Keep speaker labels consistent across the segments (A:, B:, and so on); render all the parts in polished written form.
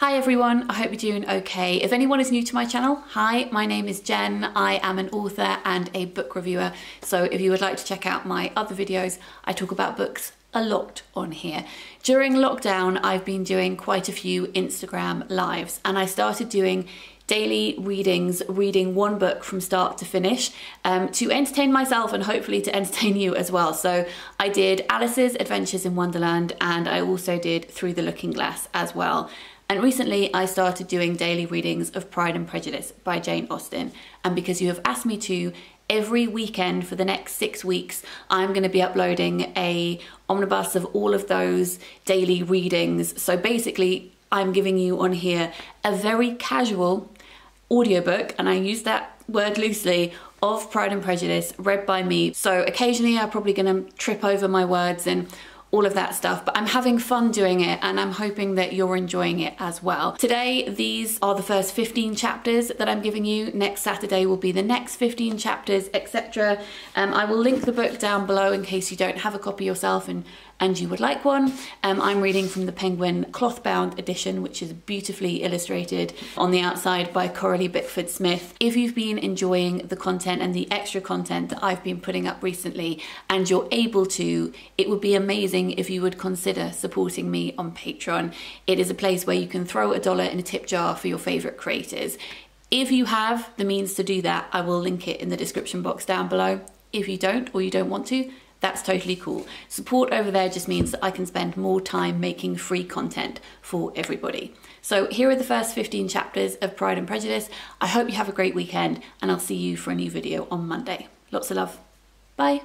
A: Hi everyone, I hope you're doing okay. If anyone is new to my channel, hi, my name is Jen. I am an author and a book reviewer. So if you would like to check out my other videos, I talk about books a lot on here. During lockdown, I've been doing quite a few Instagram lives and I started doing daily readings, reading one book from start to finish to entertain myself and hopefully to entertain you as well. So I did Alice's Adventures in Wonderland and I also did Through the Looking Glass as well. And recently I started doing daily readings of Pride and Prejudice by Jane Austen. And because you have asked me to, every weekend for the next 6 weeks, I'm going to be uploading a omnibus of all of those daily readings. So basically, I'm giving you on here a very casual audiobook, and I use that word loosely, of Pride and Prejudice read by me. So occasionally I'm probably going to trip over my words and all of that stuff, but I'm having fun doing it and I'm hoping that you're enjoying it as well. Today, these are the first 15 chapters that I'm giving you. Next Saturday will be the next 15 chapters, etc. I will link the book down below in case you don't have a copy yourself and you would like one. I'm reading from the Penguin cloth-bound edition, which is beautifully illustrated on the outside by Coralie Bickford Smith. If you've been enjoying the content and the extra content that I've been putting up recently and you're able to, it would be amazing if you would consider supporting me on Patreon. It is a place where you can throw $1 in a tip jar for your favourite creators. If you have the means to do that, I will link it in the description box down below. If you don't or you don't want to, that's totally cool. Support over there just means that I can spend more time making free content for everybody. So here are the first 15 chapters of Pride and Prejudice. I hope you have a great weekend and I'll see you for a new video on Monday. Lots of love. Bye.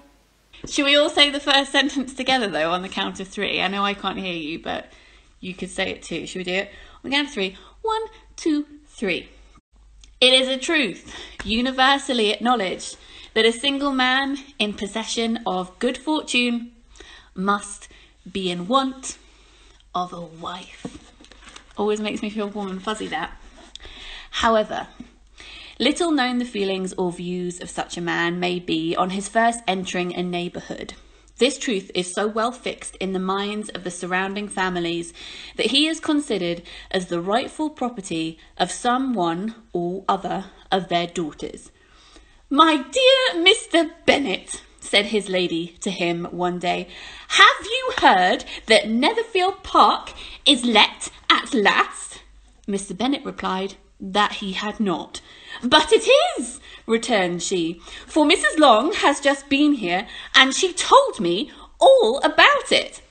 A: Should we all say the first sentence together though on the count of 3? I know I can't hear you, but you could say it too. Should we do it? On the count of 3. 1, 2, 3. It is a truth, universally acknowledged, that a single man in possession of good fortune must be in want of a wife. Always makes me feel warm and fuzzy, that. However, little known the feelings or views of such a man may be on his first entering a neighbourhood. This truth is so well fixed in the minds of the surrounding families that he is considered as the rightful property of some one or other of their daughters. "My dear Mr Bennet," said his lady to him one day, "have you heard that Netherfield Park is let at last?" Mr Bennet replied that he had not. "But it is," returned she, "for Mrs Long has just been here and she told me all about it."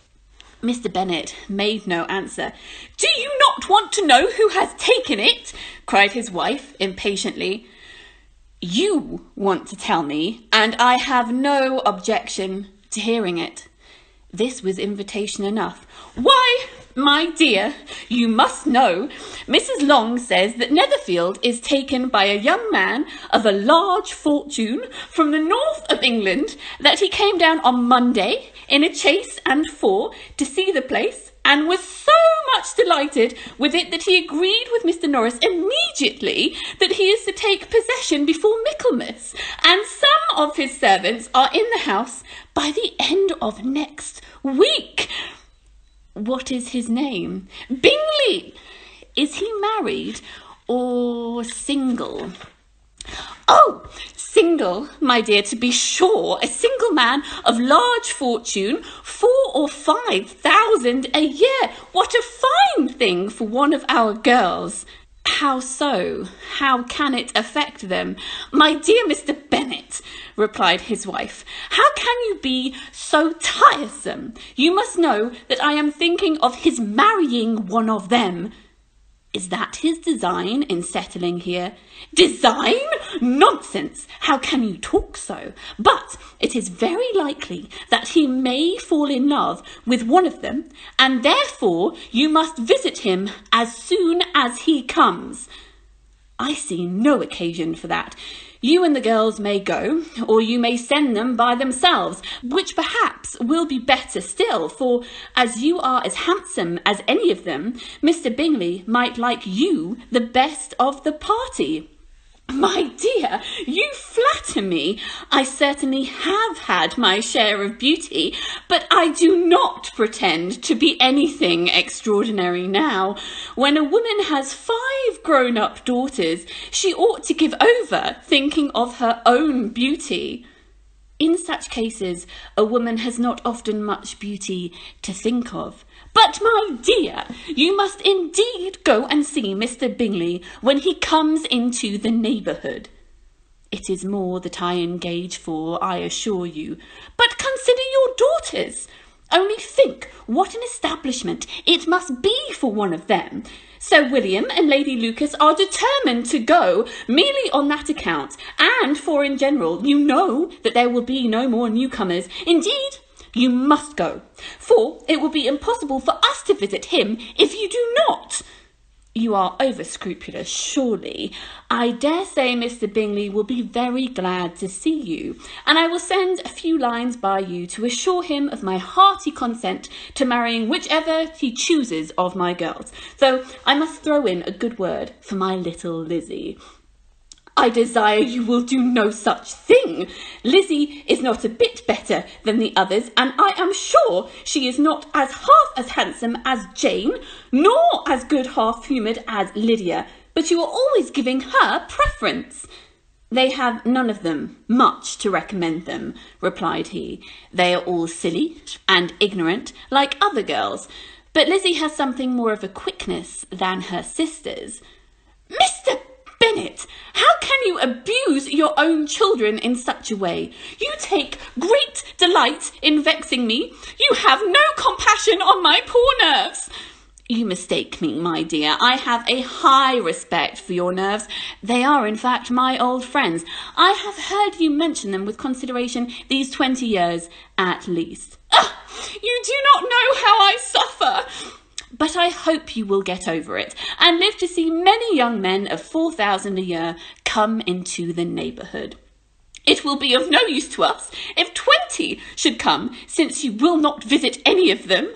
A: Mr Bennet made no answer. "Do you not want to know who has taken it?" cried his wife impatiently. "You want to tell me, and I have no objection to hearing it." This was invitation enough. "Why, my dear, you must know, Mrs Long says that Netherfield is taken by a young man of a large fortune from the north of England, that he came down on Monday in a chaise and 4 to see the place, and was so much delighted with it that he agreed with Mr Norris immediately that he is to take possession before Michaelmas, and some of his servants are in the house by the end of next week." "What is his name?" "Bingley." "Is he married or single?" "Oh, single, my dear, to be sure. A single man of large fortune, 4,000 or 5,000 a year. What a fine thing for one of our girls." "How so? How can it affect them?" "My dear Mr Bennet," replied his wife, "how can you be so tiresome? You must know that I am thinking of his marrying one of them." "Is that his design in settling here?" "Design? Nonsense! How can you talk so? But it is very likely that he may fall in love with one of them, and therefore you must visit him as soon as he comes." "I see no occasion for that. You and the girls may go, or you may send them by themselves, which perhaps will be better still, for as you are as handsome as any of them, Mr Bingley might like you the best of the party."
B: My dear, you flatter me. I certainly have had my share of beauty, but I do not pretend to be anything extraordinary now. When a woman has 5 grown-up daughters, she ought to give over thinking of her own beauty. In such cases, a woman has not often much beauty to think of. But, my dear, you must indeed go and see Mr. Bingley when he comes into the neighbourhood. It is more that I engage for, I assure you. But consider your daughters. Only think what an establishment it must be for one of them. Sir William and Lady Lucas are determined to go merely on that account, and for in general you know that there will be no more newcomers. Indeed, you must go, for it will be impossible for us to visit him if you do not. You are over-scrupulous, surely. I dare say Mr. Bingley will be very glad to see you, and I will send a few lines by you to assure him of my hearty consent to marrying whichever he chooses of my girls, though I must throw in a good word for my little Lizzie. I desire you will do no such thing. Lizzie is not a bit better than the others, and I am sure she is not as half as handsome as Jane, nor as good half-humoured as Lydia, but you are always giving her preference. They have none of them much to recommend them, replied he. They are all silly and ignorant, like other girls, but Lizzie has something more of a quickness than her sisters. Mr. Bennet, how can you abuse your own children in such a way? You take great delight in vexing me. You have no compassion on my poor nerves. You mistake me, my dear. I have a high respect for your nerves. They are, in fact, my old friends. I have heard you mention them with consideration these 20 years at least. You do not know how I suffer. But I hope you will get over it, and live to see many young men of 4,000 a year come into the neighbourhood. It will be of no use to us if 20 should come, since you will not visit any of them.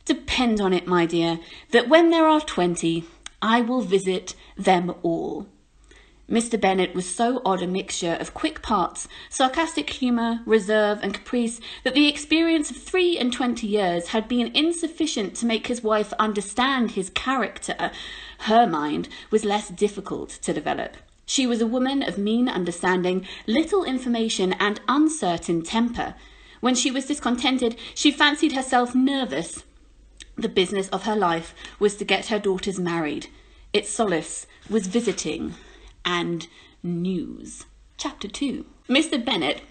B: Depend on it, my dear, that when there are 20, I will visit them all. Mr. Bennet was so odd a mixture of quick parts, sarcastic humour, reserve and caprice that the experience of 23 years had been insufficient to make his wife understand his character. Her mind was less difficult to develop. She was a woman of mean understanding, little information and uncertain temper. When she was discontented, she fancied herself nervous. The business of her life was to get her daughters married. Its solace was visiting and news. Chapter 2. Mr. Bennet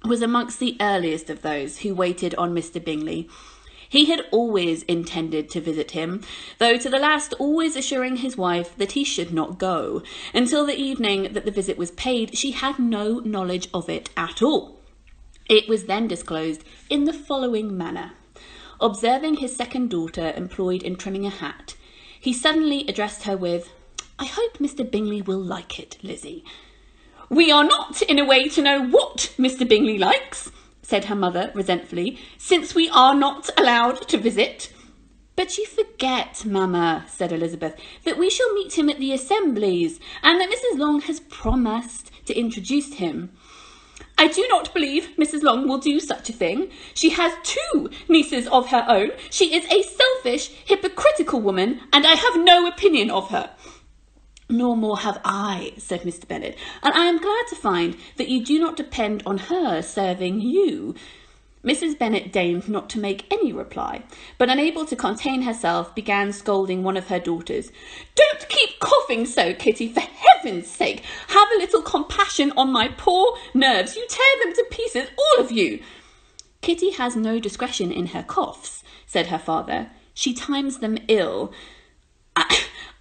B: was amongst the earliest of those who waited on Mr. Bingley. He had always intended to visit him, though to the last always assuring his wife that he should not go. Until the evening that the visit was paid, she had no knowledge of it at all. It was then disclosed in the following manner. Observing his second daughter employed in trimming a hat, he suddenly addressed her with, "I hope Mr. Bingley will like it, Lizzie." "We are not in a way to know what Mr. Bingley likes," said her mother resentfully, "since we are not allowed to visit." "But you forget, mamma," said Elizabeth, "that we shall meet him at the assemblies, and that Mrs. Long has promised to introduce him." "I do not believe Mrs. Long will do such a thing. She has 2 nieces of her own. She is a selfish, hypocritical woman, and I have no opinion of her." "Nor more have I," said Mr. Bennet, "and I am glad to find that you do not depend on her serving you." Mrs. Bennet deigned not to make any reply, but unable to contain herself, began scolding one of her daughters. "Don't keep coughing so, Kitty, for heaven's sake. Have a little compassion on my poor nerves. You tear them to pieces, all of you." "Kitty has no discretion in her coughs," said her father. "She times them ill."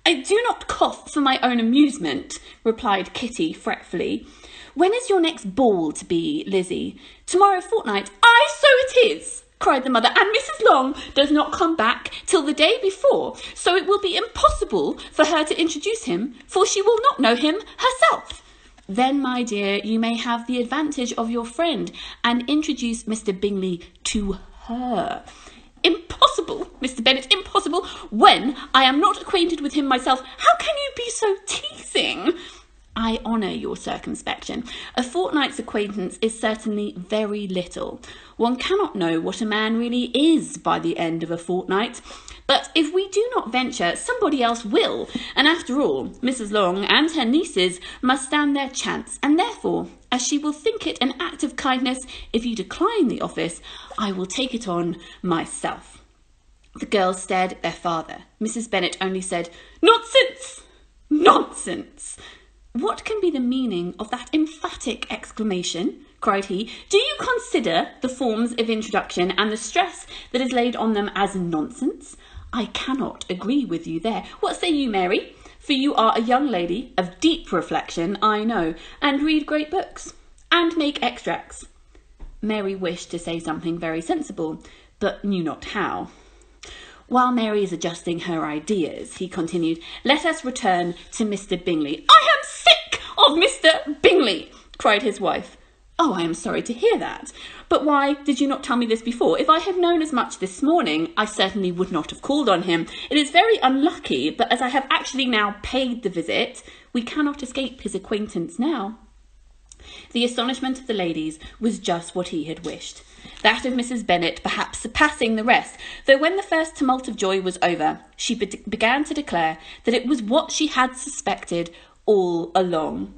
B: I do not cough for my own amusement," replied Kitty fretfully. "When is your next ball to be, Lizzie?" "Tomorrow fortnight." "Aye, so it is," cried the mother, "and Mrs. Long does not come back till the day before, so it will be impossible for her to introduce him, for she will not know him herself." "Then, my dear, you may have the advantage of your friend, and introduce Mr. Bingley to her." "Impossible, Mr. Bennet, impossible. When I am not acquainted with him myself, how can you be so teasing?" I honour your circumspection. A fortnight's acquaintance is certainly very little. One cannot know what a man really is by the end of a fortnight. But if we do not venture, somebody else will. And after all, Mrs. Long and her nieces must stand their chance. And therefore, as she will think it an act of kindness if you decline the office, I will take it on myself. The girls stared at their father. Mrs. Bennet only said, "Nonsense! Nonsense!" "What can be the meaning of that emphatic exclamation?" cried he. "Do you consider the forms of introduction and the stress that is laid on them as nonsense? I cannot agree with you there. What say you, Mary? For you are a young lady of deep reflection, I know, and read great books, and make extracts." Mary wished to say something very sensible, but knew not how. "While Mary is adjusting her ideas," he continued, "let us return to Mr. Bingley." "I am sick of Mr. Bingley!" cried his wife. "Oh, I am sorry to hear that. But why did you not tell me this before? If I had known as much this morning, I certainly would not have called on him. It is very unlucky, but as I have actually now paid the visit, we cannot escape his acquaintance now." The astonishment of the ladies was just what he had wished. That of Mrs. Bennet perhaps surpassing the rest, though when the first tumult of joy was over, she began to declare that it was what she had suspected all along.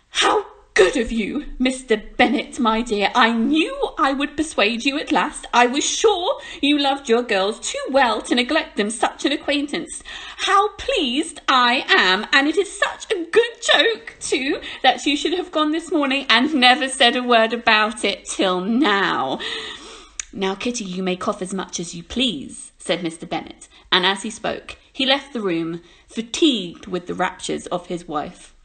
B: "How good of you, Mr. Bennet, my dear. I knew I would persuade you at last. I was sure you loved your girls too well to neglect them such an acquaintance. How pleased I am, and it is such a good joke, too, that you should have gone this morning and never said a word about it till now." "Now, Kitty, you may cough as much as you please," said Mr. Bennet, and as he spoke, he left the room, fatigued with the raptures of his wife.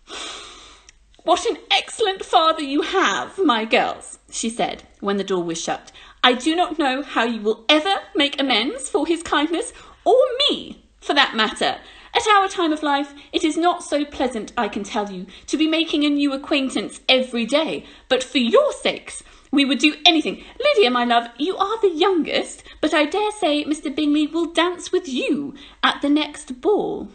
B: "What an excellent father you have, my girls," she said, when the door was shut. "I do not know how you will ever make amends for his kindness, or me, for that matter. At our time of life, it is not so pleasant, I can tell you, to be making a new acquaintance every day, but for your sakes, we would do anything. Lydia, my love, you are the youngest, but I dare say Mr. Bingley will dance with you at the next ball."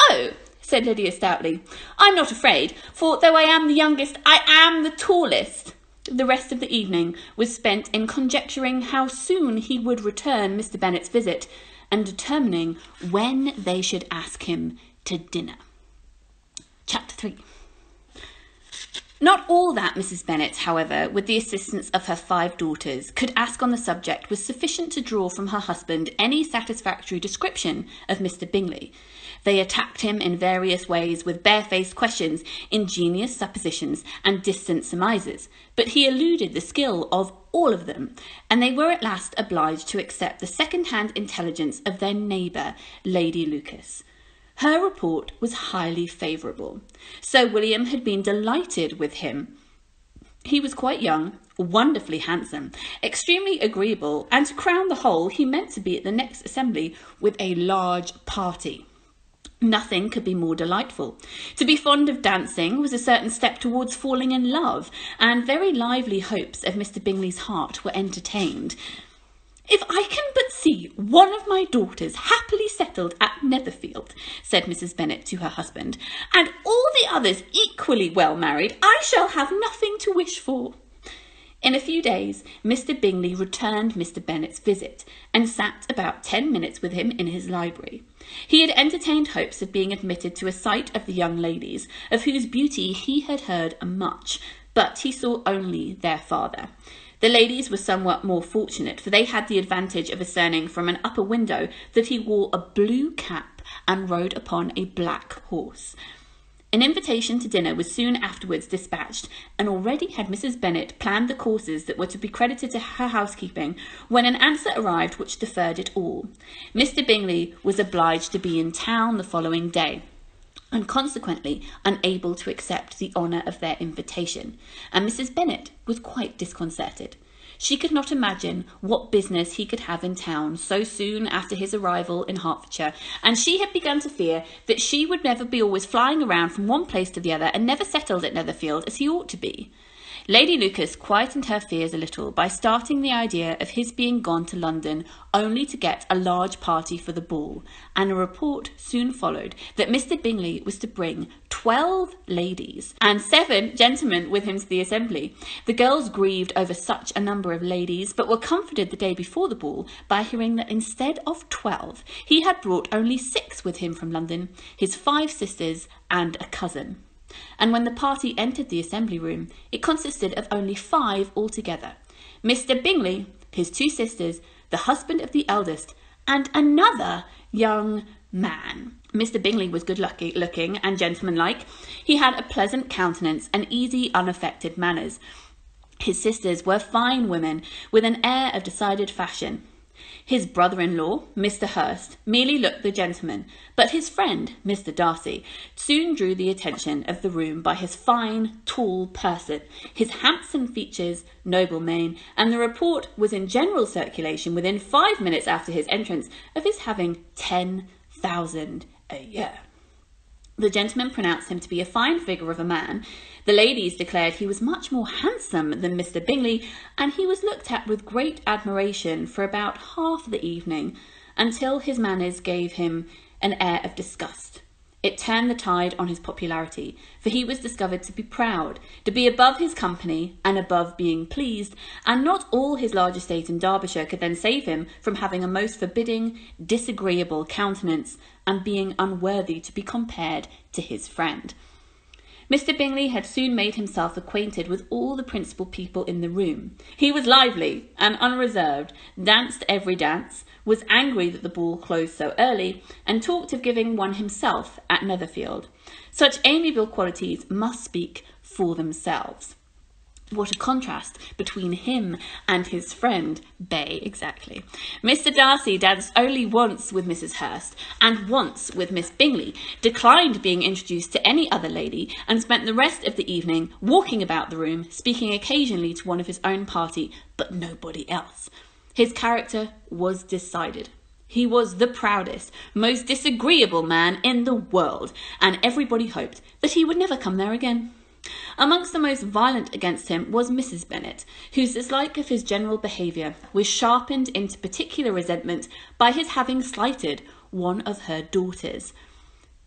B: "Oh," said Lydia stoutly, "I'm not afraid, for though I am the youngest, I am the tallest." The rest of the evening was spent in conjecturing how soon he would return Mr. Bennet's visit, and determining when they should ask him to dinner. Chapter 3. Not all that Mrs. Bennet, however, with the assistance of her 5 daughters, could ask on the subject was sufficient to draw from her husband any satisfactory description of Mr. Bingley. They attacked him in various ways with barefaced questions, ingenious suppositions, and distant surmises, but he eluded the skill of all of them, and they were at last obliged to accept the second-hand intelligence of their neighbour, Lady Lucas. Her report was highly favourable. Sir William had been delighted with him. He was quite young, wonderfully handsome, extremely agreeable, and to crown the whole, he meant to be at the next assembly with a large party. Nothing could be more delightful. To be fond of dancing was a certain step towards falling in love, and very lively hopes of Mr. Bingley's heart were entertained. "If I can but see one of my daughters happily settled at Netherfield," said Mrs. Bennet to her husband, "and all the others equally well married, I shall have nothing to wish for." In a few days, Mr. Bingley returned Mr. Bennet's visit, and sat about 10 minutes with him in his library. He had entertained hopes of being admitted to a sight of the young ladies, of whose beauty he had heard much, but he saw only their father. The ladies were somewhat more fortunate, for they had the advantage of discerning from an upper window that he wore a blue cap and rode upon a black horse. An invitation to dinner was soon afterwards dispatched, and already had Mrs. Bennet planned the courses that were to be credited to her housekeeping, when an answer arrived which deferred it all. Mr. Bingley was obliged to be in town the following day, and consequently unable to accept the honour of their invitation, and Mrs. Bennet was quite disconcerted. She could not imagine what business he could have in town so soon after his arrival in Hertfordshire, and she had begun to fear that she would never be always flying around from one place to the other, and never settled at Netherfield as he ought to be. Lady Lucas quietened her fears a little by starting the idea of his being gone to London only to get a large party for the ball, and a report soon followed that Mr. Bingley was to bring 12 ladies and 7 gentlemen with him to the assembly. The girls grieved over such a number of ladies, but were comforted the day before the ball by hearing that instead of 12, he had brought only 6 with him from London, his 5 sisters and a cousin. And when the party entered the assembly room, it consisted of only 5 altogether: Mr Bingley, his 2 sisters, the husband of the eldest, and another young man. Mr Bingley was good-looking and gentlemanlike. He had a pleasant countenance and easy, unaffected manners. His sisters were fine women with an air of decided fashion. His brother-in-law, Mr Hurst, merely looked the gentleman, but his friend, Mr Darcy, soon drew the attention of the room by his fine, tall person, his handsome features, noble mien, and the report was in general circulation within 5 minutes after his entrance of his having 10,000 a year. The gentlemen pronounced him to be a fine figure of a man. The ladies declared he was much more handsome than Mr Bingley, and he was looked at with great admiration for about half the evening, until his manners gave him an air of disgust. It turned the tide on his popularity, for he was discovered to be proud, to be above his company and above being pleased, and not all his large estate in Derbyshire could then save him from having a most forbidding, disagreeable countenance, and being unworthy to be compared to his friend. Mr Bingley had soon made himself acquainted with all the principal people in the room. He was lively and unreserved, danced every dance, was angry that the ball closed so early, and talked of giving one himself at Netherfield. Such amiable qualities must speak for themselves. What a contrast between him and his friend Bay, exactly. Mr Darcy danced only once with Mrs Hurst and once with Miss Bingley, declined being introduced to any other lady, and spent the rest of the evening walking about the room, speaking occasionally to one of his own party, but nobody else. His character was decided. He was the proudest, most disagreeable man in the world, and everybody hoped that he would never come there again. Amongst the most violent against him was Mrs Bennet, whose dislike of his general behaviour was sharpened into particular resentment by his having slighted one of her daughters.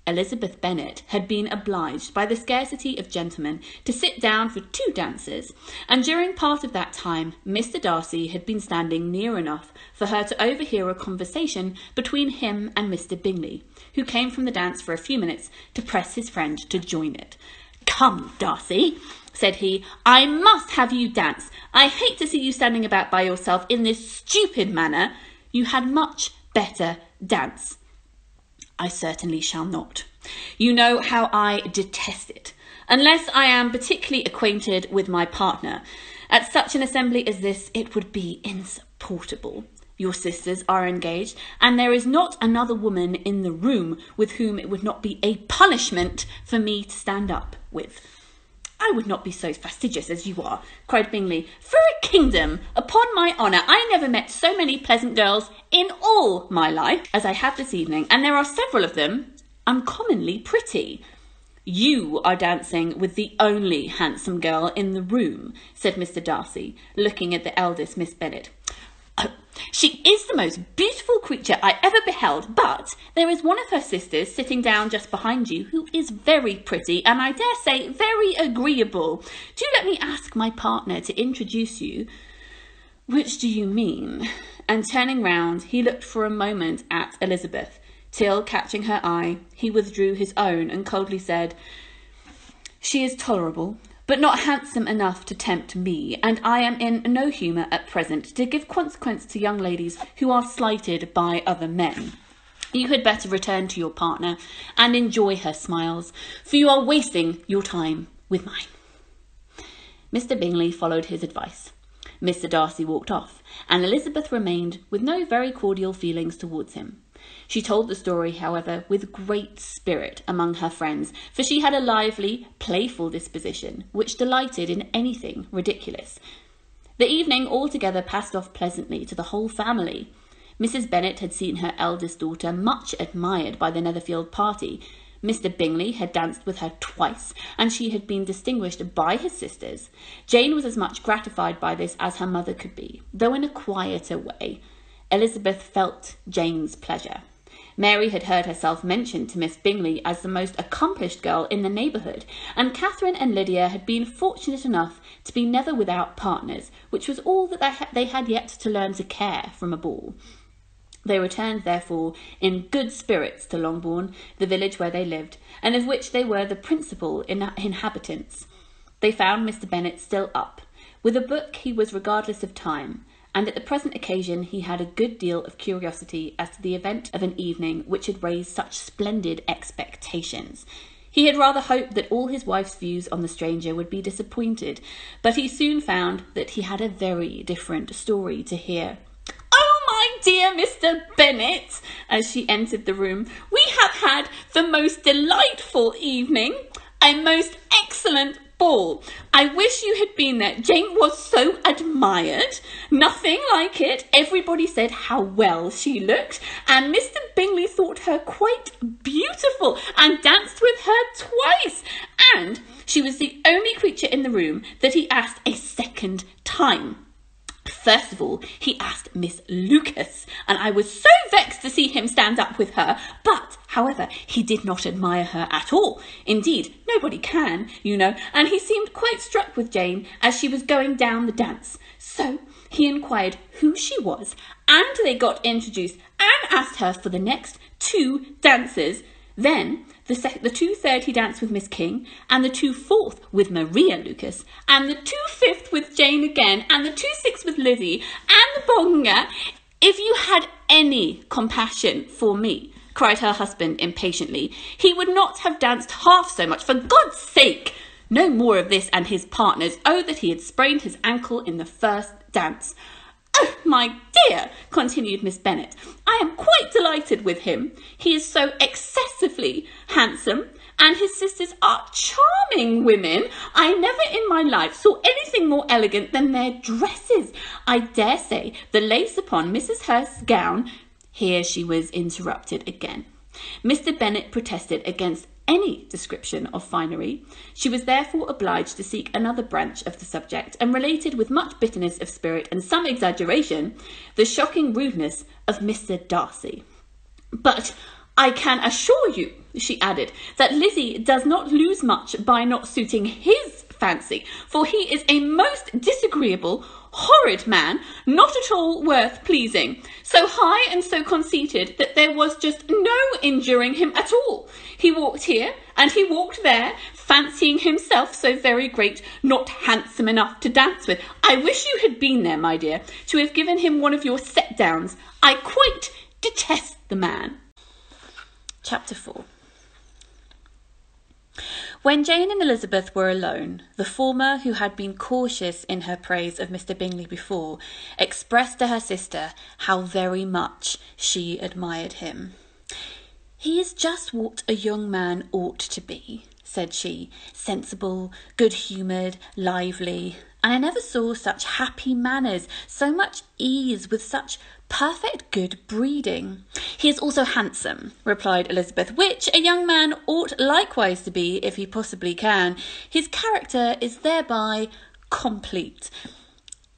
B: Elizabeth Bennet had been obliged by the scarcity of gentlemen to sit down for 2 dances, and during part of that time Mr Darcy had been standing near enough for her to overhear a conversation between him and Mr Bingley, who came from the dance for a few minutes to press his friend to join it. "Come, Darcy," said he, "I must have you dance. I hate to see you standing about by yourself in this stupid manner. You had much better dance." "I certainly shall not. You know how I detest it, unless I am particularly acquainted with my partner. At such an assembly as this, it would be insupportable. Your sisters are engaged, and there is not another woman in the room with whom it would not be a punishment for me to stand up with." "I would not be so fastidious as you are," cried Bingley. "For a kingdom! Upon my honour, I never met so many pleasant girls in all my life as I have this evening, and there are several of them uncommonly pretty." "You are dancing with the only handsome girl in the room," said Mr Darcy, looking at the eldest Miss Bennet. "Oh, she is the most beautiful creature I ever beheld, but there is one of her sisters sitting down just behind you who is very pretty, and I dare say very agreeable. Do let me ask my partner to introduce you." "Which do you mean?" And turning round, he looked for a moment at Elizabeth, till, catching her eye, he withdrew his own and coldly said, "She is tolerable, but not handsome enough to tempt me, and I am in no humour at present to give consequence to young ladies who are slighted by other men. You had better return to your partner and enjoy her smiles, for you are wasting your time with mine." Mr Bingley followed his advice. Mr Darcy walked off, and Elizabeth remained with no very cordial feelings towards him. She told the story, however, with great spirit among her friends, for she had a lively, playful disposition, which delighted in anything ridiculous. The evening altogether passed off pleasantly to the whole family. Mrs Bennet had seen her eldest daughter much admired by the Netherfield party. Mr Bingley had danced with her twice, and she had been distinguished by his sisters. Jane was as much gratified by this as her mother could be, though in a quieter way. Elizabeth felt Jane's pleasure. Mary had heard herself mentioned to Miss Bingley as the most accomplished girl in the neighbourhood, and Catherine and Lydia had been fortunate enough to be never without partners, which was all that they had yet to learn to care from a ball. They returned, therefore, in good spirits to Longbourn, the village where they lived, and of which they were the principal inhabitants. They found Mr Bennet still up. With a book he was regardless of time, and at the present occasion he had a good deal of curiosity as to the event of an evening which had raised such splendid expectations. He had rather hoped that all his wife's views on the stranger would be disappointed, but he soon found that he had a very different story to hear. "Oh, my dear Mr Bennet," as she entered the room, "we have had the most delightful evening, a most excellent ball. I wish you had been there. Jane was so admired. Nothing like it. Everybody said how well she looked, and Mr Bingley thought her quite beautiful and danced with her twice. And she was the only creature in the room that he asked a second time. First of all, he asked Miss Lucas, and I was so vexed to see him stand up with her, but, however, he did not admire her at all. Indeed, nobody can, you know, and he seemed quite struck with Jane as she was going down the dance. So he inquired who she was, and they got introduced and asked her for the next 2 dances. Then the 2/3 he danced with Miss King, and the 2/4 with Maria Lucas, and the 2/5 with Jane again, and the 2/6 with Lizzie, and the bonga. If you had any compassion for me," cried her husband impatiently, "he would not have danced half so much. For God's sake!" No more of this, and his partners. Oh, that he had sprained his ankle in the first dance. "Oh, my dear," continued Miss Bennet, "I am quite delighted with him. He is so excessively handsome, and his sisters are charming women. I never in my life saw anything more elegant than their dresses. I dare say the lace upon Mrs Hurst's gown—" Here she was interrupted again. Mr Bennet protested against any description of finery. She was therefore obliged to seek another branch of the subject, and related with much bitterness of spirit and some exaggeration the shocking rudeness of Mr Darcy. "But I can assure you," she added, "that Lizzie does not lose much by not suiting his fancy, for he is a most disagreeable, horrid man, not at all worth pleasing, so high and so conceited that there was just no enduring him at all. He walked here and he walked there, fancying himself so very great, not handsome enough to dance with. I wish you had been there, my dear, to have given him one of your set-downs. I quite detest the man." Chapter 4. When Jane and Elizabeth were alone, the former, who had been cautious in her praise of Mr Bingley before, expressed to her sister how very much she admired him. "He is just what a young man ought to be," said she, "sensible, good-humoured, lively, and I never saw such happy manners, so much ease, with such perfect good breeding." "He is also handsome," replied Elizabeth, "which a young man ought likewise to be, if he possibly can. His character is thereby complete.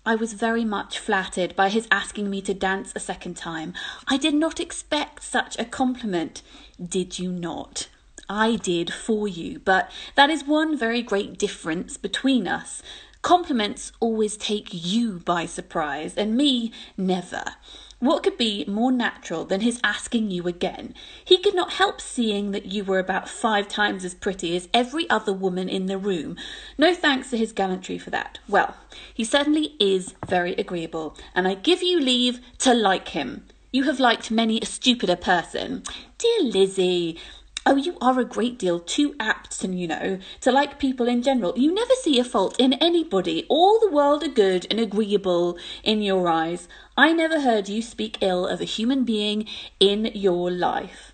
B: I was very much flattered by his asking me to dance a second time. I did not expect such a compliment." "Did you not? I did for you, but that is one very great difference between us. Compliments always take you by surprise, and me never. What could be more natural than his asking you again? He could not help seeing that you were about 5 times as pretty as every other woman in the room. No thanks to his gallantry for that. Well, he certainly is very agreeable, and I give you leave to like him. You have liked many a stupider person." "Dear Lizzie, oh, you are a great deal too apt, you know, to like people in general. You never see a fault in anybody. All the world are good and agreeable in your eyes. I never heard you speak ill of a human being in your life."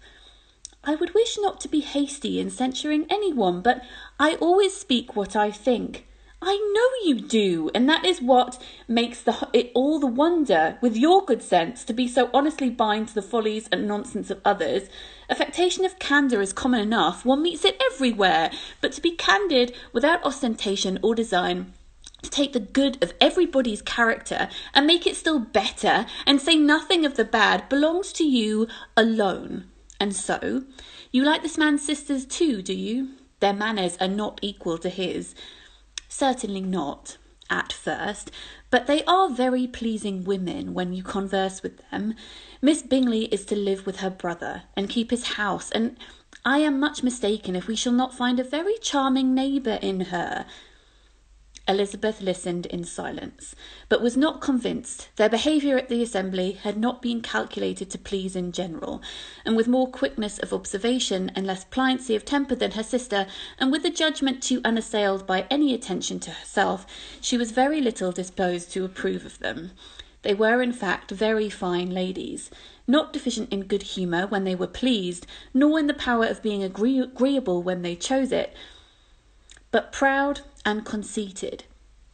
B: "I would wish not to be hasty in censuring anyone, but I always speak what I think." "I know you do, and that is what makes it all the wonder, with your good sense, to be so honestly blind to the follies and nonsense of others. Affectation of candour is common enough, one meets it everywhere, but to be candid without ostentation or design, to take the good of everybody's character and make it still better, and say nothing of the bad, belongs to you alone. "And so, you like this man's sisters too, do you? Their manners are not equal to his." "Certainly not, at first, but they are very pleasing women when you converse with them. Miss Bingley is to live with her brother and keep his house, and I am much mistaken if we shall not find a very charming neighbour in her." Elizabeth listened in silence, but was not convinced. Their behaviour at the assembly had not been calculated to please in general, and with more quickness of observation and less pliancy of temper than her sister, and with a judgment too unassailed by any attention to herself, she was very little disposed to approve of them. They were, in fact, very fine ladies, not deficient in good humour when they were pleased, nor in the power of being agreeable when they chose it, but proud and conceited.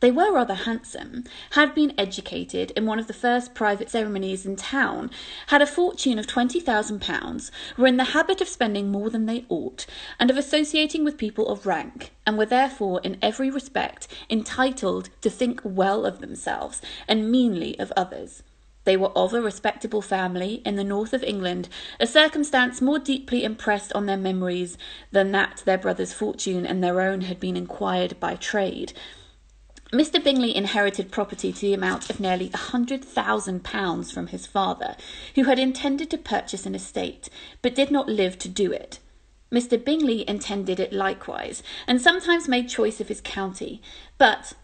B: They were rather handsome, had been educated in one of the first private ceremonies in town, had a fortune of £20,000, were in the habit of spending more than they ought, and of associating with people of rank, and were therefore in every respect entitled to think well of themselves and meanly of others. They were of a respectable family in the north of England, a circumstance more deeply impressed on their memories than that their brother's fortune and their own had been acquired by trade. Mr Bingley inherited property to the amount of nearly £100,000 from his father, who had intended to purchase an estate, but did not live to do it. Mr Bingley intended it likewise, and sometimes made choice of his county, but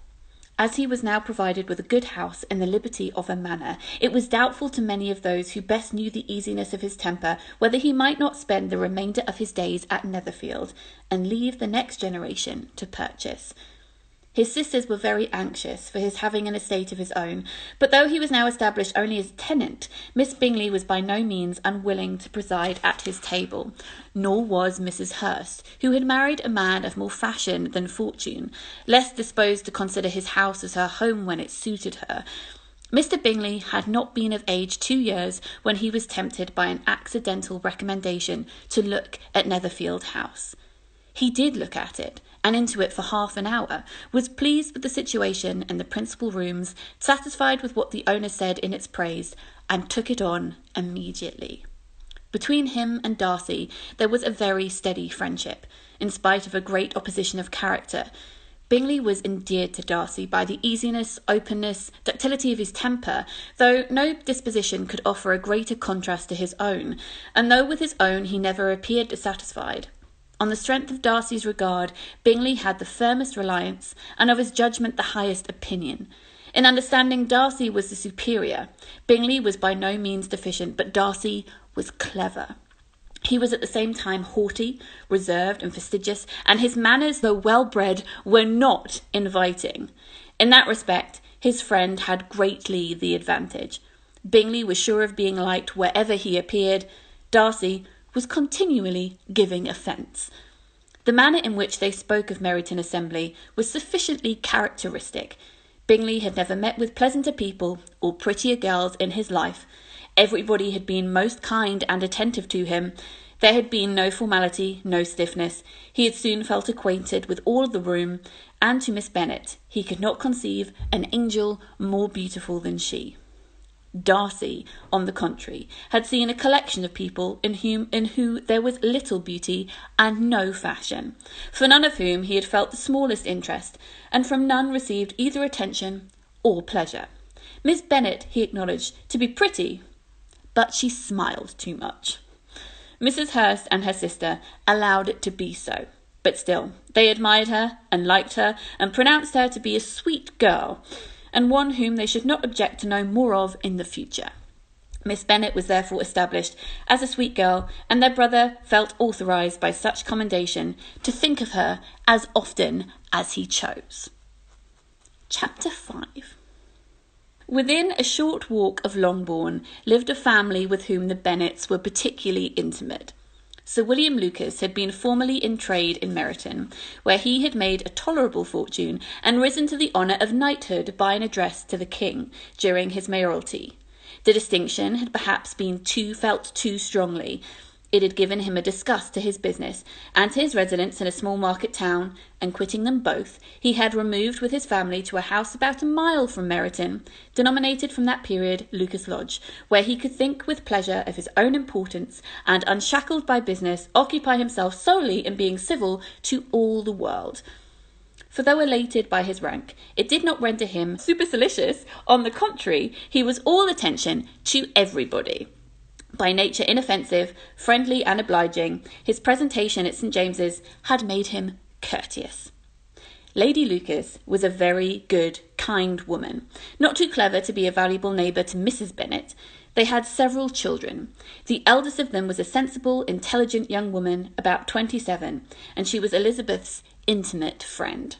B: as he was now provided with a good house and the liberty of a manor, it was doubtful to many of those who best knew the easiness of his temper whether he might not spend the remainder of his days at Netherfield, and leave the next generation to purchase. His sisters were very anxious for his having an estate of his own, but though he was now established only as a tenant, Miss Bingley was by no means unwilling to preside at his table, nor was Mrs Hurst, who had married a man of more fashion than fortune, less disposed to consider his house as her home when it suited her. Mr Bingley had not been of age 2 years when he was tempted by an accidental recommendation to look at Netherfield House. He did look at it, and into it for half an hour, was pleased with the situation and the principal rooms, satisfied with what the owner said in its praise, and took it on immediately. Between him and Darcy there was a very steady friendship, in spite of a great opposition of character. Bingley was endeared to Darcy by the easiness, openness, ductility of his temper, though no disposition could offer a greater contrast to his own, and though with his own he never appeared dissatisfied. On the strength of Darcy's regard, Bingley had the firmest reliance, and of his judgment the highest opinion. In understanding, Darcy was the superior. Bingley was by no means deficient, but Darcy was clever. He was at the same time haughty, reserved, and fastidious, and his manners, though well-bred, were not inviting. In that respect, his friend had greatly the advantage. Bingley was sure of being liked wherever he appeared. Darcy was continually giving offence. The manner in which they spoke of Meryton Assembly was sufficiently characteristic. Bingley had never met with pleasanter people or prettier girls in his life. Everybody had been most kind and attentive to him. There had been no formality, no stiffness. He had soon felt acquainted with all the room, and to Miss Bennet he could not conceive an angel more beautiful than she. Darcy, on the contrary, had seen a collection of people in who there was little beauty and no fashion, for none of whom he had felt the smallest interest, and from none received either attention or pleasure. Miss Bennet he acknowledged to be pretty, but she smiled too much. Mrs Hurst and her sister allowed it to be so, but still they admired her and liked her, and pronounced her to be a sweet girl, and one whom they should not object to know more of in the future. Miss Bennet was therefore established as a sweet girl, and their brother felt authorised by such commendation to think of her as often as he chose. Chapter 5. Within a short walk of Longbourn lived a family with whom the Bennets were particularly intimate. Sir William Lucas had been formerly in trade in Meryton, where he had made a tolerable fortune and risen to the honour of knighthood by an address to the king during his mayoralty. The distinction had perhaps been felt too strongly. It had given him a disgust to his business and to his residence in a small market town, and quitting them both, he had removed with his family to a house about a mile from Meryton, denominated from that period Lucas Lodge, where he could think with pleasure of his own importance, and, unshackled by business, occupy himself solely in being civil to all the world. For though elated by his rank, it did not render him supercilious. On the contrary, he was all attention to everybody. By nature inoffensive, friendly and obliging, his presentation at St. James's had made him courteous. Lady Lucas was a very good, kind woman, not too clever to be a valuable neighbour to Mrs. Bennet. They had several children. The eldest of them was a sensible, intelligent young woman, about 27, and she was Elizabeth's intimate friend.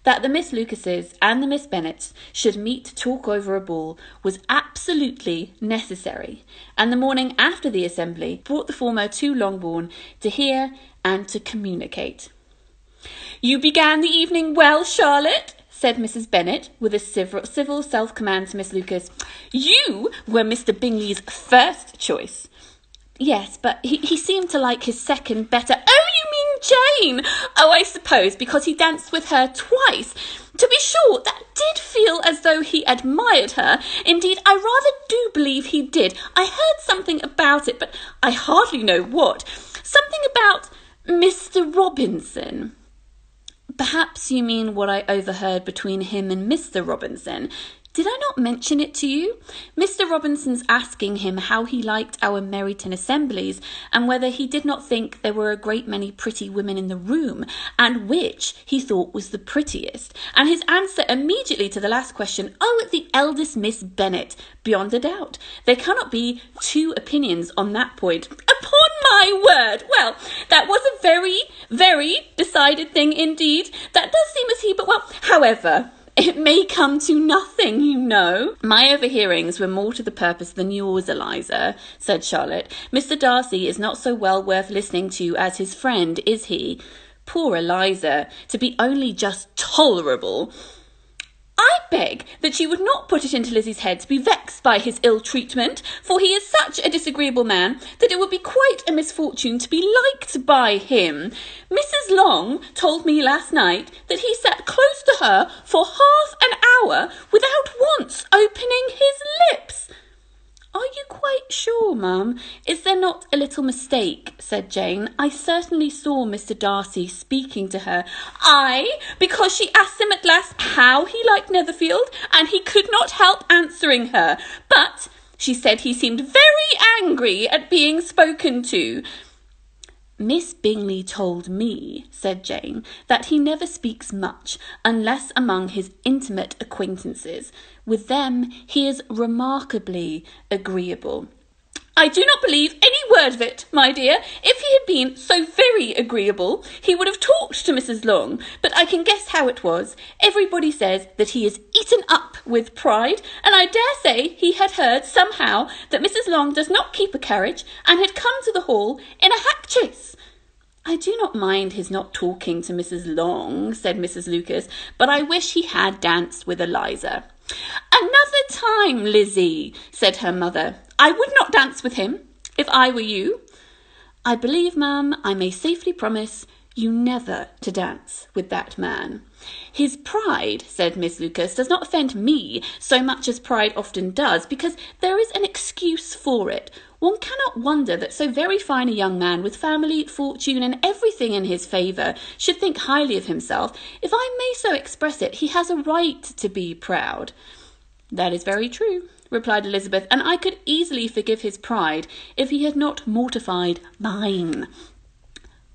B: That the Miss Lucases and the Miss Bennets should meet to talk over a ball was absolutely necessary, and the morning after the assembly brought the former to Longbourn to hear and to communicate. "You began the evening well, Charlotte," said Mrs. Bennet, with a civil self-command to Miss Lucas. "You were Mr. Bingley's first choice." "Yes, but he seemed to like his second better." "Oh, you mean Jane? Oh, I suppose because he danced with her twice. To be sure, that did feel as though he admired her. Indeed, I rather do believe he did. I heard something about it, but I hardly know what. Something about Mr. Robinson." "Perhaps you mean what I overheard between him and Mr. Robinson. Did I not mention it to you? Mr. Robinson's asking him how he liked our Meryton assemblies, and whether he did not think there were a great many pretty women in the room, and which he thought was the prettiest. And his answer immediately to the last question, 'Oh, the eldest Miss Bennet, beyond a doubt. There cannot be two opinions on that point.'" "Upon my word! Well, that was a very, very decided thing indeed. That does seem as he, but well, however, it may come to nothing, you know." "My overhearings were more to the purpose than yours, Eliza," said Charlotte. "Mr. Darcy is not so well worth listening to as his friend, is he? Poor Eliza, to be only just tolerable." "I beg that you would not put it into Lizzie's head to be vexed by his ill treatment, for he is such a disagreeable man that it would be quite a misfortune to be liked by him. Mrs. Long told me last night that he sat close to her for half an hour without once opening his lips." "Are you quite sure, ma'am? Is there not a little mistake?" said Jane. "I certainly saw Mr. Darcy speaking to her." "Aye, because she asked him at last how he liked Netherfield, and he could not help answering her. But she said he seemed very angry at being spoken to." "Miss Bingley told me," said Jane, "that he never speaks much, unless among his intimate acquaintances. With them he is remarkably agreeable." "I do not believe any word of it, my dear. If he had been so very agreeable, he would have talked to Mrs. Long, but I can guess how it was. Everybody says that he is eaten up with pride, and I dare say he had heard somehow that Mrs. Long does not keep a carriage, and had come to the Hall in a hack chaise." "I do not mind his not talking to Mrs. Long," said Mrs. Lucas, "but I wish he had danced with Eliza." "Another time, Lizzie," said her mother. "I would not dance with him, if I were you." "I believe, ma'am, I may safely promise you never to dance with that man." "His pride," said Miss Lucas, "does not offend me so much as pride often does, because there is an excuse for it. One cannot wonder that so very fine a young man, with family, fortune, and everything in his favour, should think highly of himself. If I may so express it, he has a right to be proud." "That is very true," replied Elizabeth, "and I could easily forgive his pride if he had not mortified mine."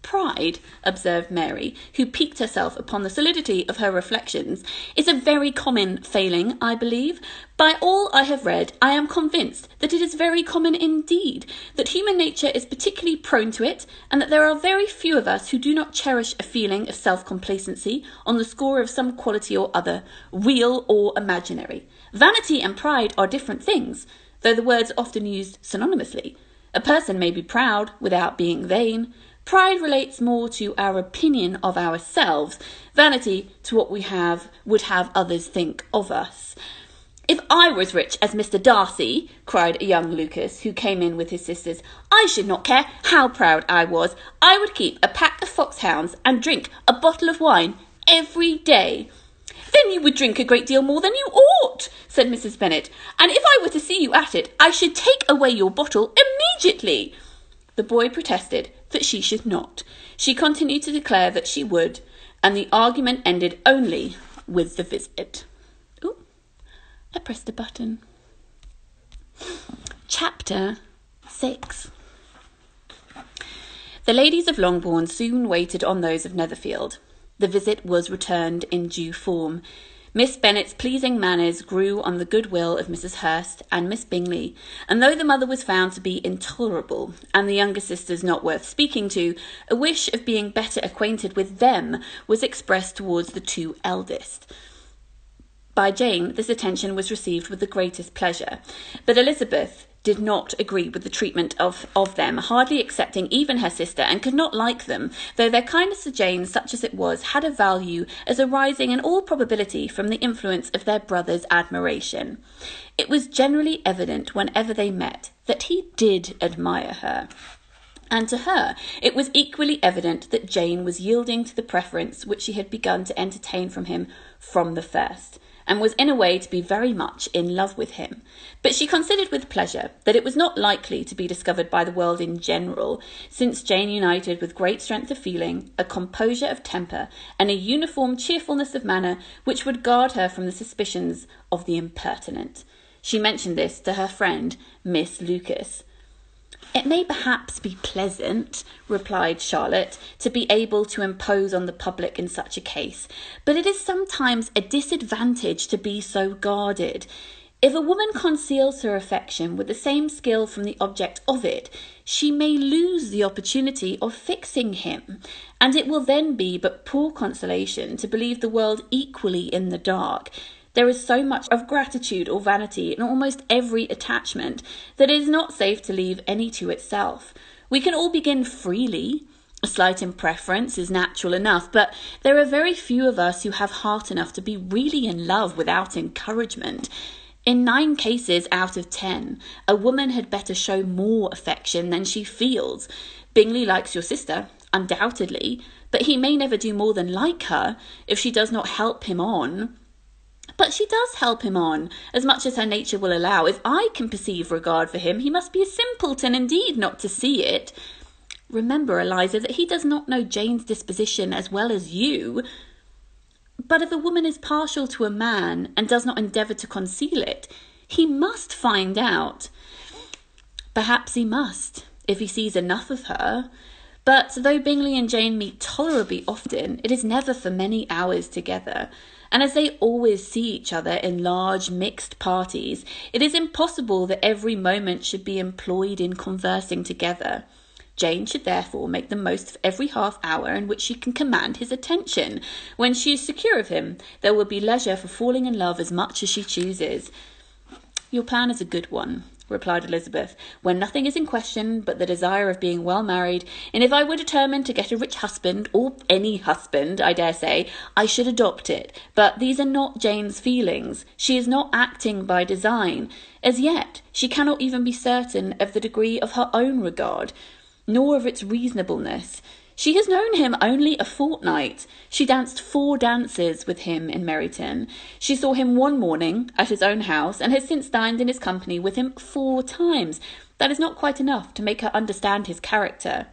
B: "Pride," observed Mary, who piqued herself upon the solidity of her reflections, "is a very common failing, I believe. By all I have read, I am convinced that it is very common indeed, that human nature is particularly prone to it, and that there are very few of us who do not cherish a feeling of self-complacency on the score of some quality or other, real or imaginary. Vanity and pride are different things, though the words are often used synonymously. A person may be proud without being vain. Pride relates more to our opinion of ourselves, vanity to what we would have others think of us. "If I were as rich as Mr Darcy," cried young Lucas, who came in with his sisters, "I should not care how proud I was. I would keep a pack of foxhounds and drink a bottle of wine every day." "Then you would drink a great deal more than you ought," said Mrs Bennet, "and if I were to see you at it, I should take away your bottle immediately." The boy protested that she should not. She continued to declare that she would, and the argument ended only with the visit. Ooh, I pressed a button. Chapter 6. The ladies of Longbourn soon waited on those of Netherfield. The visit was returned in due form. Miss Bennet's pleasing manners grew on the goodwill of Mrs Hurst and Miss Bingley, and though the mother was found to be intolerable, and the younger sisters not worth speaking to, a wish of being better acquainted with them was expressed towards the two eldest. By Jane, this attention was received with the greatest pleasure, but Elizabeth did not agree with the treatment of them, hardly accepting even her sister, and could not like them, though their kindness to Jane, such as it was, had a value as arising in all probability from the influence of their brother's admiration. It was generally evident whenever they met that he did admire her, and to her it was equally evident that Jane was yielding to the preference which she had begun to entertain from him from the first, and was in a way to be very much in love with him. But she considered with pleasure that it was not likely to be discovered by the world in general, since Jane united with great strength of feeling, a composure of temper, and a uniform cheerfulness of manner which would guard her from the suspicions of the impertinent. She mentioned this to her friend, Miss Lucas. "It may perhaps be pleasant," replied Charlotte, "to be able to impose on the public in such a case, but it is sometimes a disadvantage to be so guarded. If a woman conceals her affection with the same skill from the object of it, she may lose the opportunity of fixing him, and it will then be but poor consolation to believe the world equally in the dark. There is so much of gratitude or vanity in almost every attachment that it is not safe to leave any to itself. We can all begin freely. A slight preference is natural enough, but there are very few of us who have heart enough to be really in love without encouragement. In 9 cases out of 10, a woman had better show more affection than she feels. Bingley likes your sister, undoubtedly, but he may never do more than like her if she does not help him on. But she does help him on, as much as her nature will allow. If I can perceive regard for him, he must be a simpleton indeed not to see it. Remember, Eliza, that he does not know Jane's disposition as well as you. But if a woman is partial to a man, and does not endeavour to conceal it, he must find out. Perhaps he must, if he sees enough of her. But though Bingley and Jane meet tolerably often, it is never for many hours together, and as they always see each other in large mixed parties, it is impossible that every moment should be employed in conversing together. Jane should therefore make the most of every half hour in which she can command his attention. When she is secure of him, there will be leisure for falling in love as much as she chooses. "Your plan is a good one," replied Elizabeth, "when nothing is in question but the desire of being well married, and if I were determined to get a rich husband, or any husband, I dare say, I should adopt it. But these are not Jane's feelings. She is not acting by design. As yet, she cannot even be certain of the degree of her own regard, nor of its reasonableness. She has known him only a fortnight. She danced 4 dances with him in Meryton. She saw him one morning at his own house, and has since dined in his company with him 4 times. That is not quite enough to make her understand his character.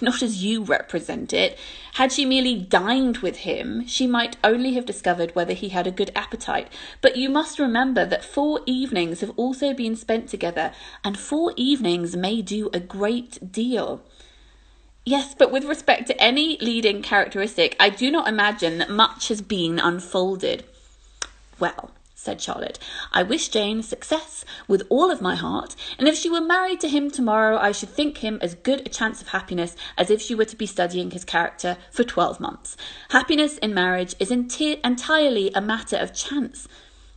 B: Not as you represent it. Had she merely dined with him, she might only have discovered whether he had a good appetite. But you must remember that 4 evenings have also been spent together, and 4 evenings may do a great deal." "Yes, but with respect to any leading characteristic, I do not imagine that much has been unfolded." "Well," said Charlotte, "I wish Jane success with all of my heart, and if she were married to him tomorrow, I should think him as good a chance of happiness as if she were to be studying his character for 12 months. Happiness in marriage is entirely a matter of chance.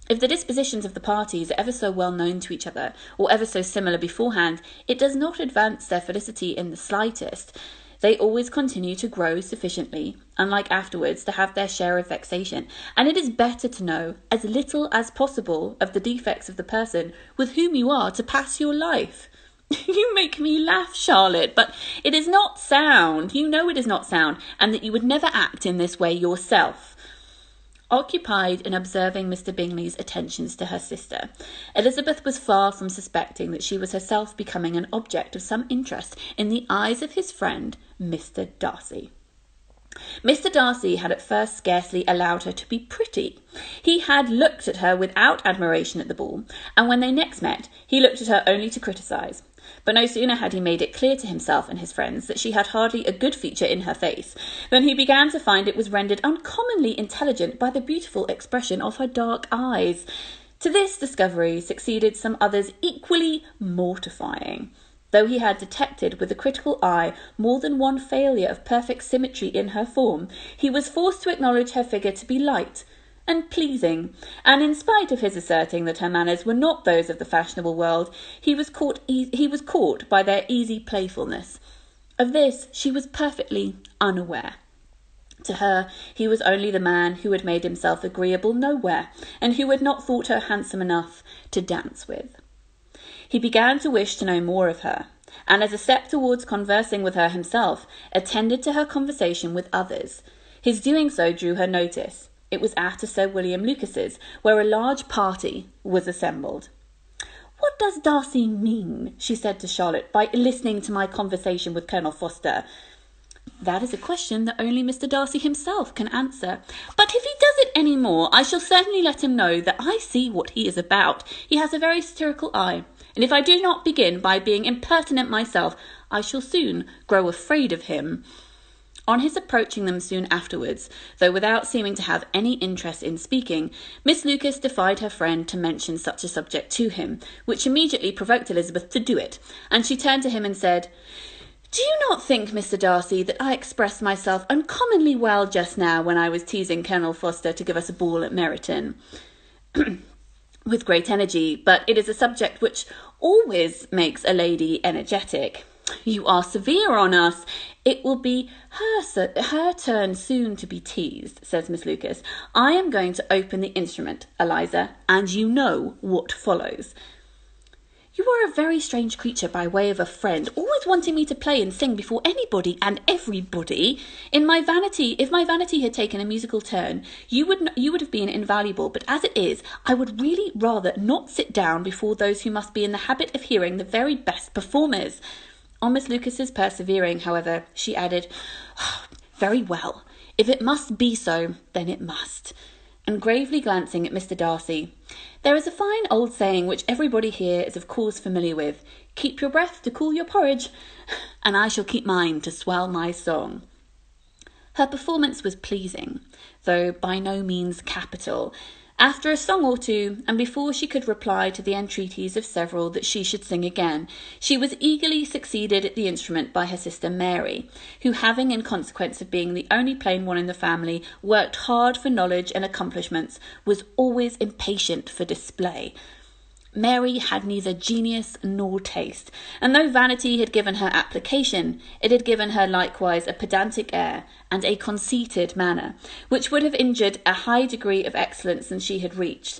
B: If the dispositions of the parties are ever so well known to each other, or ever so similar beforehand, it does not advance their felicity in the slightest. They always continue to grow sufficiently, unlike afterwards, to have their share of vexation, and it is better to know as little as possible of the defects of the person with whom you are to pass your life. You make me laugh, Charlotte, but it is not sound. You know it is not sound, and that you would never act in this way yourself. Occupied in observing Mr. Bingley's attentions to her sister, Elizabeth was far from suspecting that she was herself becoming an object of some interest in the eyes of his friend, Mr. Darcy. Mr. Darcy had at first scarcely allowed her to be pretty. He had looked at her without admiration at the ball, and when they next met, he looked at her only to criticise. But no sooner had he made it clear to himself and his friends that she had hardly a good feature in her face, than he began to find it was rendered uncommonly intelligent by the beautiful expression of her dark eyes. To this discovery succeeded some others equally mortifying. Though he had detected with a critical eye more than one failure of perfect symmetry in her form, he was forced to acknowledge her figure to be light and pleasing, and in spite of his asserting that her manners were not those of the fashionable world, he was caught by their easy playfulness. Of this she was perfectly unaware. To her, he was only the man who had made himself agreeable nowhere, and who had not thought her handsome enough to dance with. He began to wish to know more of her, and as a step towards conversing with her himself, attended to her conversation with others. His doing so drew her notice. It was at a Sir William Lucas's, where a large party was assembled. "What does Darcy mean," she said to Charlotte, "by listening to my conversation with Colonel Forster?" "That is a question that only Mr. Darcy himself can answer. But if he does it any more, I shall certainly let him know that I see what he is about. He has a very satirical eye, and if I do not begin by being impertinent myself, I shall soon grow afraid of him." On his approaching them soon afterwards, though without seeming to have any interest in speaking, Miss Lucas defied her friend to mention such a subject to him, which immediately provoked Elizabeth to do it, and she turned to him and said, "Do you not think, Mr. Darcy, that I expressed myself uncommonly well just now when I was teasing Colonel Forster to give us a ball at Meryton?" "With great energy, but it is a subject which always makes a lady energetic." "You are severe on us. It will be her turn soon to be teased," says Miss Lucas. "I am going to open the instrument, Eliza, and you know what follows." "You are a very strange creature by way of a friend, always wanting me to play and sing before anybody and everybody. If my vanity had taken a musical turn, you would have been invaluable, but as it is, I would really rather not sit down before those who must be in the habit of hearing the very best performers." On Miss Lucas's persevering, however, she added, "Very well. If it must be so, then it must." And gravely glancing at Mr. Darcy, "There is a fine old saying which everybody here is of course familiar with. Keep your breath to cool your porridge, and I shall keep mine to swell my song." Her performance was pleasing, though by no means capital. After a song or two, and before she could reply to the entreaties of several that she should sing again, she was eagerly succeeded at the instrument by her sister Mary, who, having, in consequence of being the only plain one in the family, worked hard for knowledge and accomplishments, was always impatient for display. Mary had neither genius nor taste, and though vanity had given her application, it had given her likewise a pedantic air and a conceited manner, which would have injured a high degree of excellence than she had reached.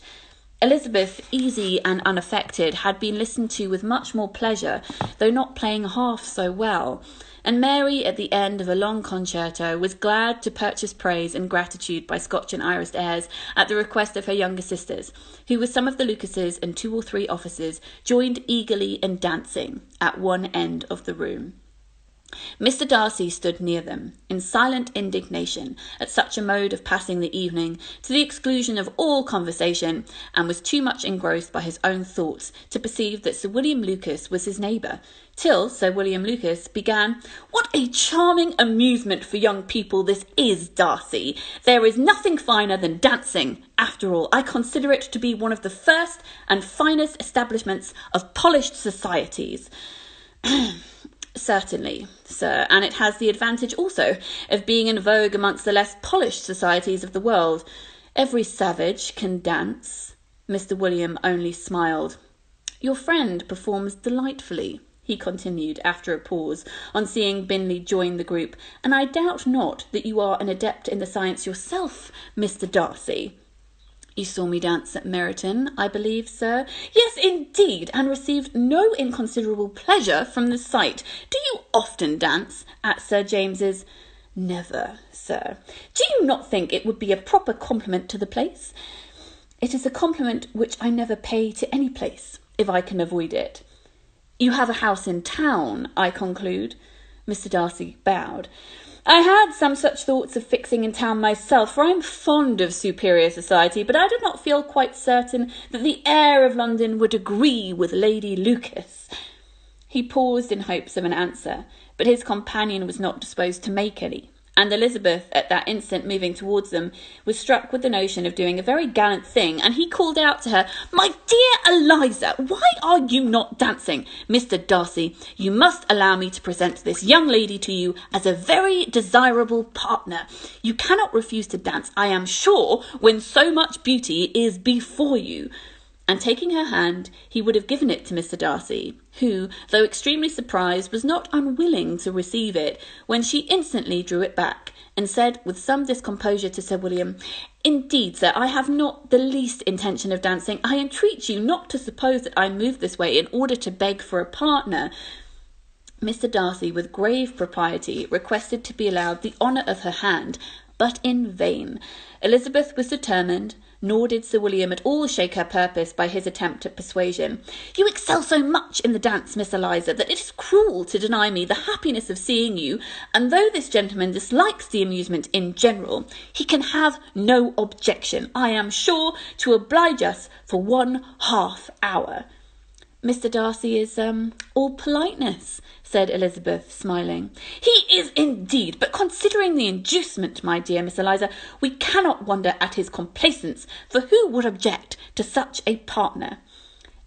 B: Elizabeth, easy and unaffected, had been listened to with much more pleasure, though not playing half so well, and Mary, at the end of a long concerto, was glad to purchase praise and gratitude by Scotch and Irish airs at the request of her younger sisters, who, with some of the Lucases and 2 or 3 officers, joined eagerly in dancing at one end of the room. Mr. Darcy stood near them, in silent indignation at such a mode of passing the evening, to the exclusion of all conversation, and was too much engrossed by his own thoughts to perceive that Sir William Lucas was his neighbour, till Sir William Lucas began, "What a charming amusement for young people this is, Darcy! There is nothing finer than dancing. After all, I consider it to be one of the first and finest establishments of polished societies." "Certainly, sir, and it has the advantage also of being in vogue amongst the less polished societies of the world. Every savage can dance." Mr. William only smiled. "Your friend performs delightfully," he continued after a pause, on seeing Bingley join the group, and I doubt not that you are an adept in the science yourself, Mr. Darcy. You saw me dance at Meryton, I believe, sir? Yes, indeed, and received no inconsiderable pleasure from the sight. Do you often dance at Sir James's? Never, sir. Do you not think it would be a proper compliment to the place? It is a compliment which I never pay to any place, if I can avoid it. You have a house in town, I conclude. Mr. Darcy bowed. I had some such thoughts of fixing in town myself, for I am fond of superior society, but I did not feel quite certain that the air of London would agree with Lady Lucas. He paused in hopes of an answer, but his companion was not disposed to make any, and Elizabeth, at that instant moving towards them, was struck with the notion of doing a very gallant thing, and he called out to her, My dear Eliza, why are you not dancing? Mr. Darcy, you must allow me to present this young lady to you as a very desirable partner. You cannot refuse to dance, I am sure, when so much beauty is before you. And taking her hand, he would have given it to Mr. Darcy, who, though extremely surprised, was not unwilling to receive it, when she instantly drew it back, and said with some discomposure to Sir William, Indeed, sir, I have not the least intention of dancing. I entreat you not to suppose that I move this way in order to beg for a partner. Mr. Darcy, with grave propriety, requested to be allowed the honour of her hand, but in vain. Elizabeth was determined, nor did Sir William at all shake her purpose by his attempt at persuasion. You excel so much in the dance, Miss Eliza, that it is cruel to deny me the happiness of seeing you, and though this gentleman dislikes the amusement in general, he can have no objection, I am sure, to oblige us for 1/2 hour. Mr. Darcy is, all politeness, said Elizabeth, smiling. He is indeed, but considering the inducement, my dear Miss Eliza, we cannot wonder at his complaisance, for who would object to such a partner?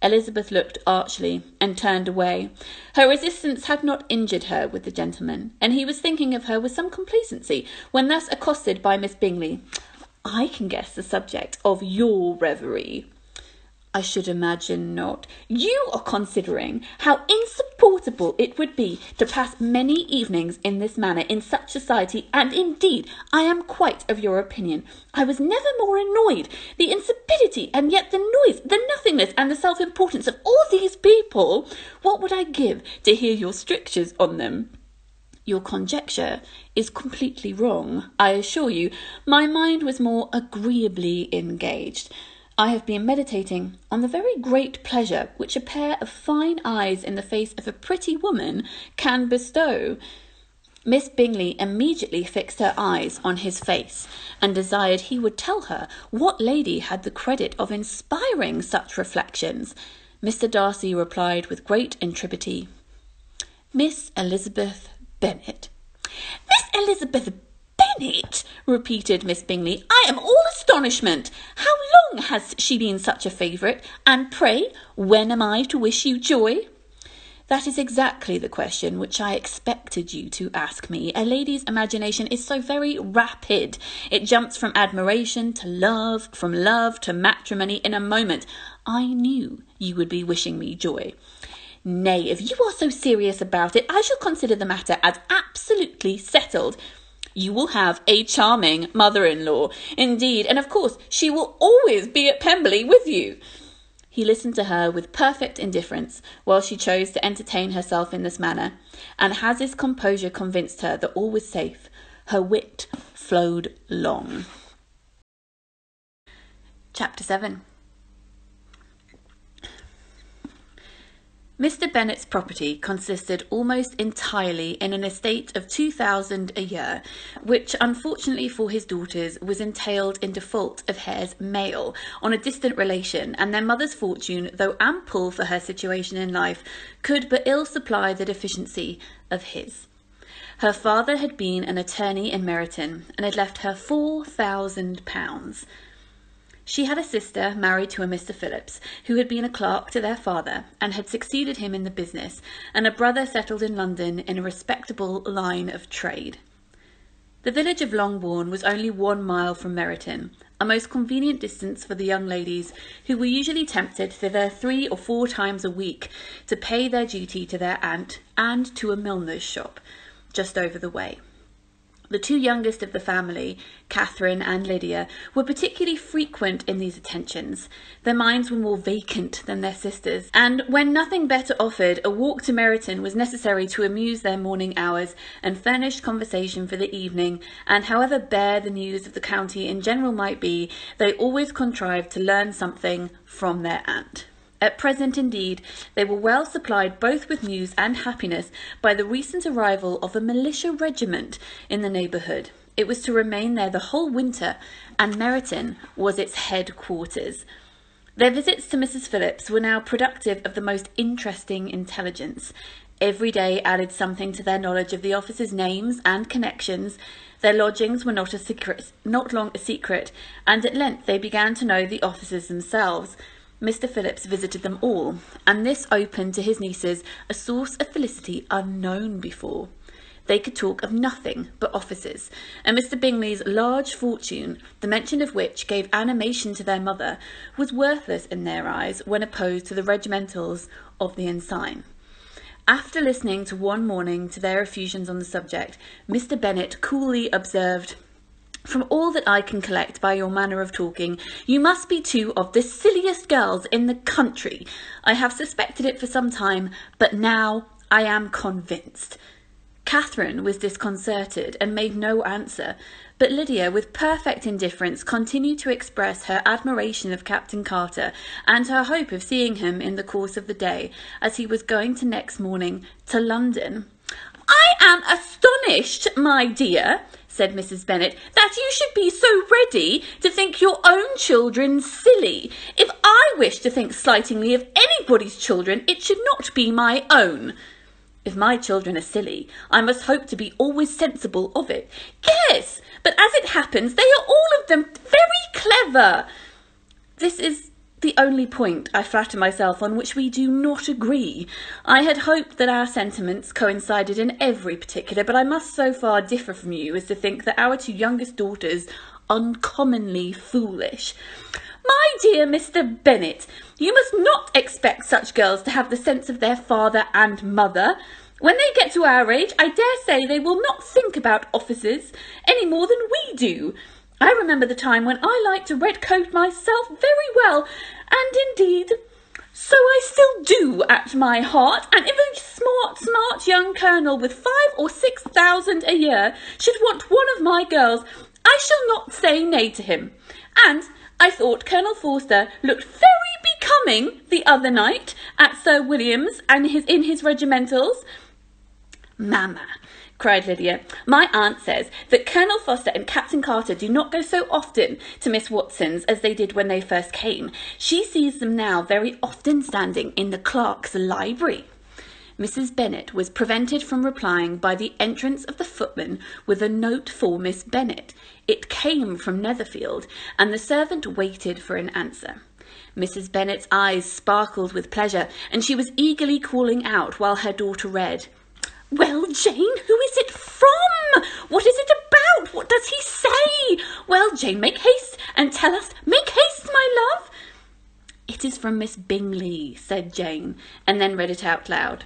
B: Elizabeth looked archly and turned away. Her resistance had not injured her with the gentleman, and he was thinking of her with some complacency, when thus accosted by Miss Bingley. I can guess the subject of your reverie. I should imagine not. You are considering how insupportable it would be to pass many evenings in this manner in such society, and indeed I am quite of your opinion. I was never more annoyed. The insipidity, and yet the noise, the nothingness, and the self-importance of all these people. What would I give to hear your strictures on them? Your conjecture is completely wrong, I assure you. My mind was more agreeably engaged. I have been meditating on the very great pleasure which a pair of fine eyes in the face of a pretty woman can bestow. Miss Bingley immediately fixed her eyes on his face, and desired he would tell her what lady had the credit of inspiring such reflections. Mr. Darcy replied with great intrepidity, Miss Elizabeth Bennet. Miss Elizabeth Bennet, repeated Miss Bingley. I am all astonishment. How long has she been such a favourite? And pray, when am I to wish you joy? That is exactly the question which I expected you to ask me. A lady's imagination is so very rapid. It jumps from admiration to love, from love to matrimony in a moment. I knew you would be wishing me joy. Nay, if you are so serious about it, I shall consider the matter as absolutely settled. You will have a charming mother-in-law, indeed, and of course she will always be at Pemberley with you. He listened to her with perfect indifference, while she chose to entertain herself in this manner, and as his composure convinced her that all was safe, her wit flowed long. Chapter 7. Mr. Bennet's property consisted almost entirely in an estate of 2,000 a year, which, unfortunately for his daughters, was entailed in default of heirs male on a distant relation, and their mother's fortune, though ample for her situation in life, could but ill supply the deficiency of his. Her father had been an attorney in Meryton, and had left her £4,000. She had a sister married to a Mr. Phillips, who had been a clerk to their father, and had succeeded him in the business, and a brother settled in London in a respectable line of trade.
A: The village of Longbourn was only 1 mile from Meryton, a most convenient distance for the young ladies, who were usually tempted thither 3 or 4 times a week to pay their duty to their aunt and to a milliner's shop just over the way. The 2 youngest of the family, Catherine and Lydia, were particularly frequent in these attentions. Their minds were more vacant than their sisters', and when nothing better offered, a walk to Meryton was necessary to amuse their morning hours and furnish conversation for the evening, and however bare the news of the county in general might be, they always contrived to learn something from their aunt. At present, indeed, they were well supplied both with news and happiness by the recent arrival of a militia regiment in the neighbourhood. It was to remain there the whole winter, and Meryton was its headquarters. Their visits to Mrs. Phillips were now productive of the most interesting intelligence. Every day added something to their knowledge of the officers' names and connections. Their lodgings were not long a secret, and at length they began to know the officers themselves. Mr. Phillips visited them all, and this opened to his nieces a source of felicity unknown before. They could talk of nothing but officers, and Mr. Bingley's large fortune, the mention of which gave animation to their mother, was worthless in their eyes when opposed to the regimentals of the ensign. After listening to one morning to their effusions on the subject, Mr. Bennet coolly observed, "From all that I can collect by your manner of talking, you must be 2 of the silliest girls in the country. I have suspected it for some time, but now I am convinced." Catherine was disconcerted and made no answer, but Lydia, with perfect indifference, continued to express her admiration of Captain Carter and her hope of seeing him in the course of the day, as he was going to next morning to London. "I am astonished, my dear," said Mrs. Bennet, "that you should be so ready to think your own children silly. If I wish to think slightingly of anybody's children, it should not be my own." "If my children are silly, I must hope to be always sensible of it." "Yes, but as it happens, they are all of them very clever." "This is the only point, I flatter myself, on which we do not agree. I had hoped that our sentiments coincided in every particular, but I must so far differ from you as to think that our 2 youngest daughters uncommonly foolish." "My dear Mr. Bennet, you must not expect such girls to have the sense of their father and mother. When they get to our age, I dare say they will not think about officers any more than we do. I remember the time when I liked a red coat myself very well, and indeed, so I still do at my heart, and if a smart young colonel with 5,000 or 6,000 a year should want one of my girls, I shall not say nay to him. And I thought Colonel Forster looked very becoming the other night at Sir William's and in his regimentals." "Mamma," cried Lydia, "my aunt says that Colonel Forster and Captain Carter do not go so often to Miss Watson's as they did when they first came. She sees them now very often standing in the clerk's library." Mrs. Bennet was prevented from replying by the entrance of the footman with a note for Miss Bennet. It came from Netherfield, and the servant waited for an answer. Mrs. Bennet's eyes sparkled with pleasure, and she was eagerly calling out while her daughter read. "Well, Jane, who is it from? What is it about? What does he say? Well, Jane, make haste and tell us. Make haste, my love." "It is from Miss Bingley," said Jane, and then read it out loud.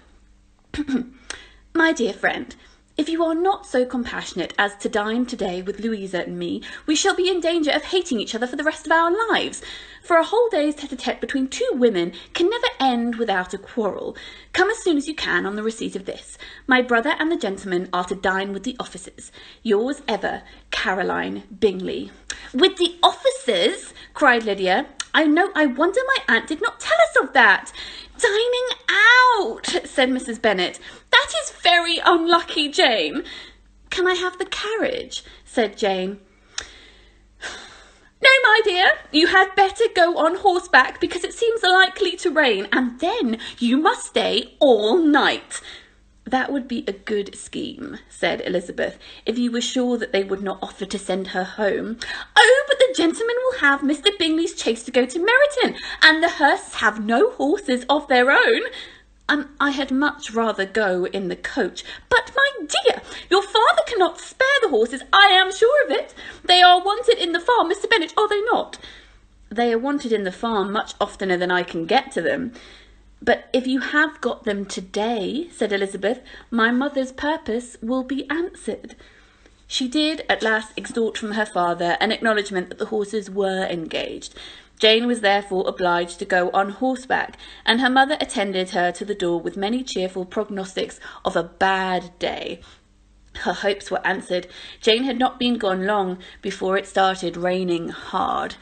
A: "My dear friend, if you are not so compassionate as to dine today with Louisa and me, we shall be in danger of hating each other for the rest of our lives. For a whole day's tete-a-tete between 2 women can never end without a quarrel. Come as soon as you can on the receipt of this. My brother and the gentleman are to dine with the officers. Yours ever, Caroline Bingley." "With the officers?" cried Lydia. "I wonder my aunt did not tell us of that." "Dining out," said Mrs. Bennet. "That is very unlucky, Jane." "Can I have the carriage?" said Jane. "No, my dear, you had better go on horseback, because it seems likely to rain, and then you must stay all night." "That would be a good scheme," said Elizabeth, "if you were sure that they would not offer to send her home." "Oh, but the gentlemen will have Mr. Bingley's chaise to go to Meryton, and the Hursts have no horses of their own."
B: I had much rather go in the coach. But, my dear, your father cannot spare the horses, I am sure of it. They are wanted in the farm, Mr Bennet, are they not? They are wanted in the farm much oftener than I can get to them. But if you have got them today, said Elizabeth, my mother's purpose will be answered. She did at last extort from her father an acknowledgment that the horses were engaged. Jane was therefore obliged to go on horseback, and her mother attended her to the door with many cheerful prognostics of a bad day. Her hopes were answered. Jane had not been gone long before it started raining hard.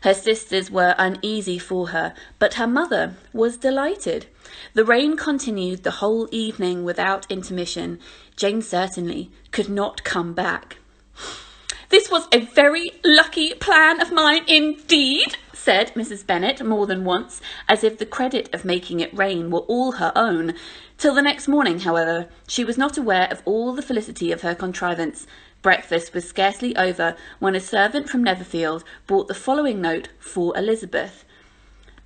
B: Her sisters were uneasy for her, but her mother was delighted. The rain continued the whole evening without intermission. Jane certainly could not come back. "This was a very lucky plan of mine indeed," said Mrs Bennet more than once, as if the credit of making it rain were all her own. Till the next morning, however, she was not aware of all the felicity of her contrivance. Breakfast was scarcely over when a servant from Netherfield brought the following note for Elizabeth.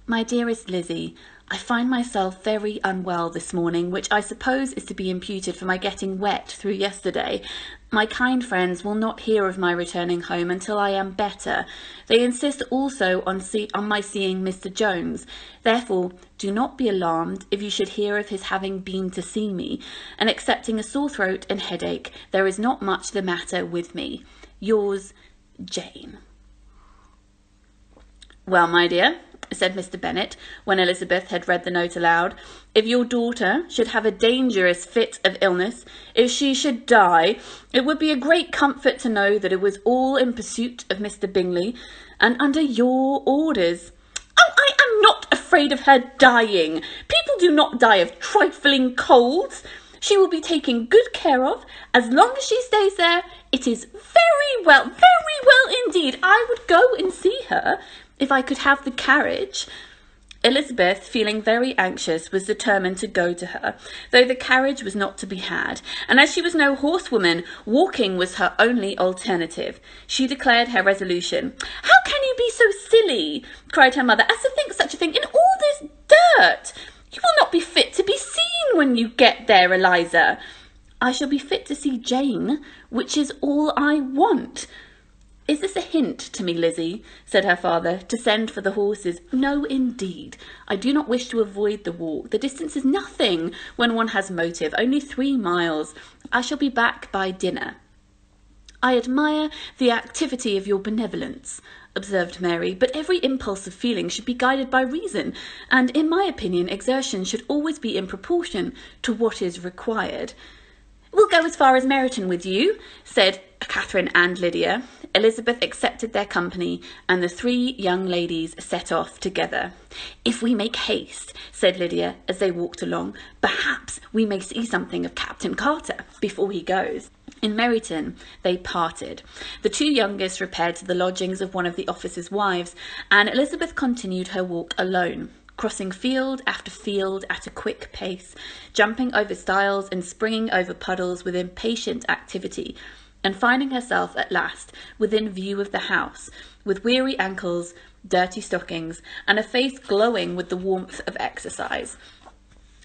B: "My dearest Lizzie, I find myself very unwell this morning, which I suppose is to be imputed for my getting wet through yesterday. My kind friends will not hear of my returning home until I am better. They insist also on my seeing Mr Jones. Therefore, do not be alarmed if you should hear of his having been to see me, and excepting a sore throat and headache, there is not much the matter with me. Yours, Jane." "Well, my dear," said Mr Bennet, when Elizabeth had read the note aloud, "if your daughter should have a dangerous fit of illness, if she should die, it would be a great comfort to know that it was all in pursuit of Mr Bingley, and under your orders." "Oh, I am not afraid of her dying. People do not die of trifling colds. She will be taken good care of. As long as she stays there, it is very well indeed. I would go and see her, if I could have the carriage." Elizabeth, feeling very anxious, was determined to go to her, though the carriage was not to be had, and as she was no horsewoman, walking was her only alternative. She declared her resolution. "How can you be so silly," cried her mother, "as to think such a thing in all this dirt? You will not be fit to be seen when you get there, Eliza." "I shall be fit to see Jane, which is all I want." "Is this a hint to me, Lizzie," said her father, "to send for the horses?" "No, indeed. I do not wish to avoid the walk. The distance is nothing when one has motive, only 3 miles. I shall be back by dinner." "I admire the activity of your benevolence," observed Mary, "but every impulse of feeling should be guided by reason, and in my opinion exertion should always be in proportion to what is required." "We'll go as far as Meryton with you," said Catherine and Lydia. Elizabeth accepted their company, and the 3 young ladies set off together. "If we make haste," said Lydia as they walked along, "perhaps we may see something of Captain Carter before he goes." In Meryton they parted. The 2 youngest repaired to the lodgings of one of the officers' wives, and Elizabeth continued her walk alone, crossing field after field at a quick pace, jumping over stiles and springing over puddles with impatient activity, and finding herself at last within view of the house, with weary ankles, dirty stockings, and a face glowing with the warmth of exercise.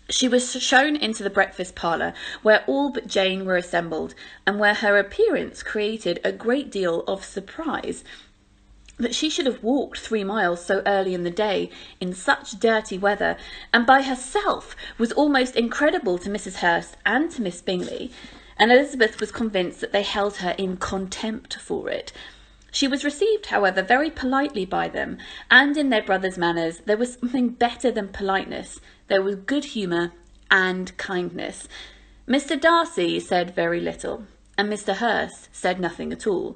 B: She was shown into the breakfast parlour, where all but Jane were assembled, and where her appearance created a great deal of surprise. That she should have walked 3 miles so early in the day, in such dirty weather, and by herself, was almost incredible to Mrs Hurst and to Miss Bingley, and Elizabeth was convinced that they held her in contempt for it. She was received, however, very politely by them, and in their brother's manners there was something better than politeness. There was good humour and kindness. Mr Darcy said very little, and Mr Hurst said nothing at all.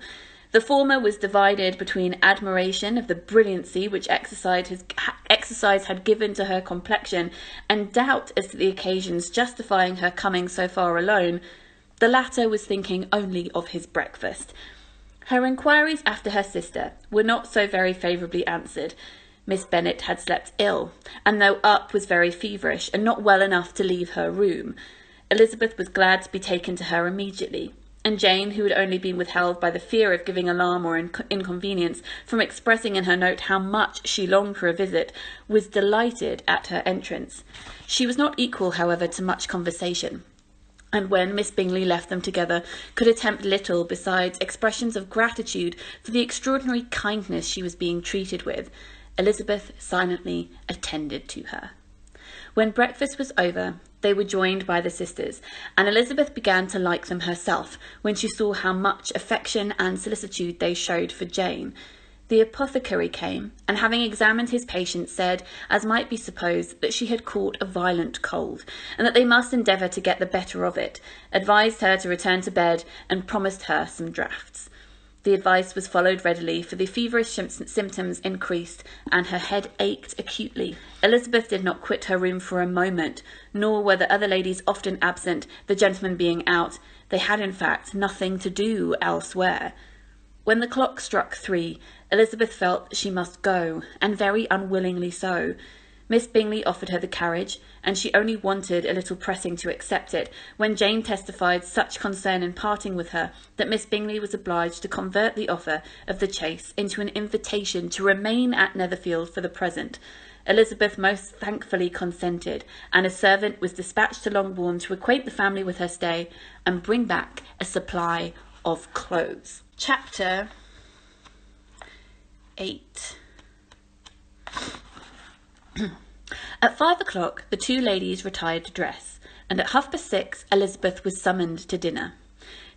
B: The former was divided between admiration of the brilliancy which exercise had given to her complexion, and doubt as to the occasions justifying her coming so far alone. The latter was thinking only of his breakfast. Her inquiries after her sister were not so very favourably answered. Miss Bennet had slept ill, and though up was very feverish, and not well enough to leave her room. Elizabeth was glad to be taken to her immediately, and Jane, who had only been withheld by the fear of giving alarm or inconvenience from expressing in her note how much she longed for a visit, was delighted at her entrance. She was not equal, however, to much conversation, and when Miss Bingley left them together, could attempt little besides expressions of gratitude for the extraordinary kindness she was being treated with. Elizabeth silently attended to her. When breakfast was over, they were joined by the sisters, and Elizabeth began to like them herself when she saw how much affection and solicitude they showed for Jane. The apothecary came, and having examined his patient, said, as might be supposed, that she had caught a violent cold, and that they must endeavour to get the better of it, advised her to return to bed, and promised her some draughts. The advice was followed readily, for the feverish symptoms increased, and her head ached acutely. Elizabeth did not quit her room for a moment, nor were the other ladies often absent, the gentlemen being out. They had, in fact, nothing to do elsewhere. When the clock struck 3, Elizabeth felt she must go, and very unwillingly so. Miss Bingley offered her the carriage, and she only wanted a little pressing to accept it, when Jane testified such concern in parting with her that Miss Bingley was obliged to convert the offer of the chaise into an invitation to remain at Netherfield for the present. Elizabeth most thankfully consented, and a servant was dispatched to Longbourn to acquaint the family with her stay and bring back a supply of clothes. Chapter 8. At 5 o'clock the two ladies retired to dress, and at 6:30 Elizabeth was summoned to dinner.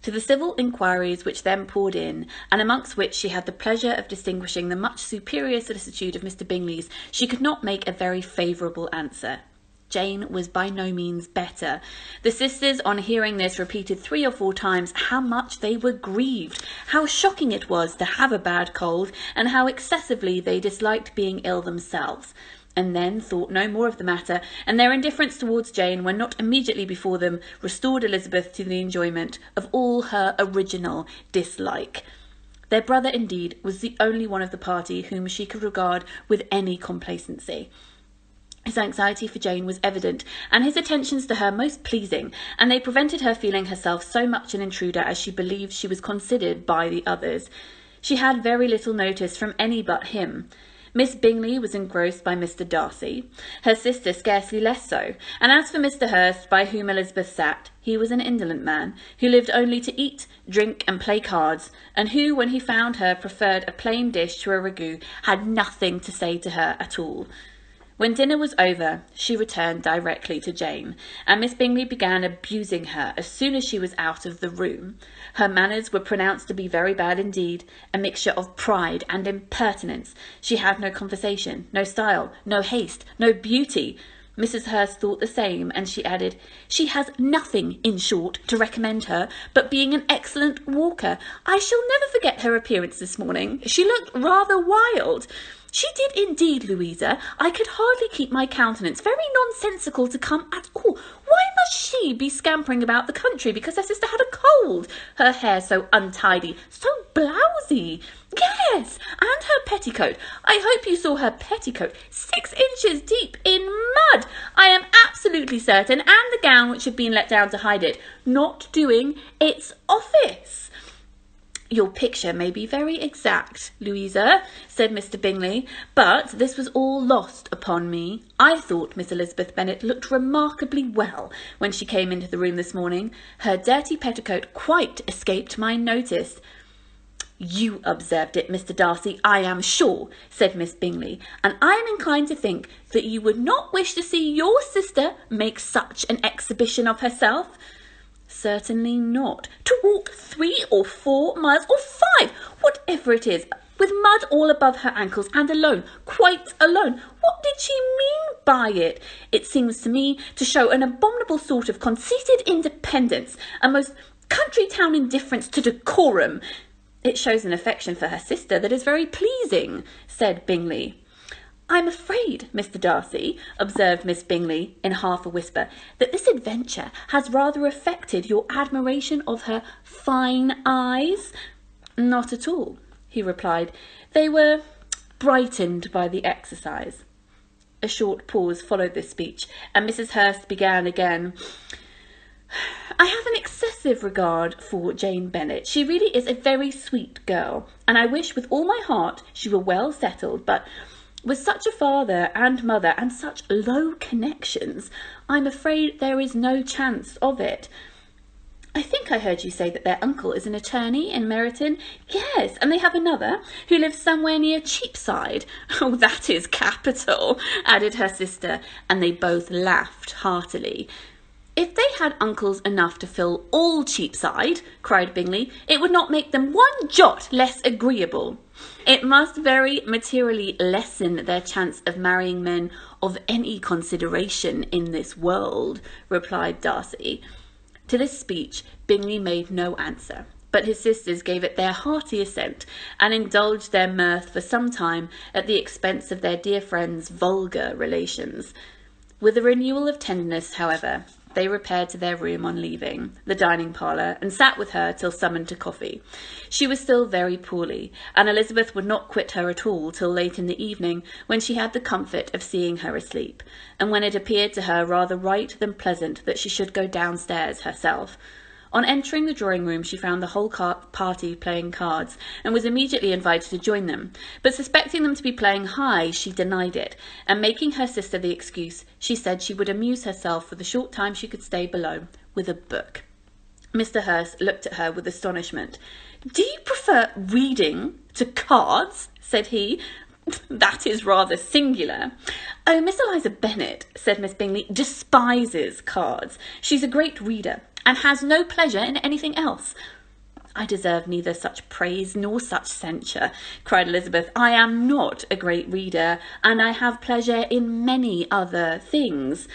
B: To the civil inquiries which then poured in, and amongst which she had the pleasure of distinguishing the much superior solicitude of Mr Bingley's, she could not make a very favourable answer. Jane was by no means better. The sisters, on hearing this, repeated 3 or 4 times how much they were grieved, how shocking it was to have a bad cold, and how excessively they disliked being ill themselves, and then thought no more of the matter, and their indifference towards Jane, when not immediately before them, restored Elizabeth to the enjoyment of all her original dislike. Their brother, indeed, was the only one of the party whom she could regard with any complacency. His anxiety for Jane was evident, and his attentions to her most pleasing, and they prevented her feeling herself so much an intruder as she believed she was considered by the others. She had very little notice from any but him. Miss Bingley was engrossed by Mr Darcy, her sister scarcely less so, and as for Mr Hurst, by whom Elizabeth sat, he was an indolent man, who lived only to eat, drink, and play cards, and who, when he found her preferred a plain dish to a ragout, had nothing to say to her at all. When dinner was over, she returned directly to Jane, and Miss Bingley began abusing her as soon as she was out of the room. Her manners were pronounced to be very bad indeed, a mixture of pride and impertinence. She had no conversation, no style, no haste, no beauty. Mrs Hurst thought the same, and she added, "She has nothing, in short, to recommend her, but being an excellent walker. I shall never forget her appearance this morning. She looked rather wild." "She did indeed, Louisa. I could hardly keep my countenance. Very nonsensical to come at all. Why must she be scampering about the country because her sister had a cold? Her hair so untidy, so blousy. Yes, and her petticoat. I hope you saw her petticoat. 6 inches deep in mud, I am absolutely certain, and the gown which had been let down to hide it, not doing its office." "Your picture may be very exact, Louisa," said Mr Bingley, "but this was all lost upon me. I thought Miss Elizabeth Bennet looked remarkably well when she came into the room this morning. Her dirty petticoat quite escaped my notice." "You observed it, Mr Darcy, I am sure," said Miss Bingley, "and I am inclined to think that you would not wish to see your sister make such an exhibition of herself." "Certainly not. To walk 3 or 4 miles, or 5, whatever it is, with mud all above her ankles, and alone, quite alone. What did she mean by it? It seems to me to show an abominable sort of conceited independence, a most country town indifference to decorum." "It shows an affection for her sister that is very pleasing," said Bingley. "I'm afraid, Mr Darcy," observed Miss Bingley in half a whisper, "that this adventure has rather affected your admiration of her fine eyes." "Not at all," he replied. "They were brightened by the exercise." A short pause followed this speech, and Mrs Hurst began again. I have an excessive regard for Jane Bennet. She really is a very sweet girl, and I wish with all my heart she were well settled, but with such a father and mother and such low connections, I'm afraid there is no chance of it. I think I heard you say that their uncle is an attorney in Meryton. Yes, and they have another who lives somewhere near Cheapside. Oh, that is capital, added her sister, and they both laughed heartily. If they had uncles enough to fill all Cheapside, cried Bingley, it would not make them one jot less agreeable. It must very materially lessen their chance of marrying men of any consideration in this world, replied Darcy. To this speech Bingley made no answer, but his sisters gave it their hearty assent, and indulged their mirth for some time at the expense of their dear friend's vulgar relations. With a renewal of tenderness, however, they repaired to their room on leaving the dining parlour, and sat with her till summoned to coffee. She was still very poorly, and Elizabeth would not quit her at all till late in the evening, when she had the comfort of seeing her asleep, and when it appeared to her rather right than pleasant that she should go downstairs herself. On entering the drawing-room she found the whole party playing cards, and was immediately invited to join them, but suspecting them to be playing high, she denied it, and making her sister the excuse, she said she would amuse herself for the short time she could stay below with a book. Mr. Hurst looked at her with astonishment. "Do you prefer reading to cards?" said he. "That is rather singular." "Oh, Miss Eliza Bennet," said Miss Bingley, "despises cards. She's a great reader, and has no pleasure in anything else." "I deserve neither such praise nor such censure," cried Elizabeth. "I am not a great reader, and I have pleasure in many other things."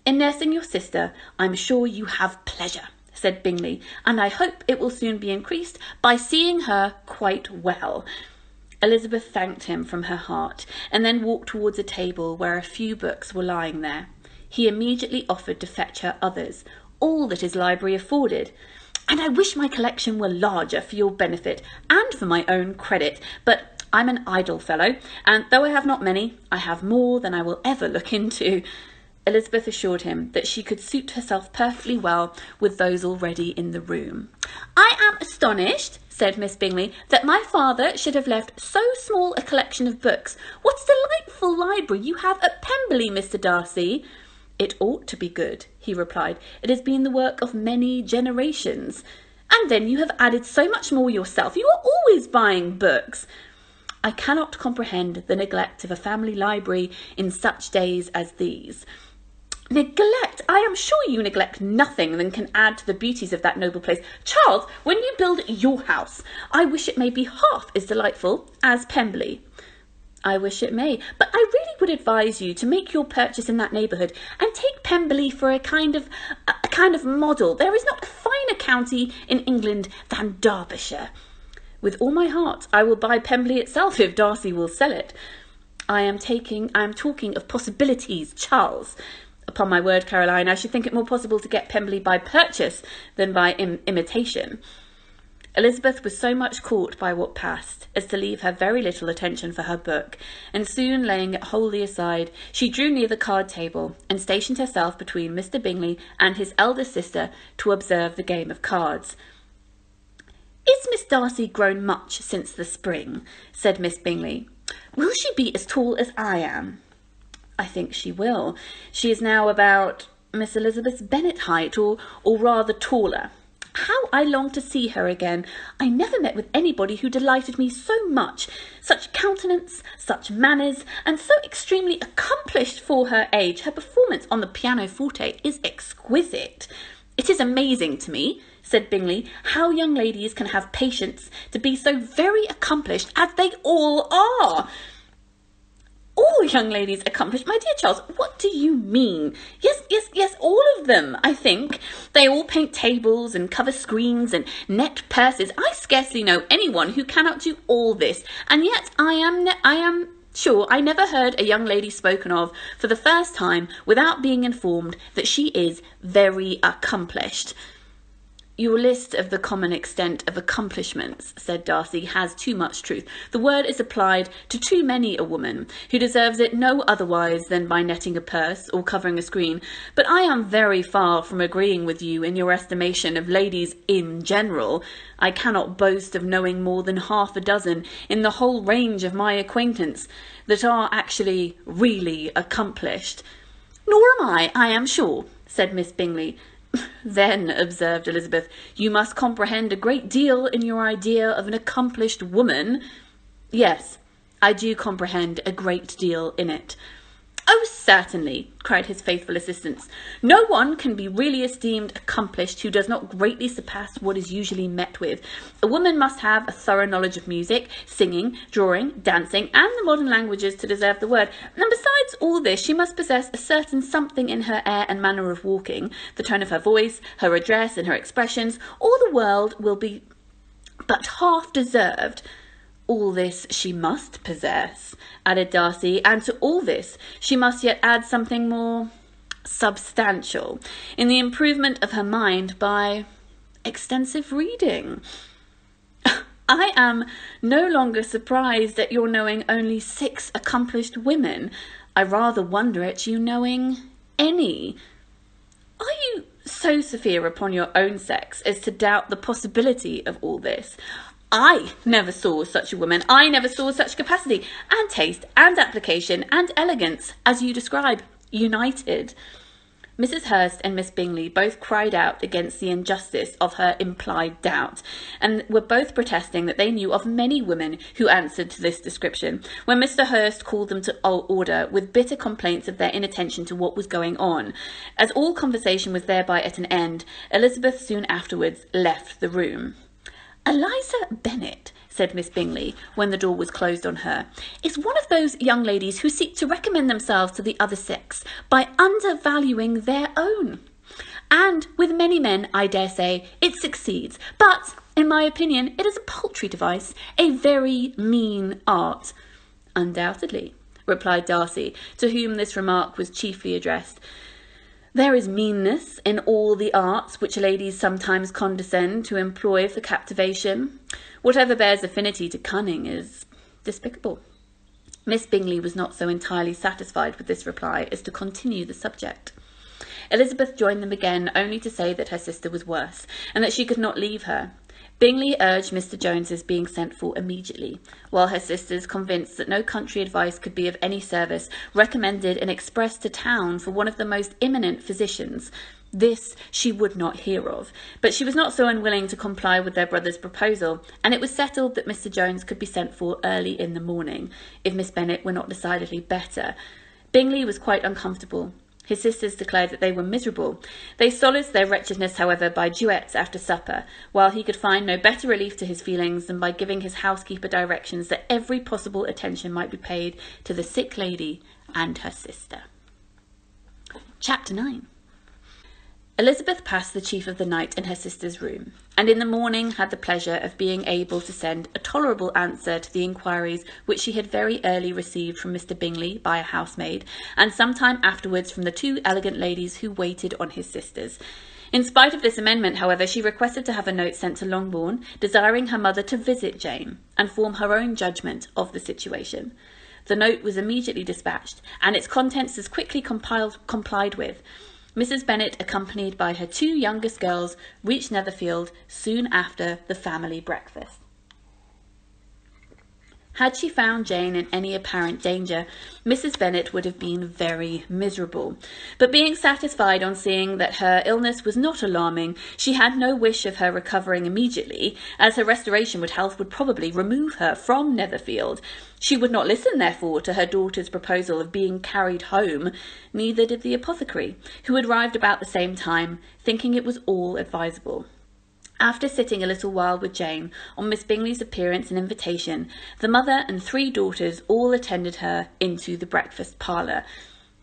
B: "In nursing your sister, I'm sure you have pleasure," said Bingley, "and I hope it will soon be increased by seeing her quite well." Elizabeth thanked him from her heart, and then walked towards a table where a few books were lying there. He immediately offered to fetch her others, all that his library afforded. "And I wish my collection were larger for your benefit, and for my own credit, but I'm an idle fellow, and though I have not many, I have more than I will ever look into." Elizabeth assured him that she could suit herself perfectly well with those already in the room. "I am astonished," said Miss Bingley, "that my father should have left so small a collection of books. What a delightful library you have at Pemberley, Mr. Darcy." "It ought to be good," he replied. "It has been the work of many generations." "And then you have added so much more yourself. You are always buying books." "I cannot comprehend the neglect of a family library in such days as these." "Neglect! I am sure you neglect nothing that can add to the beauties of that noble place. Charles, when you build your house, I wish it may be half as delightful as Pemberley." "I wish it may, but I really would advise you to make your purchase in that neighbourhood, and take Pemberley for a kind of model. There is not a finer county in England than Derbyshire." "With all my heart, I will buy Pemberley itself if Darcy will sell it." I am talking of possibilities, Charles. Upon my word, Caroline, I should think it more possible to get Pemberley by purchase than by imitation. Elizabeth was so much caught by what passed as to leave her very little attention for her book, and soon laying it wholly aside, she drew near the card table and stationed herself between Mr. Bingley and his elder sister to observe the game of cards. "Is Miss Darcy grown much since the spring?" said Miss Bingley. "Will she be as tall as I am?" "I think she will. She is now about Miss Elizabeth Bennet height, or rather taller. How I long to see her again! I never met with anybody who delighted me so much. Such countenance, such manners, and so extremely accomplished for her age. Her performance on the pianoforte is exquisite." "It is amazing to me," said Bingley, "how young ladies can have patience to be so very accomplished as they all are." "All young ladies accomplished? My dear Charles, what do you mean?" Yes, all of them, I think. They all paint tables and cover screens and net purses. I scarcely know anyone who cannot do all this, and yet I am sure I never heard a young lady spoken of for the first time without being informed that she is very accomplished." Your list of the common extent of accomplishments, said Darcy, has too much truth. The word is applied to too many a woman, who deserves it no otherwise than by netting a purse or covering a screen. But I am very far from agreeing with you in your estimation of ladies in general. I cannot boast of knowing more than half a dozen in the whole range of my acquaintance that are actually really accomplished. Nor am I am sure, said Miss Bingley. Then, observed Elizabeth, you must comprehend a great deal in your idea of an accomplished woman. Yes, I do comprehend a great deal in it. Oh, certainly, cried his faithful assistants. No one can be really esteemed accomplished who does not greatly surpass what is usually met with. A woman must have a thorough knowledge of music, singing, drawing, dancing, and the modern languages to deserve the word. And besides all this, she must possess a certain something in her air and manner of walking, the tone of her voice, her address, and her expressions. All the world will be but half deserved. All this she must possess, added Darcy, and to all this she must yet add something more substantial in the improvement of her mind by extensive reading. I am no longer surprised at your knowing only 6 accomplished women. I rather wonder at you knowing any. Are you so severe upon your own sex as to doubt the possibility of all this? I never saw such a woman. I never saw such capacity and taste and application and elegance as you describe, united. Mrs. Hurst and Miss Bingley both cried out against the injustice of her implied doubt, and were both protesting that they knew of many women who answered to this description, when Mr. Hurst called them to order with bitter complaints of their inattention to what was going on. As all conversation was thereby at an end, Elizabeth soon afterwards left the room. Eliza Bennet, said Miss Bingley, when the door was closed on her, is one of those young ladies who seek to recommend themselves to the other sex by undervaluing their own. And with many men, I dare say, it succeeds. But, in my opinion, it is a paltry device, a very mean art. Undoubtedly, replied Darcy, to whom this remark was chiefly addressed. There is meanness in all the arts which ladies sometimes condescend to employ for captivation. Whatever bears affinity to cunning is despicable. Miss Bingley was not so entirely satisfied with this reply as to continue the subject. Elizabeth joined them again, only to say that her sister was worse, and that she could not leave her. Bingley urged Mr. Jones's being sent for immediately, while her sisters, convinced that no country advice could be of any service, recommended an express to town for one of the most eminent physicians. This she would not hear of, but she was not so unwilling to comply with their brother's proposal, and it was settled that Mr. Jones could be sent for early in the morning, if Miss Bennet were not decidedly better. Bingley was quite uncomfortable. His sisters declared that they were miserable. They solaced their wretchedness, however, by duets after supper, while he could find no better relief to his feelings than by giving his housekeeper directions that every possible attention might be paid to the sick lady and her sister. Chapter 9. Elizabeth passed the chief of the night in her sister's room, and in the morning had the pleasure of being able to send a tolerable answer to the inquiries which she had very early received from Mr. Bingley by a housemaid, and some time afterwards from the 2 elegant ladies who waited on his sisters. In spite of this amendment, however, she requested to have a note sent to Longbourn, desiring her mother to visit Jane, and form her own judgment of the situation. The note was immediately dispatched, and its contents as quickly complied with. Mrs. Bennet, accompanied by her 2 youngest girls, reached Netherfield soon after the family breakfast. Had she found Jane in any apparent danger, Mrs. Bennet would have been very miserable. But being satisfied on seeing that her illness was not alarming, she had no wish of her recovering immediately, as her restoration with health would probably remove her from Netherfield. She would not listen, therefore, to her daughter's proposal of being carried home. Neither did the apothecary, who had arrived about the same time, thinking it was all advisable. After sitting a little while with Jane, on Miss Bingley's appearance and invitation, the mother and 3 daughters all attended her into the breakfast parlour.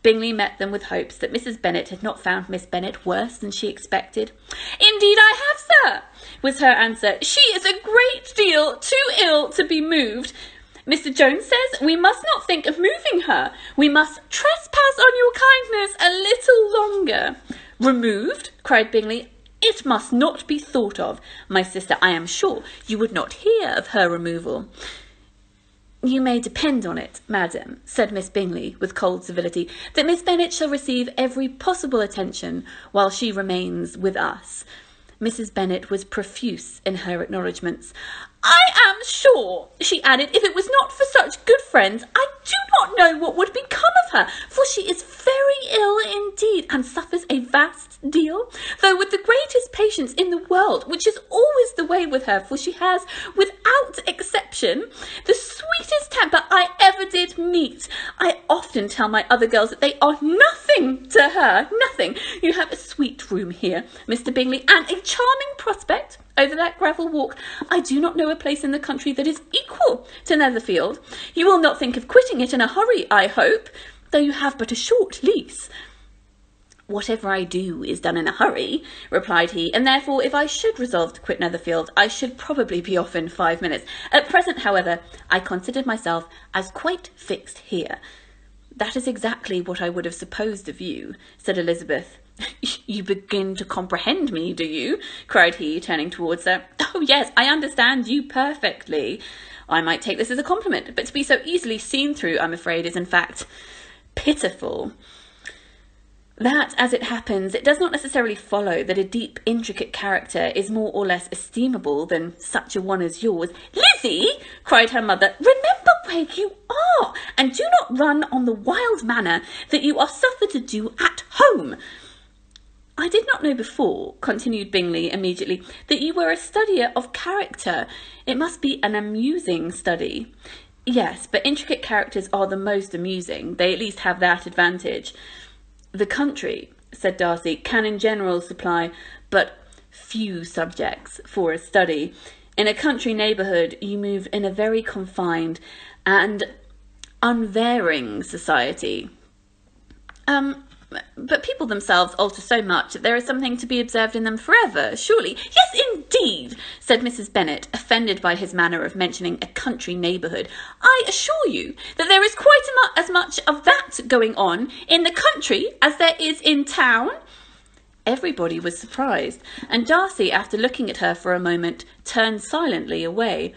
B: Bingley met them with hopes that Mrs. Bennet had not found Miss Bennet worse than she expected. "Indeed I have, sir," was her answer. "She is a great deal too ill to be moved. Mr. Jones says we must not think of moving her. We must trespass on your kindness a little longer." "Removed?" cried Bingley. It must not be thought of. My sister, I am sure you would not hear of her removal." "You may depend on it, madam," said Miss Bingley, with cold civility, "that Miss Bennet shall receive every possible attention while she remains with us." Mrs. Bennet was profuse in her acknowledgments. "I am sure," she added, "if it was not for such good friends, I do not know what would become of her, for she is very ill indeed, and suffers a vast deal, though with the greatest patience in the world, which is always the way with her, for she has, without exception, the sweetest temper I ever did meet. I often tell my other girls that they are nothing to her, nothing. You have a sweet room here, Mr. Bingley, and a charming prospect over that gravel walk. I do not know a place in the country that is equal to Netherfield. You will not think of quitting it in a hurry, I hope, though you have but a short lease." "Whatever I do is done in a hurry," replied he, "and therefore if I should resolve to quit Netherfield, I should probably be off in 5 minutes. At present, however, I consider myself as quite fixed here." "That is exactly what I would have supposed of you," said Elizabeth. "You begin to comprehend me, do you?" cried he, turning towards her. "Oh, yes, I understand you perfectly. I might take this as a compliment, but to be so easily seen through, I'm afraid, is in fact pitiful. That, as it happens, it does not necessarily follow that a deep, intricate character is more or less estimable than such a one as yours." "Lizzie," cried her mother, "remember where you are, and do not run on the wild manner that you are suffered to do at home." "I did not know before," continued Bingley immediately, "that you were a studier of character. It must be an amusing study." "Yes, but intricate characters are the most amusing. They at least have that advantage." "The country," said Darcy, "can in general supply but few subjects for a study. In a country neighbourhood you move in a very confined and unvarying society." But people themselves alter so much that there is something to be observed in them forever, surely." "Yes, indeed," said Mrs. Bennet, offended by his manner of mentioning a country neighbourhood. "I assure you that there is quite as much of that going on in the country as there is in town." Everybody was surprised, and Darcy, after looking at her for a moment, turned silently away.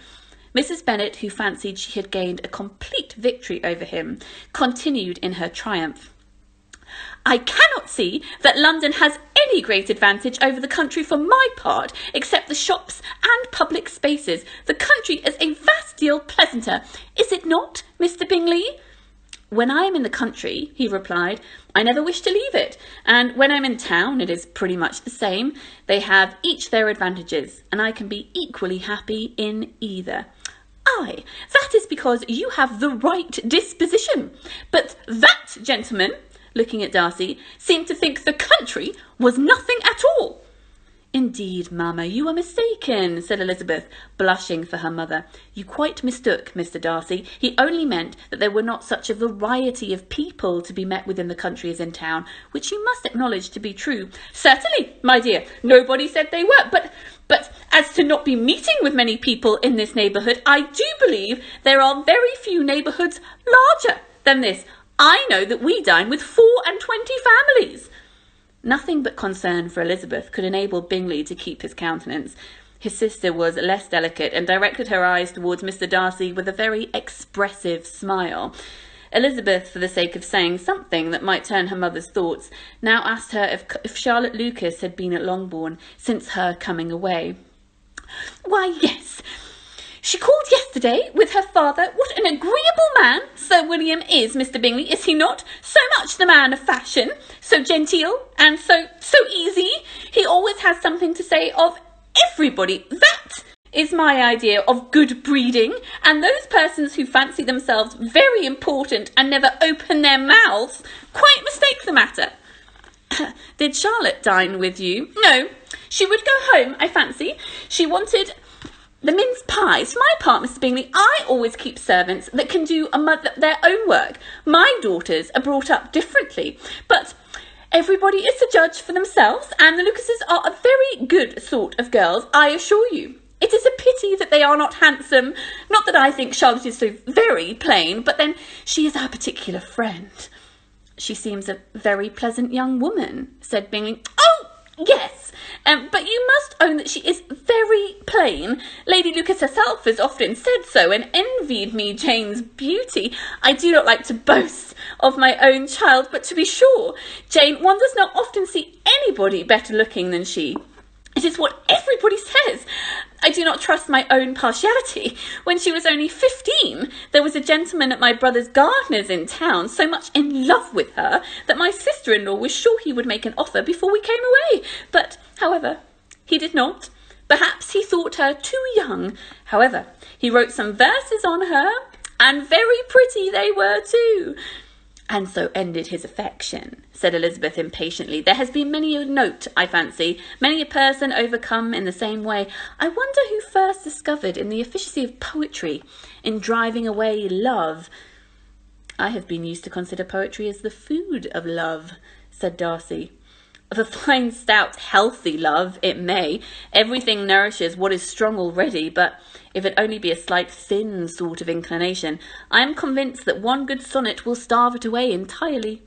B: Mrs. Bennet, who fancied she had gained a complete victory over him, continued in her triumph. "I cannot see that London has any great advantage over the country for my part, except the shops and public spaces. The country is a vast deal pleasanter. Is it not, Mr. Bingley?" "When I am in the country," he replied, "I never wish to leave it, and when I'm in town it is pretty much the same. They have each their advantages, and I can be equally happy in either." "Aye, that is because you have the right disposition. But that gentleman," looking at Darcy, "seemed to think the country was nothing at all." "Indeed, mamma, you are mistaken," said Elizabeth, blushing for her mother. "You quite mistook Mr. Darcy. He only meant that there were not such a variety of people to be met with in the country as in town, which you must acknowledge to be true." "Certainly, my dear, nobody said they were, but as to not be meeting with many people in this neighbourhood, I do believe there are very few neighbourhoods larger than this. I know that we dine with 24 families." Nothing but concern for Elizabeth could enable Bingley to keep his countenance. His sister was less delicate, and directed her eyes towards Mr. Darcy with a very expressive smile. Elizabeth, for the sake of saying something that might turn her mother's thoughts, now asked her if Charlotte Lucas had been at Longbourn since her coming away. "Why, yes. She called yesterday with her father. What an agreeable man Sir William is, Mr. Bingley, is he not? So much the man of fashion, so genteel, and so easy. He always has something to say of everybody. That is my idea of good breeding, and those persons who fancy themselves very important and never open their mouths quite mistake the matter." "Did Charlotte dine with you?" "No, she would go home, I fancy. She wanted the mince pies. For my part, Mr. Bingley, I always keep servants that can do their own work. My daughters are brought up differently, but everybody is to judge for themselves, and the Lucases are a very good sort of girls, I assure you. It is a pity that they are not handsome. Not that I think Charlotte is so very plain, but then she is our particular friend." "She seems a very pleasant young woman," said Bingley. "Oh, Yes, but you must own that she is very plain. Lady Lucas herself has often said so and envied me Jane's beauty. I do not like to boast of my own child, but to be sure, Jane, one does not often see anybody better looking than she. It is what everybody says. I do not trust my own partiality. When she was only 15, there was a gentleman at my brother's gardener's in town so much in love with her that my sister-in-law was sure he would make an offer before we came away. But, however, he did not. Perhaps he thought her too young. However, he wrote some verses on her, and very pretty they were too. And so ended his affection, said Elizabeth impatiently. There has been many a note, I fancy, many a person overcome in the same way. I wonder who first discovered in the efficacy of poetry in driving away love. I have been used to consider poetry as the food of love, said Darcy. Of a fine, stout, healthy love, it may. Everything nourishes what is strong already, but if it only be a slight thin sort of inclination, I am convinced that one good sonnet will starve it away entirely.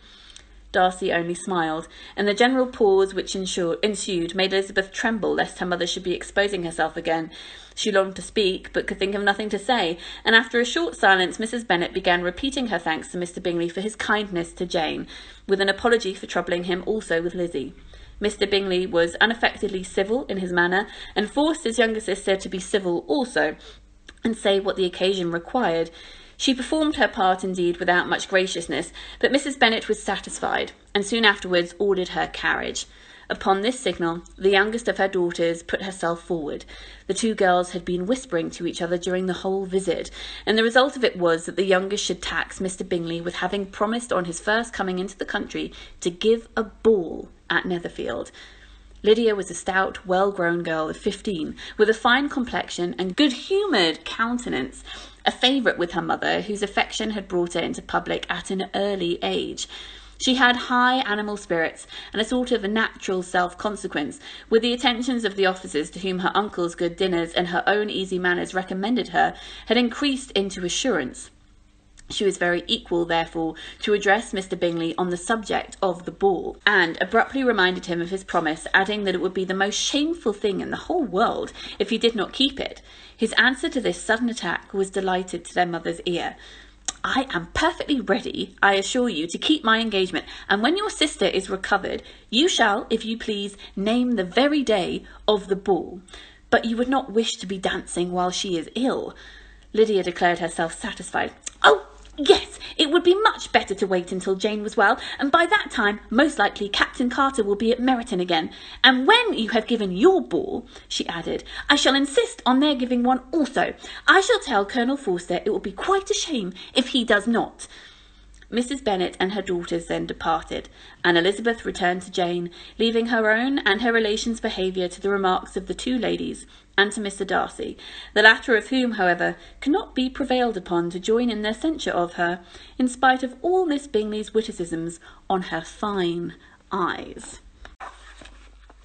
B: Darcy only smiled, and the general pause which ensued made Elizabeth tremble lest her mother should be exposing herself again. She longed to speak, but could think of nothing to say, and after a short silence Mrs. Bennet began repeating her thanks to Mr. Bingley for his kindness to Jane, with an apology for troubling him also with Lizzie. Mr. Bingley was unaffectedly civil in his manner, and forced his younger sister to be civil also, and say what the occasion required. She performed her part indeed without much graciousness, but Mrs. Bennet was satisfied, and soon afterwards ordered her carriage. Upon this signal, the youngest of her daughters put herself forward. The two girls had been whispering to each other during the whole visit, and the result of it was that the youngest should tax Mr. Bingley with having promised on his first coming into the country to give a ball at Netherfield. Lydia was a stout, well-grown girl of 15, with a fine complexion and good-humoured countenance, a favourite with her mother, whose affection had brought her into public at an early age. She had high animal spirits and a sort of natural self-consequence, with the attentions of the officers to whom her uncle's good dinners and her own easy manners recommended her, had increased into assurance. She was very equal, therefore, to address Mr. Bingley on the subject of the ball, and abruptly reminded him of his promise, adding that it would be the most shameful thing in the whole world if he did not keep it. His answer to this sudden attack was delighted to their mother's ear. I am perfectly ready, I assure you, to keep my engagement, and when your sister is recovered, you shall, if you please, name the very day of the ball. But you would not wish to be dancing while she is ill. Lydia declared herself satisfied. Oh, yes, it would be much better to wait until Jane was well, and by that time, most likely, Captain Carter will be at Meryton again. And when you have given your ball, she added, I shall insist on their giving one also. I shall tell Colonel Forster it will be quite a shame if he does not. Mrs. Bennet and her daughters then departed, and Elizabeth returned to Jane, leaving her own and her relations' behaviour to the remarks of the two ladies, and to Mr. Darcy, the latter of whom, however, could not be prevailed upon to join in their censure of her, in spite of all Miss Bingley's witticisms on her fine eyes.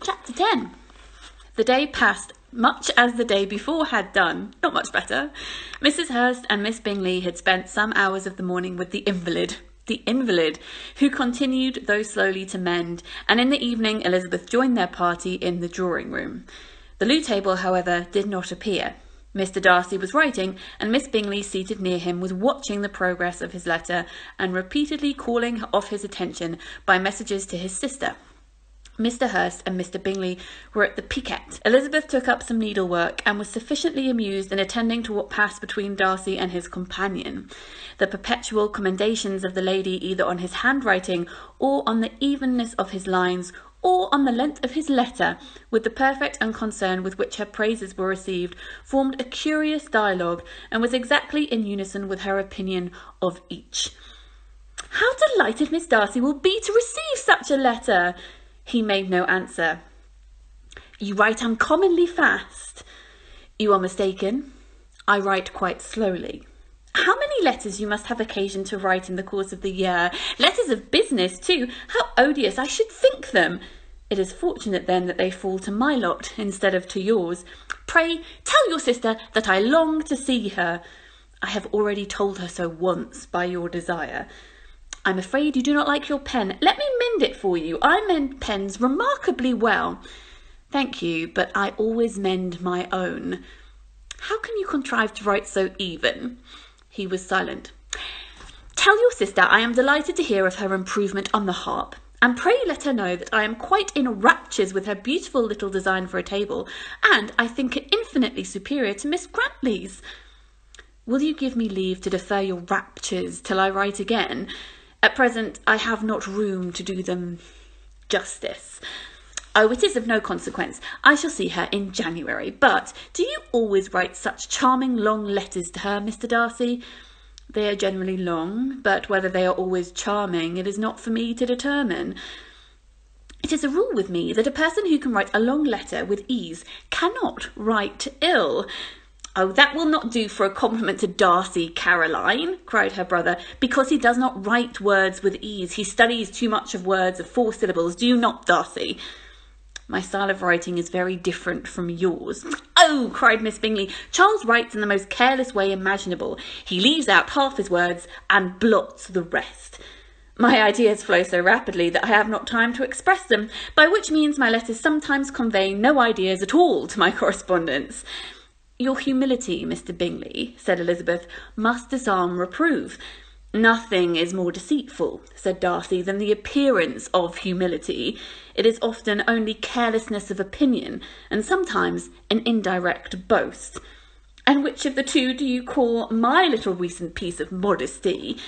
B: Chapter 10. The day passed much as the day before had done, not much better. Mrs. Hurst and Miss Bingley had spent some hours of the morning with the invalid, who continued, though slowly, to mend, and in the evening Elizabeth joined their party in the drawing-room. The loo table, however, did not appear. Mr. Darcy was writing, and Miss Bingley, seated near him, was watching the progress of his letter, and repeatedly calling off his attention by messages to his sister. Mr. Hurst and Mr. Bingley were at the piquet. Elizabeth took up some needlework, and was sufficiently amused in attending to what passed between Darcy and his companion. The perpetual commendations of the lady either on his handwriting, or on the evenness of his lines, or on the length of his letter, with the perfect unconcern with which her praises were received, formed a curious dialogue, and was exactly in unison with her opinion of each. How delighted Miss Darcy will be to receive such a letter! He made no answer. You write uncommonly fast. You are mistaken. I write quite slowly. How many letters you must have occasion to write in the course of the year! Letters of business, too! How odious I should think them! It is fortunate, then, that they fall to my lot instead of to yours. Pray, tell your sister that I long to see her. I have already told her so once by your desire. I'm afraid you do not like your pen. Let me mend it for you. I mend pens remarkably well. Thank you, but I always mend my own. How can you contrive to write so even? He was silent. Tell your sister I am delighted to hear of her improvement on the harp, and pray let her know that I am quite in raptures with her beautiful little design for a table, and I think it infinitely superior to Miss Grantley's. Will you give me leave to defer your raptures till I write again? At present I have not room to do them justice. Oh, it is of no consequence. I shall see her in January. But do you always write such charming long letters to her, Mr. Darcy? They are generally long, but whether they are always charming, it is not for me to determine. It is a rule with me that a person who can write a long letter with ease cannot write ill. Oh, that will not do for a compliment to Darcy, Caroline, cried her brother, because he does not write words with ease. He studies too much of words of 4 syllables. Do you not, Darcy? My style of writing is very different from yours. Oh, cried Miss Bingley, Charles writes in the most careless way imaginable. He leaves out half his words and blots the rest. My ideas flow so rapidly that I have not time to express them, by which means my letters sometimes convey no ideas at all to my correspondents. Your humility, Mr. Bingley, said Elizabeth, must disarm reproof. Nothing is more deceitful, said Darcy, than the appearance of humility. It is often only carelessness of opinion, and sometimes an indirect boast. And which of the two do you call my little recent piece of modesty?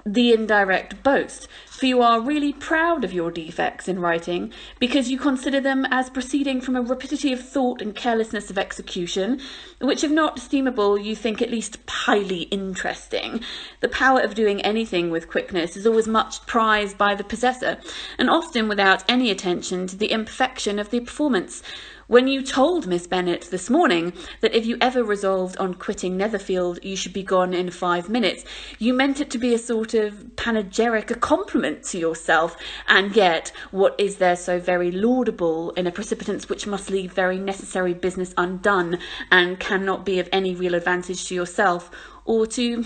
B: The indirect boast, for you are really proud of your defects in writing, because you consider them as proceeding from a rapidity of thought and carelessness of execution, which if not esteemable, you think at least highly interesting. The power of doing anything with quickness is always much prized by the possessor, and often without any attention to the imperfection of the performance. When you told Miss Bennet this morning that if you ever resolved on quitting Netherfield you should be gone in 5 minutes, you meant it to be a sort of panegyric, a compliment to yourself, and yet what is there so very laudable in a precipitance which must leave very necessary business undone, and cannot be of any real advantage to yourself, or to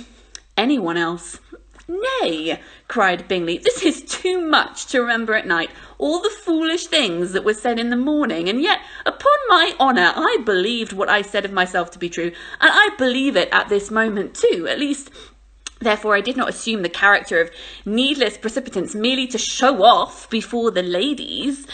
B: anyone else? Nay, cried Bingley, this is too much to remember at night, all the foolish things that were said in the morning, and yet, upon my honour, I believed what I said of myself to be true, and I believe it at this moment too, at least. Therefore I did not assume the character of needless precipitance merely to show off before the ladies.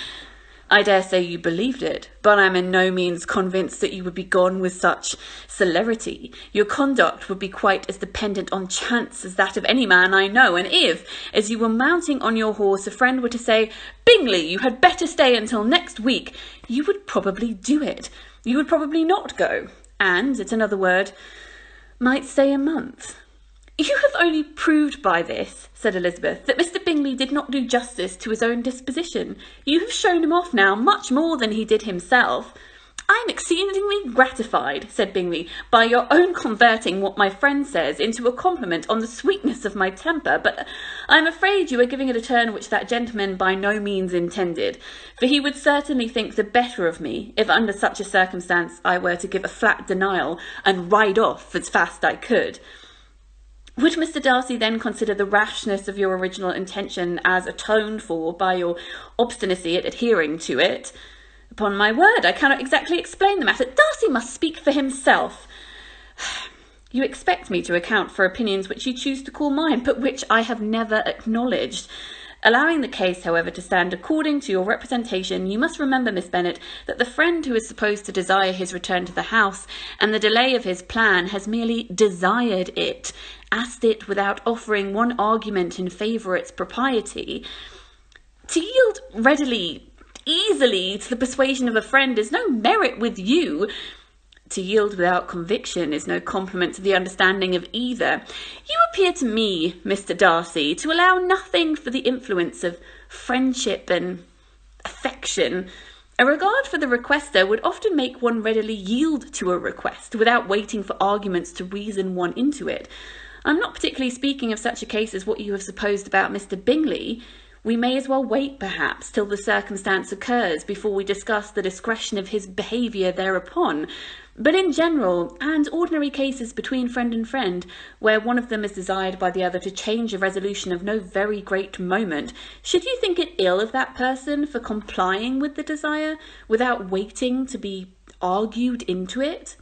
B: I dare say you believed it, but I am in no means convinced that you would be gone with such celerity. Your conduct would be quite as dependent on chance as that of any man I know, and if, as you were mounting on your horse, a friend were to say, Bingley, you had better stay until next week, you would probably do it. You would probably not go, and, at another word, might stay a month. You have only proved by this, said Elizabeth, that Mr. Bingley did not do justice to his own disposition. You have shown him off now much more than he did himself. I am exceedingly gratified, said Bingley, by your own converting what my friend says into a compliment on the sweetness of my temper, but I am afraid you are giving it a turn which that gentleman by no means intended, for he would certainly think the better of me if under such a circumstance I were to give a flat denial and ride off as fast I could. Would Mr. Darcy then consider the rashness of your original intention as atoned for by your obstinacy at adhering to it? Upon my word, I cannot exactly explain the matter. Darcy must speak for himself. You expect me to account for opinions which you choose to call mine, but which I have never acknowledged. Allowing the case, however, to stand according to your representation, you must remember, Miss Bennet, that the friend who is supposed to desire his return to the house, and the delay of his plan, has merely desired it, asked it without offering one argument in favour of its propriety. To yield readily, easily, to the persuasion of a friend is no merit with you. To yield without conviction is no compliment to the understanding of either. You appear to me, Mr. Darcy, to allow nothing for the influence of friendship and affection. A regard for the requester would often make one readily yield to a request, without waiting for arguments to reason one into it. I am not particularly speaking of such a case as what you have supposed about Mr. Bingley. We may as well wait, perhaps, till the circumstance occurs before we discuss the discretion of his behaviour thereupon. But in general and ordinary cases between friend and friend, where one of them is desired by the other to change a resolution of no very great moment, should you think it ill of that person for complying with the desire, without waiting to be argued into it?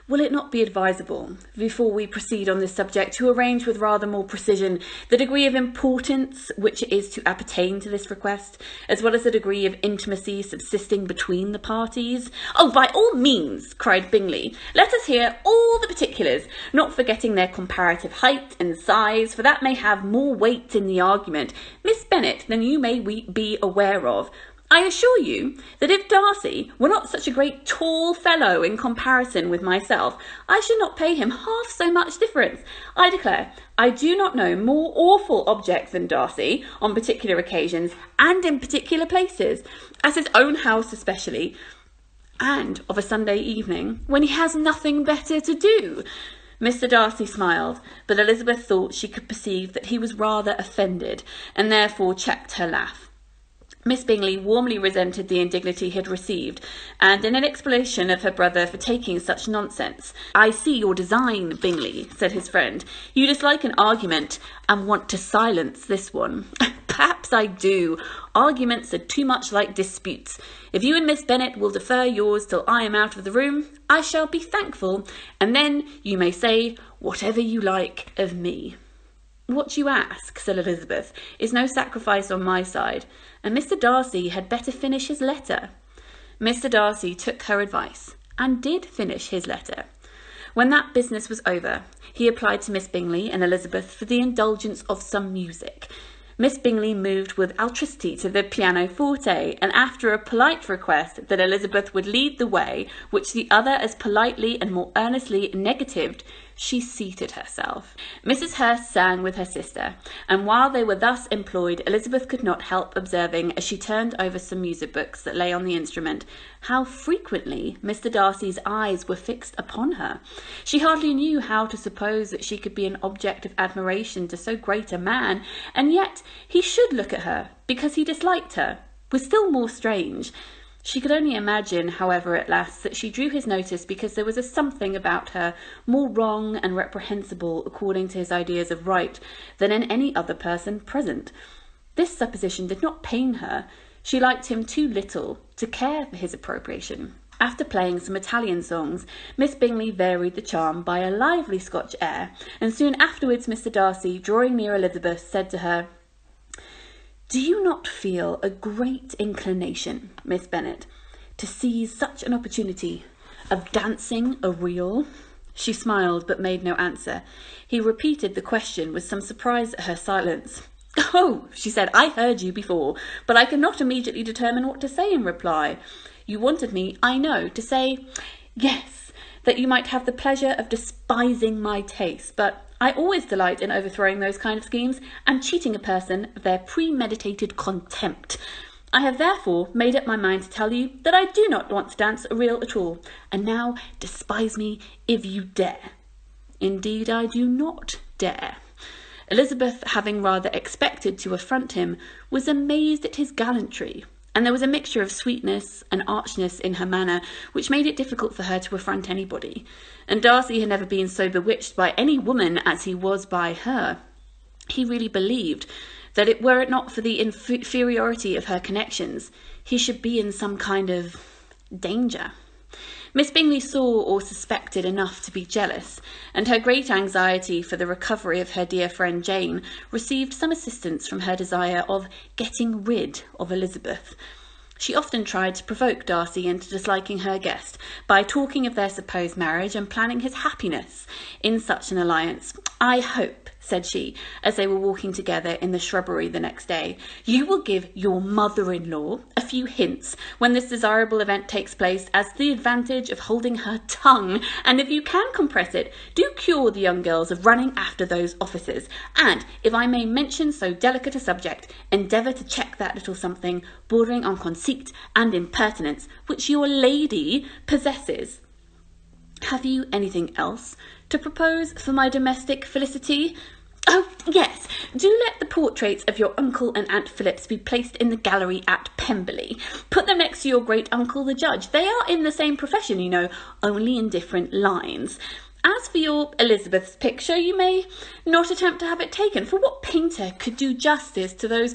B: Will it not be advisable, before we proceed on this subject, to arrange with rather more precision the degree of importance which it is to appertain to this request, as well as the degree of intimacy subsisting between the parties? Oh, by all means, cried Bingley. Let us hear all the particulars, not forgetting their comparative height and size, for that may have more weight in the argument, Miss Bennet, than you may be aware of. I assure you that if Darcy were not such a great tall fellow in comparison with myself, I should not pay him half so much difference. I declare, I do not know more awful objects than Darcy, on particular occasions, and in particular places, as his own house especially, and of a Sunday evening, when he has nothing better to do. Mr. Darcy smiled, but Elizabeth thought she could perceive that he was rather offended, and therefore checked her laugh. Miss Bingley warmly resented the indignity he had received, and in an explanation of her brother for taking such nonsense, I see your design, Bingley, said his friend. You dislike an argument and want to silence this one. Perhaps I do. Arguments are too much like disputes. If you and Miss Bennet will defer yours till I am out of the room, I shall be thankful, and then you may say whatever you like of me. What you ask, said Elizabeth, is no sacrifice on my side, and Mr. Darcy had better finish his letter. Mr. Darcy took her advice, and did finish his letter. When that business was over, he applied to Miss Bingley and Elizabeth for the indulgence of some music. Miss Bingley moved with alacrity to the pianoforte, and after a polite request that Elizabeth would lead the way, which the other as politely and more earnestly negatived, she seated herself. Mrs. Hurst sang with her sister, and while they were thus employed, Elizabeth could not help observing, as she turned over some music books that lay on the instrument, how frequently Mr. Darcy's eyes were fixed upon her. She hardly knew how to suppose that she could be an object of admiration to so great a man, and yet he should look at her, because he disliked her, was still more strange. She could only imagine, however, at last, that she drew his notice because there was a something about her more wrong and reprehensible according to his ideas of right than in any other person present. This supposition did not pain her. She liked him too little to care for his approbation. After playing some Italian songs, Miss Bingley varied the charm by a lively Scotch air, and soon afterwards Mr. Darcy, drawing near Elizabeth, said to her, "Do you not feel a great inclination, Miss Bennet, to seize such an opportunity of dancing a reel?" She smiled, but made no answer. He repeated the question with some surprise at her silence. "Oh," she said, "I heard you before, but I cannot immediately determine what to say in reply. You wanted me, I know, to say, yes, that you might have the pleasure of despising my taste, but I always delight in overthrowing those kind of schemes, and cheating a person of their premeditated contempt. I have therefore made up my mind to tell you that I do not want to dance a reel at all, and now despise me if you dare." "Indeed I do not dare." Elizabeth, having rather expected to affront him, was amazed at his gallantry, and there was a mixture of sweetness and archness in her manner which made it difficult for her to affront anybody, and Darcy had never been so bewitched by any woman as he was by her. He really believed that were it not for the inferiority of her connections, he should be in some kind of danger. Miss Bingley saw or suspected enough to be jealous, and her great anxiety for the recovery of her dear friend Jane received some assistance from her desire of getting rid of Elizabeth. She often tried to provoke Darcy into disliking her guest by talking of their supposed marriage and planning his happiness in such an alliance. "I hope," said she, as they were walking together in the shrubbery the next day, "you will give your mother-in-law a few hints when this desirable event takes place as to the advantage of holding her tongue, and if you can compress it, do cure the young girls of running after those officers, and, if I may mention so delicate a subject, endeavour to check that little something, bordering on conceit and impertinence, which your lady possesses. Have you anything else to propose for my domestic felicity?" Oh, yes, do let the portraits of your uncle and Aunt Phillips be placed in the gallery at Pemberley. Put them next to your great-uncle the judge. They are in the same profession, you know, only in different lines. As for your Elizabeth's picture, you may not attempt to have it taken, for what painter could do justice to those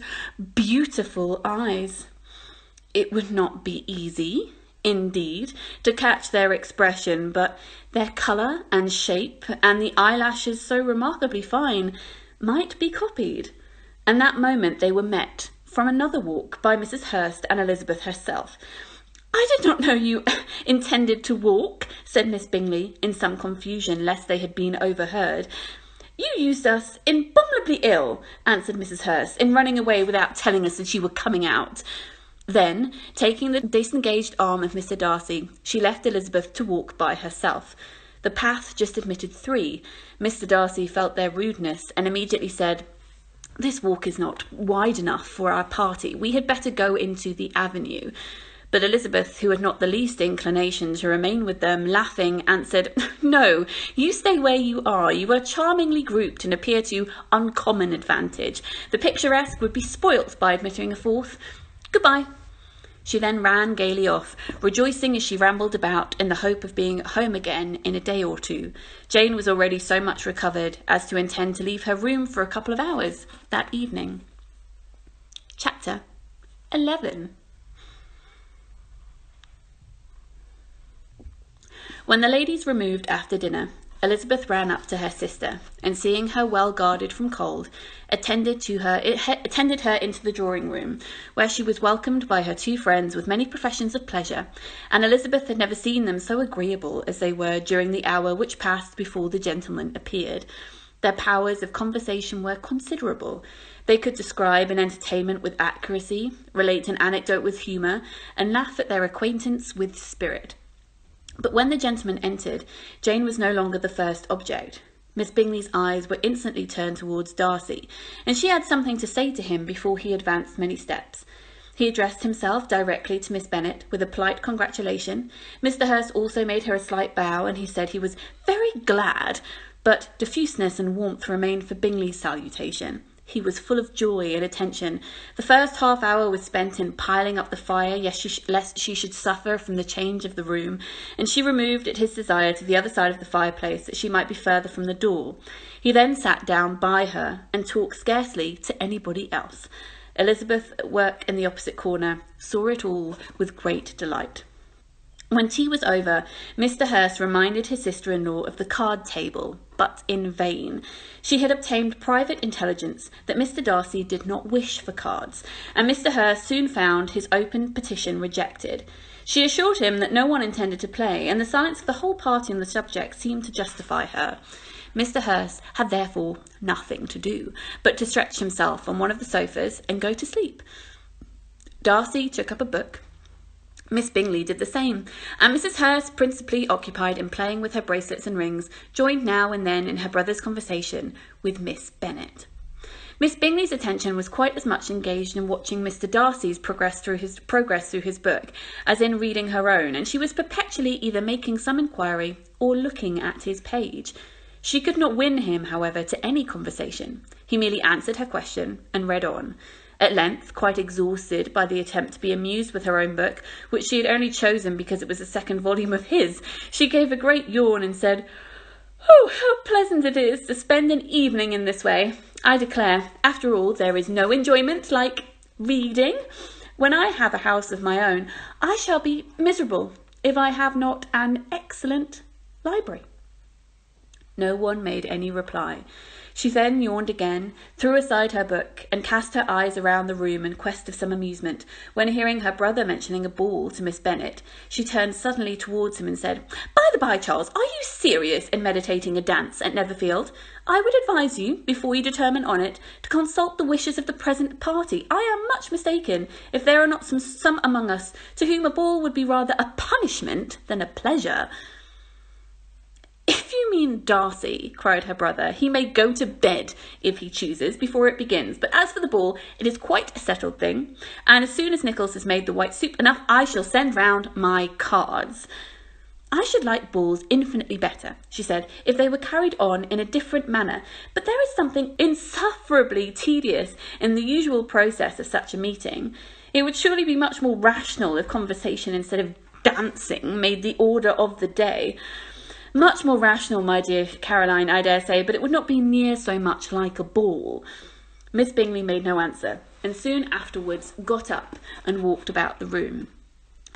B: beautiful eyes? It would not be easy, indeed, to catch their expression, but their colour and shape, and the eyelashes so remarkably fine, might be copied. And that moment they were met from another walk by Mrs. Hurst and Elizabeth herself. "I did not know you intended to walk," said Miss Bingley, in some confusion lest they had been overheard. "You used us abominably ill," answered Mrs. Hurst, "in running away without telling us that you were coming out." Then, taking the disengaged arm of Mr. Darcy, she left Elizabeth to walk by herself. The path just admitted 3. Mr. Darcy felt their rudeness and immediately said, "This walk is not wide enough for our party. We had better go into the avenue." But Elizabeth, who had not the least inclination to remain with them, laughing, answered, "No, you stay where you are. You are charmingly grouped and appear to uncommon advantage. The picturesque would be spoilt by admitting a 4th. Goodbye." She then ran gaily off, rejoicing as she rambled about in the hope of being at home again in a day or 2. Jane was already so much recovered as to intend to leave her room for a couple of hours that evening. Chapter 11. When the ladies removed after dinner, Elizabeth ran up to her sister, and seeing her well guarded from cold, attended her into the drawing-room, where she was welcomed by her 2 friends with many professions of pleasure, and Elizabeth had never seen them so agreeable as they were during the hour which passed before the gentlemen appeared. Their powers of conversation were considerable. They could describe an entertainment with accuracy, relate an anecdote with humour, and laugh at their acquaintance with spirit. But when the gentleman entered, Jane was no longer the first object. Miss Bingley's eyes were instantly turned towards Darcy, and she had something to say to him before he advanced many steps. He addressed himself directly to Miss Bennet with a polite congratulation. Mr. Hurst also made her a slight bow, and he said he was very glad, but diffuseness and warmth remained for Bingley's salutation. He was full of joy and attention. The first half-hour was spent in piling up the fire, lest she should suffer from the change of the room, and she removed at his desire to the other side of the fireplace, that she might be further from the door. He then sat down by her, and talked scarcely to anybody else. Elizabeth, at work in the opposite corner, saw it all with great delight. When tea was over, Mr. Hurst reminded his sister-in-law of the card-table, but in vain. She had obtained private intelligence that Mr. Darcy did not wish for cards, and Mr. Hurst soon found his open petition rejected. She assured him that no one intended to play, and the silence of the whole party on the subject seemed to justify her. Mr. Hurst had therefore nothing to do but to stretch himself on one of the sofas and go to sleep. Darcy took up a book. Miss Bingley did the same, and Mrs. Hurst, principally occupied in playing with her bracelets and rings, joined now and then in her brother's conversation with Miss Bennet. Miss Bingley's attention was quite as much engaged in watching Mr. Darcy's progress through his book as in reading her own, and she was perpetually either making some inquiry or looking at his page. She could not win him, however, to any conversation. He merely answered her question and read on. At length, quite exhausted by the attempt to be amused with her own book, which she had only chosen because it was a 2nd volume of his, she gave a great yawn and said, "Oh, how pleasant it is to spend an evening in this way. I declare, after all, there is no enjoyment like reading. When I have a house of my own, I shall be miserable if I have not an excellent library." No one made any reply. She then yawned again, threw aside her book, and cast her eyes around the room in quest of some amusement, when hearing her brother mentioning a ball to Miss Bennet, she turned suddenly towards him and said, "By the by, Charles, are you serious in meditating a dance at Netherfield? I would advise you, before you determine on it, to consult the wishes of the present party. I am much mistaken if there are not some among us to whom a ball would be rather a punishment than a pleasure." "If you mean Darcy," cried her brother, "he may go to bed, if he chooses, before it begins. But as for the ball, it is quite a settled thing, and as soon as Nicholas has made the white soup enough, I shall send round my cards." I should like balls infinitely better, she said, if they were carried on in a different manner, but there is something insufferably tedious in the usual process of such a meeting. It would surely be much more rational if conversation instead of dancing made the order of the day. Much more rational, my dear Caroline, I dare say, but it would not be near so much like a ball. Miss Bingley made no answer, and soon afterwards got up and walked about the room.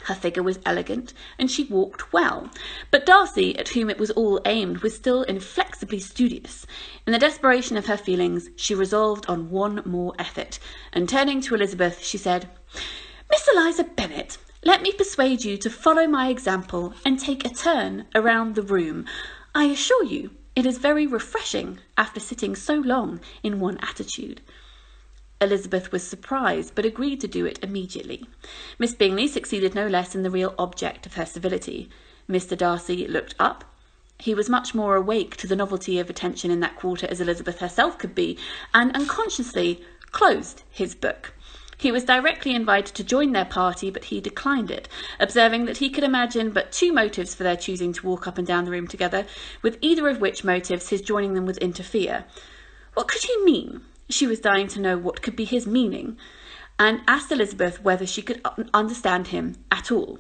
B: Her figure was elegant, and she walked well, but Darcy, at whom it was all aimed, was still inflexibly studious. In the desperation of her feelings, she resolved on one more effort, and turning to Elizabeth, she said, "Miss Eliza Bennet, let me persuade you to follow my example and take a turn around the room. I assure you, it is very refreshing after sitting so long in one attitude." Elizabeth was surprised, but agreed to do it immediately. Miss Bingley succeeded no less in the real object of her civility. Mr. Darcy looked up. He was much more awake to the novelty of attention in that quarter as Elizabeth herself could be, and unconsciously closed his book. He was directly invited to join their party, but he declined it, observing that he could imagine but two motives for their choosing to walk up and down the room together, with either of which motives his joining them would interfere. What could he mean? She was dying to know what could be his meaning, and asked Elizabeth whether she could understand him at all.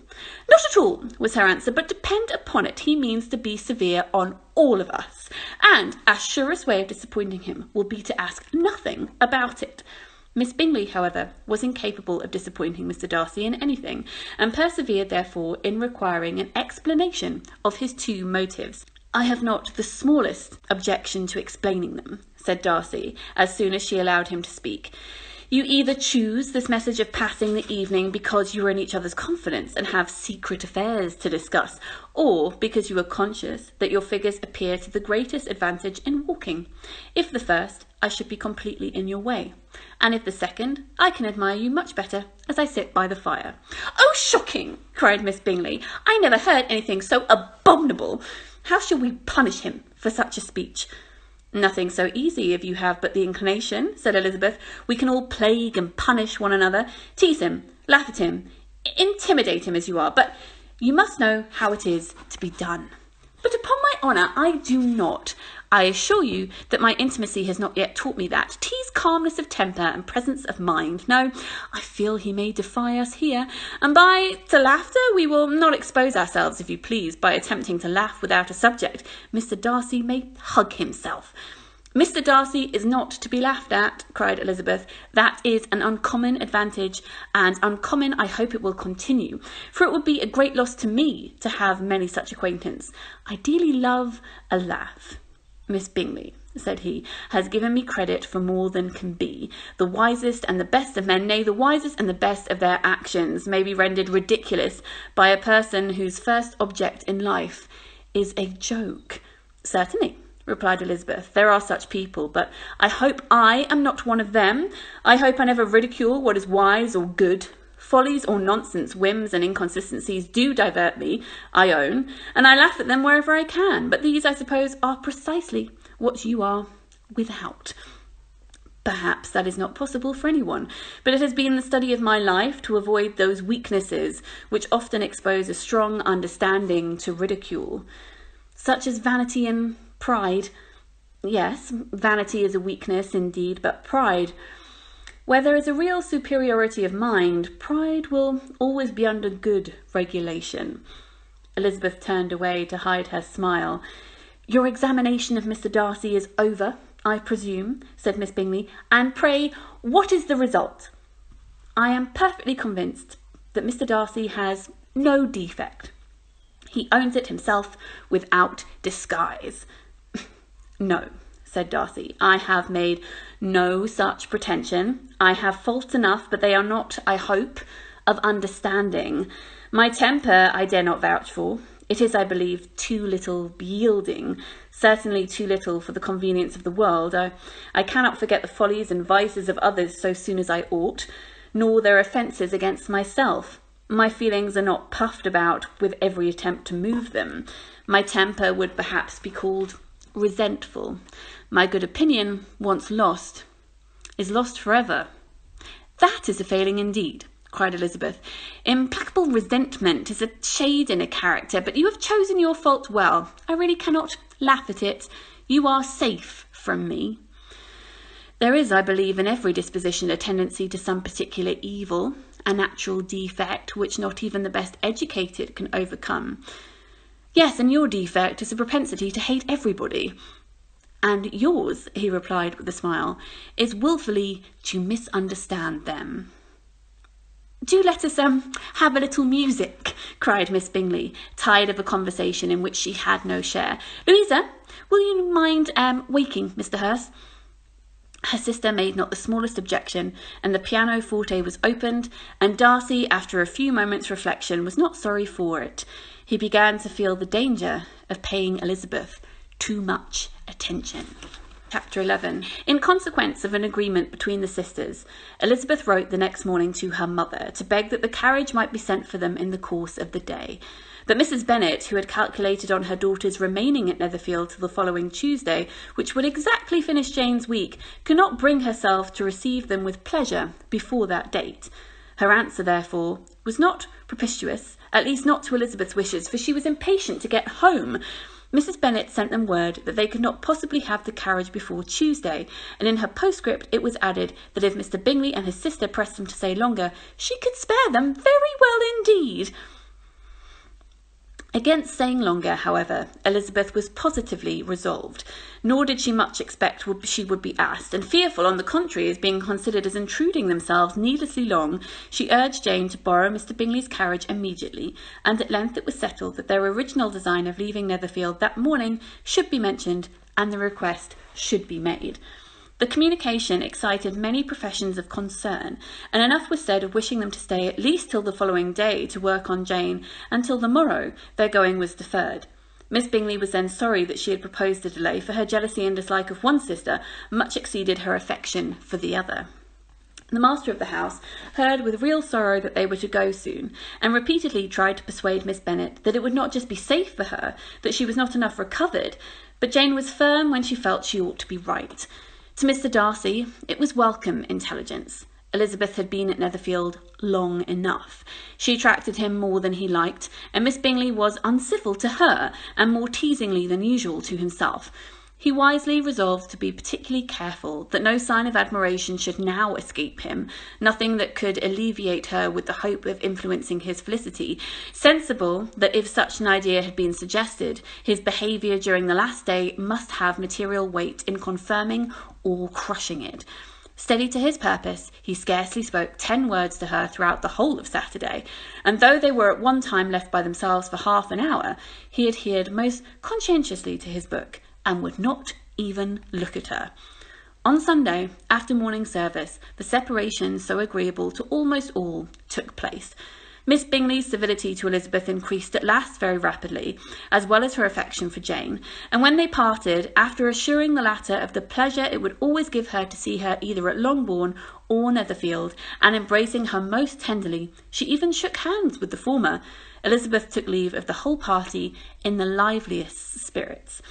B: "Not at all," was her answer, "but depend upon it, he means to be severe on all of us, and our surest way of disappointing him will be to ask nothing about it." Miss Bingley, however, was incapable of disappointing Mr. Darcy in anything, and persevered therefore in requiring an explanation of his two motives. "I have not the smallest objection to explaining them," said Darcy, as soon as she allowed him to speak. "You either choose this message of passing the evening because you are in each other's confidence and have secret affairs to discuss, or because you are conscious that your figures appear to the greatest advantage in walking. If the first, I should be completely in your way, and if the second, I can admire you much better as I sit by the fire." "Oh, shocking!" cried Miss Bingley. "I never heard anything so abominable. How shall we punish him for such a speech?" "Nothing so easy if you have but the inclination," said Elizabeth. "We can all plague and punish one another, tease him, laugh at him, intimidate him as you are, but you must know how it is to be done." "But upon my honour, I do not. I assure you that my intimacy has not yet taught me that. 'Tis calmness of temper and presence of mind. No, I feel he may defy us here, and to laughter we will not expose ourselves, if you please, by attempting to laugh without a subject. Mr. Darcy may hug himself." "Mr. Darcy is not to be laughed at," cried Elizabeth. "That is an uncommon advantage, and uncommon I hope it will continue, for it would be a great loss to me to have many such acquaintance. I dearly love a laugh." "Miss Bingley," said he, "has given me credit for more than can be. The wisest and the best of men, nay, the wisest and the best of their actions, may be rendered ridiculous by a person whose first object in life is a joke." "Certainly," replied Elizabeth, "there are such people, but I hope I am not one of them. I hope I never ridicule what is wise or good. Follies or nonsense, whims and inconsistencies do divert me, I own, and I laugh at them wherever I can, but these, I suppose, are precisely what you are without." "Perhaps that is not possible for anyone, but it has been the study of my life to avoid those weaknesses which often expose a strong understanding to ridicule." "Such as vanity and pride." "Yes, vanity is a weakness indeed, but pride, where there is a real superiority of mind, pride will always be under good regulation." Elizabeth turned away to hide her smile. "Your examination of Mr. Darcy is over, I presume," said Miss Bingley, "and pray, what is the result?" "I am perfectly convinced that Mr. Darcy has no defect. He owns it himself without disguise." "No," said Darcy, "I have made no such pretension. I have faults enough, but they are not, I hope, of understanding. My temper I dare not vouch for. It is, I believe, too little yielding, certainly too little for the convenience of the world. I cannot forget the follies and vices of others so soon as I ought, nor their offences against myself. My feelings are not puffed about with every attempt to move them. My temper would perhaps be called resentful. My good opinion, once lost, is lost forever." "That is a failing indeed," cried Elizabeth. "Implacable resentment is a shade in a character, but you have chosen your fault well. I really cannot laugh at it. You are safe from me." "There is, I believe, in every disposition a tendency to some particular evil, a natural defect which not even the best educated can overcome." "Yes, and your defect is a propensity to hate everybody." "And yours," he replied with a smile, "is wilfully to misunderstand them." "Do let us have a little music," cried Miss Bingley, tired of a conversation in which she had no share. "Louisa, will you mind waking Mr. Hurst?" Her sister made not the smallest objection, and the pianoforte was opened, and Darcy, after a few moments' reflection, was not sorry for it. He began to feel the danger of paying Elizabeth too much attention. Chapter 11. In consequence of an agreement between the sisters, Elizabeth wrote the next morning to her mother to beg that the carriage might be sent for them in the course of the day. But Mrs. Bennet, who had calculated on her daughter's remaining at Netherfield till the following Tuesday, which would exactly finish Jane's week, could not bring herself to receive them with pleasure before that date. Her answer, therefore, was not propitious, at least not to Elizabeth's wishes, for she was impatient to get home. Mrs. Bennet sent them word that they could not possibly have the carriage before Tuesday, and in her postscript it was added that if Mr. Bingley and his sister pressed them to stay longer, she could spare them very well indeed. Against staying longer, however, Elizabeth was positively resolved, nor did she much expect she would be asked, and fearful, on the contrary, as being considered as intruding themselves needlessly long, she urged Jane to borrow Mr. Bingley's carriage immediately, and at length it was settled that their original design of leaving Netherfield that morning should be mentioned, and the request should be made. The communication excited many professions of concern, and enough was said of wishing them to stay at least till the following day to work on Jane, and till the morrow their going was deferred. Miss Bingley was then sorry that she had proposed a delay, for her jealousy and dislike of one sister much exceeded her affection for the other. The master of the house heard with real sorrow that they were to go soon, and repeatedly tried to persuade Miss Bennet that it would not just be safe for her, that she was not enough recovered, but Jane was firm when she felt she ought to be right. To Mr. Darcy, it was welcome intelligence. Elizabeth had been at Netherfield long enough. She attracted him more than he liked, and Miss Bingley was uncivil to her, and more teasingly than usual to himself. He wisely resolved to be particularly careful that no sign of admiration should now escape him, nothing that could alleviate her with the hope of influencing his felicity, sensible that if such an idea had been suggested, his behaviour during the last day must have material weight in confirming or crushing it. Steady to his purpose, he scarcely spoke 10 words to her throughout the whole of Saturday, and though they were at one time left by themselves for half an hour, he adhered most conscientiously to his book, and would not even look at her. On Sunday, after morning service, the separation, so agreeable to almost all, took place. Miss Bingley's civility to Elizabeth increased at last very rapidly, as well as her affection for Jane, and when they parted, after assuring the latter of the pleasure it would always give her to see her either at Longbourn or Netherfield, and embracing her most tenderly, she even shook hands with the former, Elizabeth took leave of the whole party in the liveliest spirits.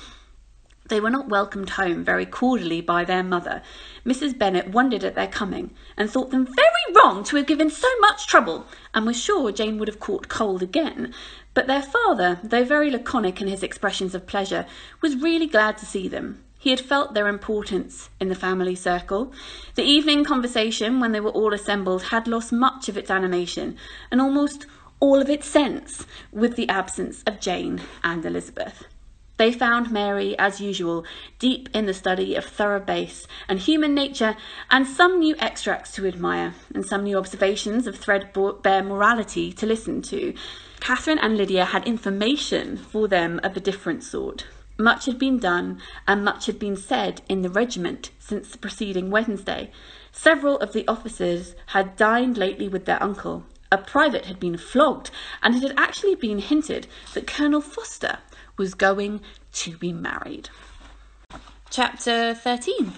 B: They were not welcomed home very cordially by their mother. Mrs. Bennet wondered at their coming, and thought them very wrong to have given so much trouble, and was sure Jane would have caught cold again. But their father, though very laconic in his expressions of pleasure, was really glad to see them. He had felt their importance in the family circle. The evening conversation, when they were all assembled, had lost much of its animation, and almost all of its sense, with the absence of Jane and Elizabeth. They found Mary, as usual, deep in the study of thorough bass and human nature, and some new extracts to admire, and some new observations of threadbare morality to listen to. Catherine and Lydia had information for them of a different sort. Much had been done, and much had been said in the regiment since the preceding Wednesday. Several of the officers had dined lately with their uncle. A private had been flogged, and it had actually been hinted that Colonel Foster was going to be married. Chapter 13.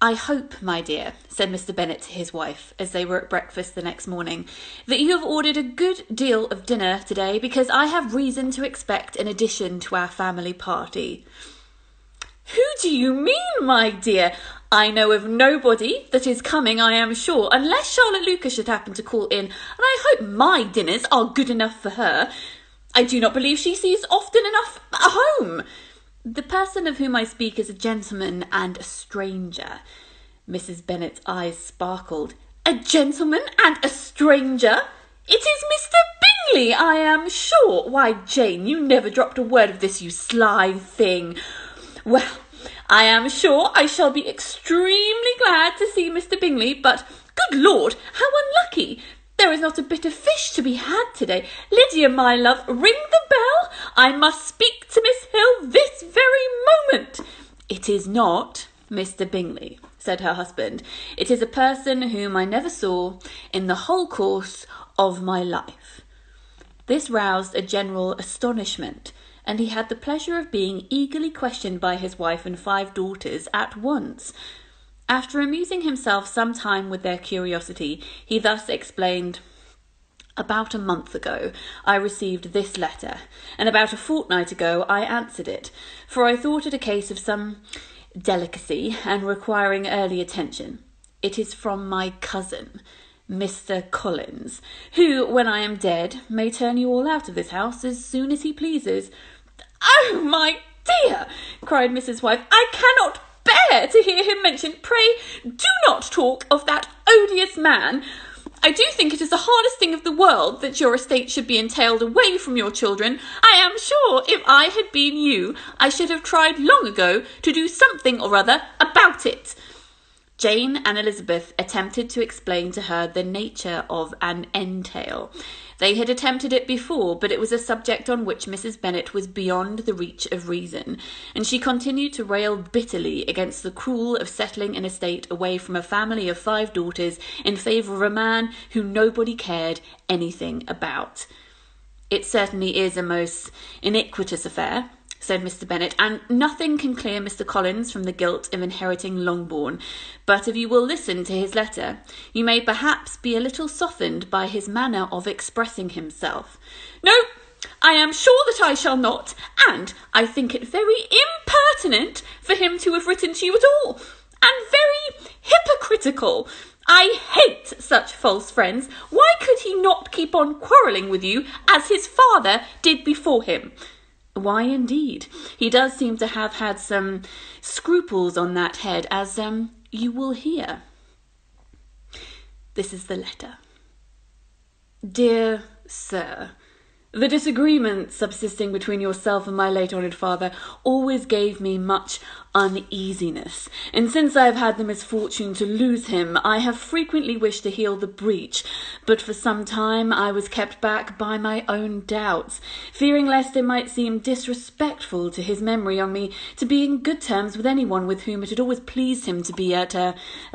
B: "I hope, my dear," said Mr. Bennet to his wife, as they were at breakfast the next morning, "that you have ordered a good deal of dinner today, because I have reason to expect an addition to our family party." "Who do you mean, my dear? I know of nobody that is coming, I am sure, unless Charlotte Lucas should happen to call in, and I hope my dinners are good enough for her. I do not believe she sees often enough at home. The person of whom I speak is a gentleman and a stranger. Mrs. Bennet's eyes sparkled. A gentleman and a stranger? It is Mr. Bingley, I am sure. Why, Jane, you never dropped a word of this, you sly thing. Well, I am sure I shall be extremely glad to see Mr. Bingley, but, good Lord, how unlucky! There is not a bit of fish to be had today. Lydia, my love, ring the bell. I must speak to Miss Hill this very moment. It is not Mr. Bingley, said her husband. It is a person whom I never saw in the whole course of my life. This roused a general astonishment, and he had the pleasure of being eagerly questioned by his wife and 5 daughters at once. After amusing himself some time with their curiosity, he thus explained: About a month ago I received this letter, and about a fortnight ago I answered it, for I thought it a case of some delicacy and requiring early attention. It is from my cousin, Mr. Collins, who, when I am dead, may turn you all out of this house as soon as he pleases. Oh, my dear, cried Mrs. Wife, I cannot bear to hear him mentioned. Pray do not talk of that odious man. I do think it is the hardest thing of the world that your estate should be entailed away from your children. I am sure if I had been you, I should have tried long ago to do something or other about it. Jane and Elizabeth attempted to explain to her the nature of an entail. They had attempted it before, but it was a subject on which Mrs. Bennet was beyond the reach of reason, and she continued to rail bitterly against the cruel of settling an estate away from a family of 5 daughters in favour of a man who nobody cared anything about. It certainly is a most iniquitous affair, said Mr. Bennet, and nothing can clear Mr. Collins from the guilt of inheriting Longbourn. But if you will listen to his letter, you may perhaps be a little softened by his manner of expressing himself. No, I am sure that I shall not, and I think it very impertinent for him to have written to you at all, and very hypocritical. I hate such false friends. Why could he not keep on quarrelling with you as his father did before him? Why, indeed, he does seem to have had some scruples on that head, as you will hear. This is the letter. Dear Sir, the disagreement subsisting between yourself and my late honoured father always gave me much uneasiness, and since I have had the misfortune to lose him, I have frequently wished to heal the breach, but for some time I was kept back by my own doubts, fearing lest it might seem disrespectful to his memory on me to be in good terms with anyone with whom it had always pleased him to be at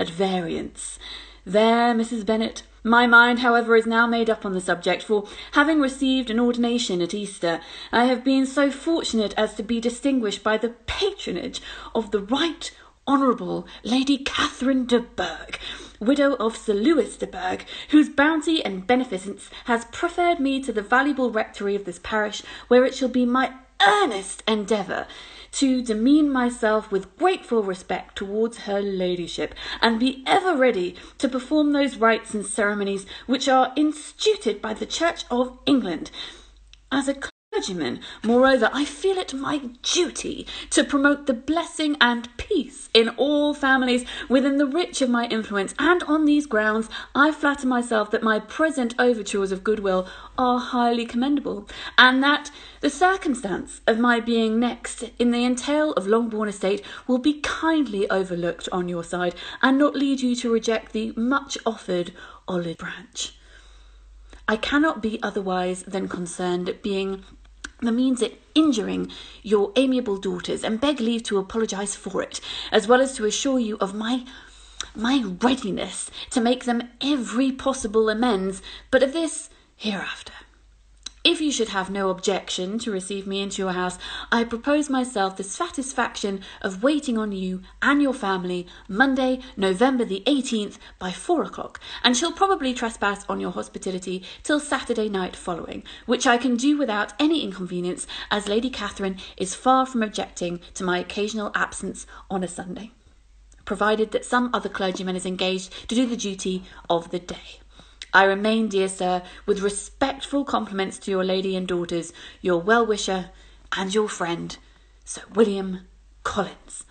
B: variance. There, Mrs. Bennet, my mind, however, is now made up on the subject, for, having received an ordination at Easter, I have been so fortunate as to be distinguished by the patronage of the Right Honourable Lady Catherine de Bourgh, widow of Sir Lewis de Bourgh, whose bounty and beneficence has preferred me to the valuable rectory of this parish, where it shall be my earnest endeavour to demean myself with grateful respect towards her ladyship, and be ever ready to perform those rites and ceremonies which are instituted by the Church of England. As a clergyman, moreover, I feel it my duty to promote the blessing and peace in all families within the reach of my influence, and on these grounds I flatter myself that my present overtures of goodwill are highly commendable, and that the circumstance of my being next in the entail of Longbourn estate will be kindly overlooked on your side, and not lead you to reject the much offered olive branch. I cannot be otherwise than concerned at being the means of injuring your amiable daughters, and beg leave to apologise for it, as well as to assure you of my readiness to make them every possible amends, but of this hereafter. If you should have no objection to receive me into your house, I propose myself the satisfaction of waiting on you and your family Monday, November the 18th by 4 o'clock, and shall probably trespass on your hospitality till Saturday night following, which I can do without any inconvenience, as Lady Catherine is far from objecting to my occasional absence on a Sunday.
A: provided that some other clergyman is engaged to do the duty of the day. I remain, dear sir, with respectful compliments to your lady and daughters, your well-wisher and your friend, Sir William Collins.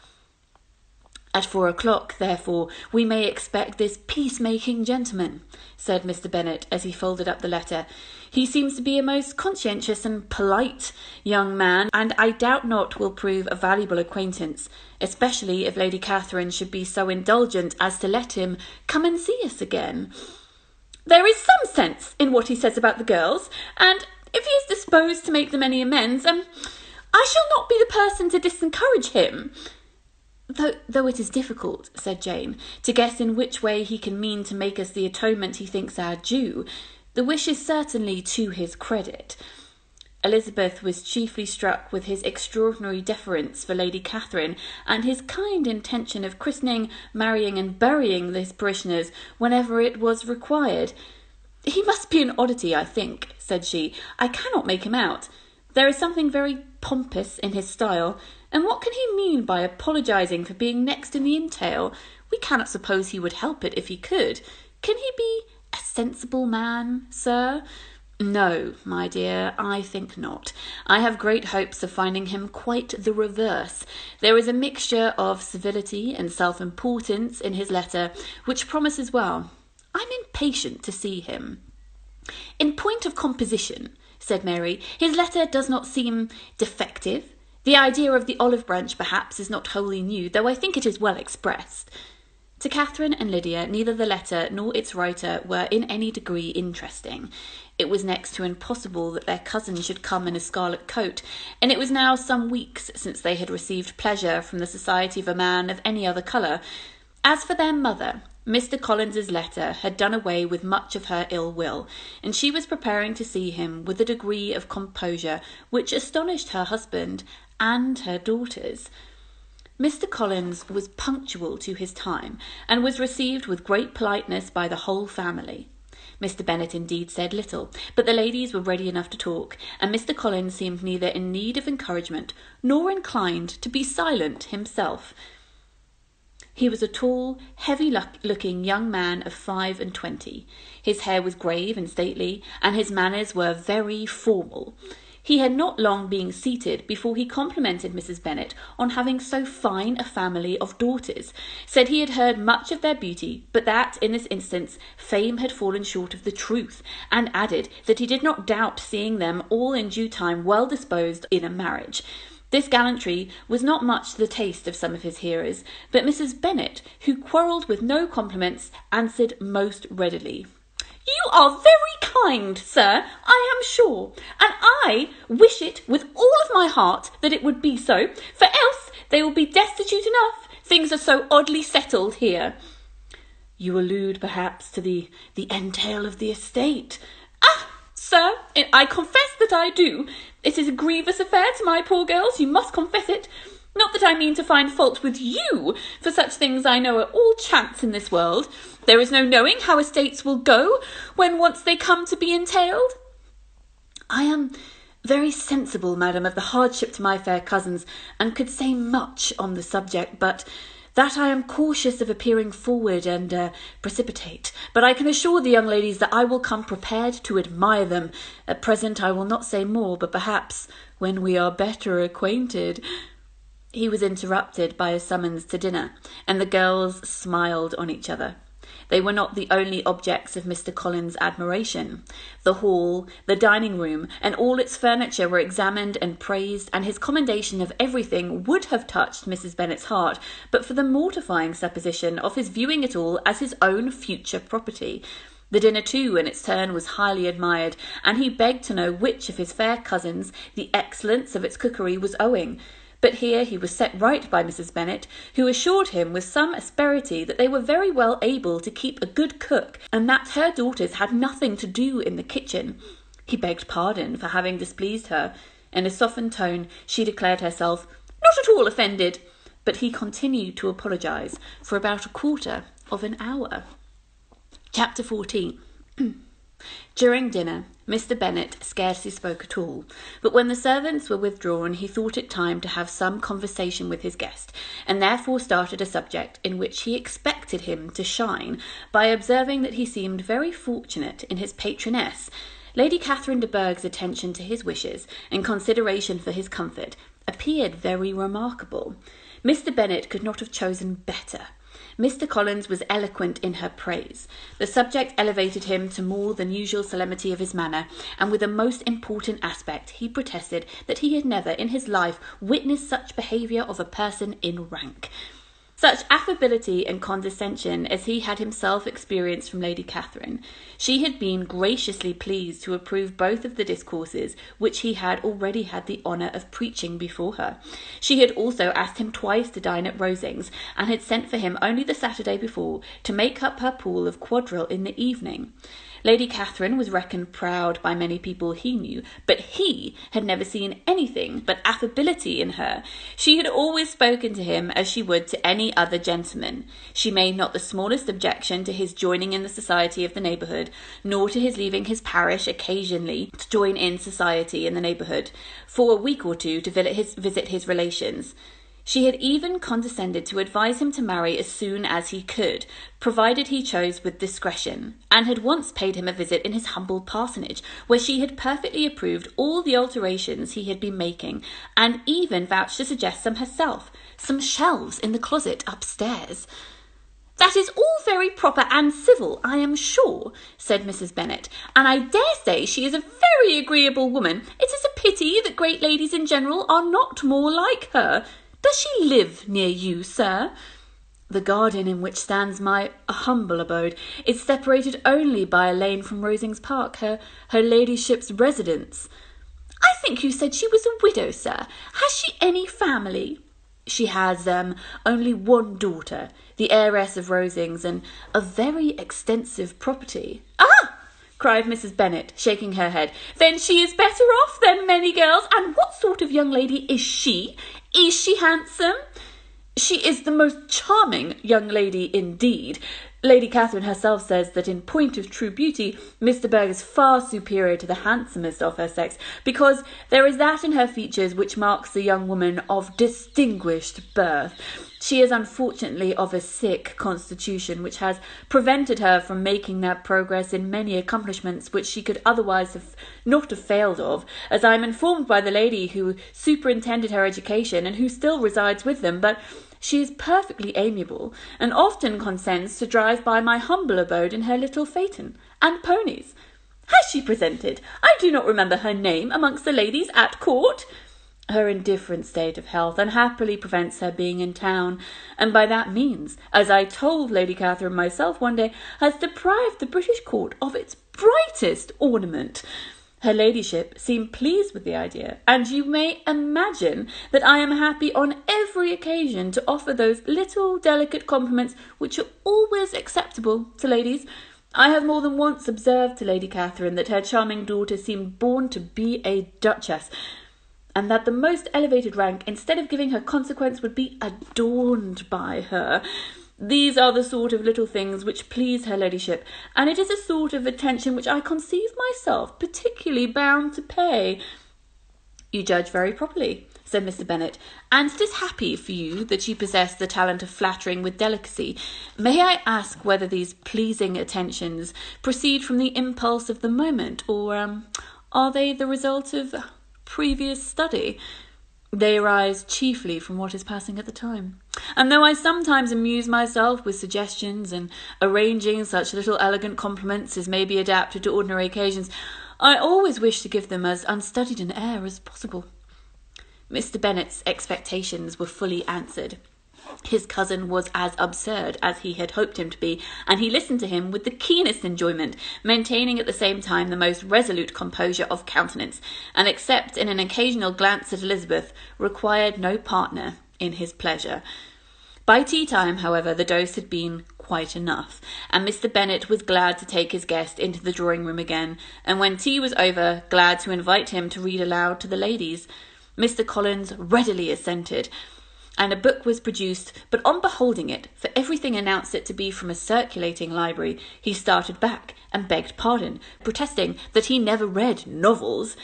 A: At 4 o'clock, therefore, we may expect this peacemaking gentleman, said Mr. Bennet as he folded up the letter. He seems to be a most conscientious and polite young man, and I doubt not will prove a valuable acquaintance, especially if Lady Catherine should be so indulgent as to let him come and see us again. There is some sense in what he says about the girls, and if he is disposed to make them any amends, I shall not be the person to disencourage him. Though it is difficult, said Jane, to guess in which way he can mean to make us the atonement he thinks our due, the wish is certainly to his credit. Elizabeth was chiefly struck with his extraordinary deference for Lady Catherine, and his kind intention of christening, marrying, and burying his parishioners whenever it was required. He must be an oddity, I think, said she. I cannot make him out. There is something very pompous in his style, and what can he mean by apologising for being next in the entail? We cannot suppose he would help it if he could. Can he be a sensible man, sir? No, my dear, I think not. I have great hopes of finding him quite the reverse. There is a mixture of civility and self-importance in his letter, which promises well. I'm impatient to see him. In point of composition, said Mary, his letter does not seem defective. The idea of the olive branch, perhaps, is not wholly new, though I think it is well expressed. To Catherine and Lydia, neither the letter nor its writer were in any degree interesting. It was next to impossible that their cousin should come in a scarlet coat, and it was now some weeks since they had received pleasure from the society of a man of any other colour. As for their mother, Mr. Collins's letter had done away with much of her ill will, and she was preparing to see him with a degree of composure which astonished her husband and her daughters. Mr. Collins was punctual to his time, and was received with great politeness by the whole family. Mr. Bennet indeed said little, but the ladies were ready enough to talk, and Mr. Collins seemed neither in need of encouragement nor inclined to be silent himself. He was a tall, heavy-looking young man of 25. His hair was grave and stately, and his manners were very formal. He had not long been seated before he complimented Mrs. Bennet on having so fine a family of daughters, said he had heard much of their beauty, but that, in this instance, fame had fallen short of the truth, and added that he did not doubt seeing them all in due time well disposed in a marriage. This gallantry was not much to the taste of some of his hearers, but Mrs. Bennet, who quarrelled with no compliments, answered most readily. You are very kind, sir, I am sure, and I wish it with all of my heart that it would be so, for else they will be destitute enough. Things are so oddly settled here. You allude, perhaps, to the entail of the estate. Ah, sir, I confess that I do. It is a grievous affair to my poor girls, you must confess it. Not that I mean to find fault with you, for such things I know are all chance in this world. There is no knowing how estates will go when once they come to be entailed. I am very sensible, madam, of the hardship to my fair cousins, and could say much on the subject, but that I am cautious of appearing forward and precipitate. But I can assure the young ladies that I will come prepared to admire them. At present I will not say more, but perhaps when we are better acquainted. He was interrupted by a summons to dinner, and the girls smiled on each other. They were not the only objects of Mr. Collins' admiration. The hall, the dining-room, and all its furniture were examined and praised, and his commendation of everything would have touched Mrs. Bennet's heart, but for the mortifying supposition of his viewing it all as his own future property. The dinner, too, in its turn, was highly admired, and he begged to know which of his fair cousins the excellence of its cookery was owing. But here he was set right by Mrs. Bennet, who assured him with some asperity that they were very well able to keep a good cook, and that her daughters had nothing to do in the kitchen. He begged pardon for having displeased her. In a softened tone she declared herself not at all offended, but he continued to apologise for about a quarter of an hour. Chapter 14.
B: During dinner, Mr Bennet scarcely spoke at all, but when the servants were withdrawn he thought it time to have some conversation with his guest, and therefore started a subject in which he expected him to shine by observing that he seemed very fortunate in his patroness. Lady Catherine de Bourgh's attention to his wishes and consideration for his comfort appeared very remarkable. Mr Bennet could not have chosen better. Mr Collins was eloquent in her praise. The subject elevated him to more than usual solemnity of his manner, and with a most important aspect he protested that he had never in his life witnessed such behaviour of a person in rank. Such affability and condescension as he had himself experienced from Lady Catherine. She had been graciously pleased to approve both of the discourses which he had already had the honour of preaching before her. She had also asked him twice to dine at Rosings, and had sent for him only the Saturday before to make up her pool of quadrille in the evening. Lady Catherine was reckoned proud by many people he knew, but he had never seen anything but affability in her. She had always spoken to him as she would to any other gentleman. She made not the smallest objection to his joining in the society of the neighbourhood, nor to his leaving his parish occasionally to join in society in the neighbourhood, for a week or two to visit his relations. She had even condescended to advise him to marry as soon as he could, provided he chose with discretion, and had once paid him a visit in his humble parsonage, where she had perfectly approved all the alterations he had been making, and even vouched to suggest some herself, some shelves in the closet upstairs. "That is all very proper and civil, I am sure," said Mrs Bennet, "and I dare say she is a very agreeable woman. It is a pity that great ladies in general are not more like her. Does she live near you, sir?" "The garden in which stands my humble abode is separated only by a lane from Rosings Park, her ladyship's residence." "I think you said she was a widow, sir. Has she any family?" "She has only one daughter, the heiress of Rosings, and a very extensive property." "Ah!" cried Mrs Bennet, shaking her head. "Then she is better off than many girls. And what sort of young lady is she? Is she handsome?"
A: "She is the most charming young lady indeed. Lady Catherine herself says that in point of true beauty, Miss de Bourgh is far superior to the handsomest of her sex, because there is that in her features which marks the young woman of distinguished birth. She is unfortunately of a sick constitution, which has prevented her from making that progress in many accomplishments which she could otherwise not have failed of, as I am informed by the lady who superintended her education, and who still resides with them, but she is perfectly amiable, and often consents to drive by my humble abode in her little phaeton, and ponies." "Has she presented, I do not remember her name, amongst the ladies at court?" "Her indifferent state of health unhappily prevents her being in town, and by that means, as I told Lady Catherine myself one day, has deprived the British court of its brightest ornament. Her ladyship seemed pleased with the idea, and you may imagine that I am happy on every occasion to offer those little delicate compliments which are always acceptable to ladies. I have more than once observed to Lady Catherine that her charming daughter seemed born to be a duchess, and that the most elevated rank, instead of giving her consequence, would be adorned by her. These are the sort of little things which please her ladyship, and it is a sort of attention which I conceive myself particularly bound to pay." "You judge very properly," said Mr Bennet, "and it is happy for you that you possess the talent of flattering with delicacy. May I ask whether these pleasing attentions proceed from the impulse of the moment, or are they the result of previous study?" "They arise chiefly from what is passing at the time, and though I sometimes amuse myself with suggestions and arranging such little elegant compliments as may be adapted to ordinary occasions, I always wish to give them as unstudied an air as possible." Mr Bennet's expectations were fully answered. His cousin was as absurd as he had hoped him to be, and he listened to him with the keenest enjoyment, maintaining at the same time the most resolute composure of countenance, and except in an occasional glance at Elizabeth, required no partner in his pleasure. By tea-time, however, the dose had been quite enough, and Mr Bennet was glad to take his guest into the drawing-room again, and when tea was over, glad to invite him to read aloud to the ladies. Mr Collins readily assented.
B: and a book was produced, but on beholding it, for everything announced it to be from a circulating library, he started back and begged pardon, protesting that he never read novels.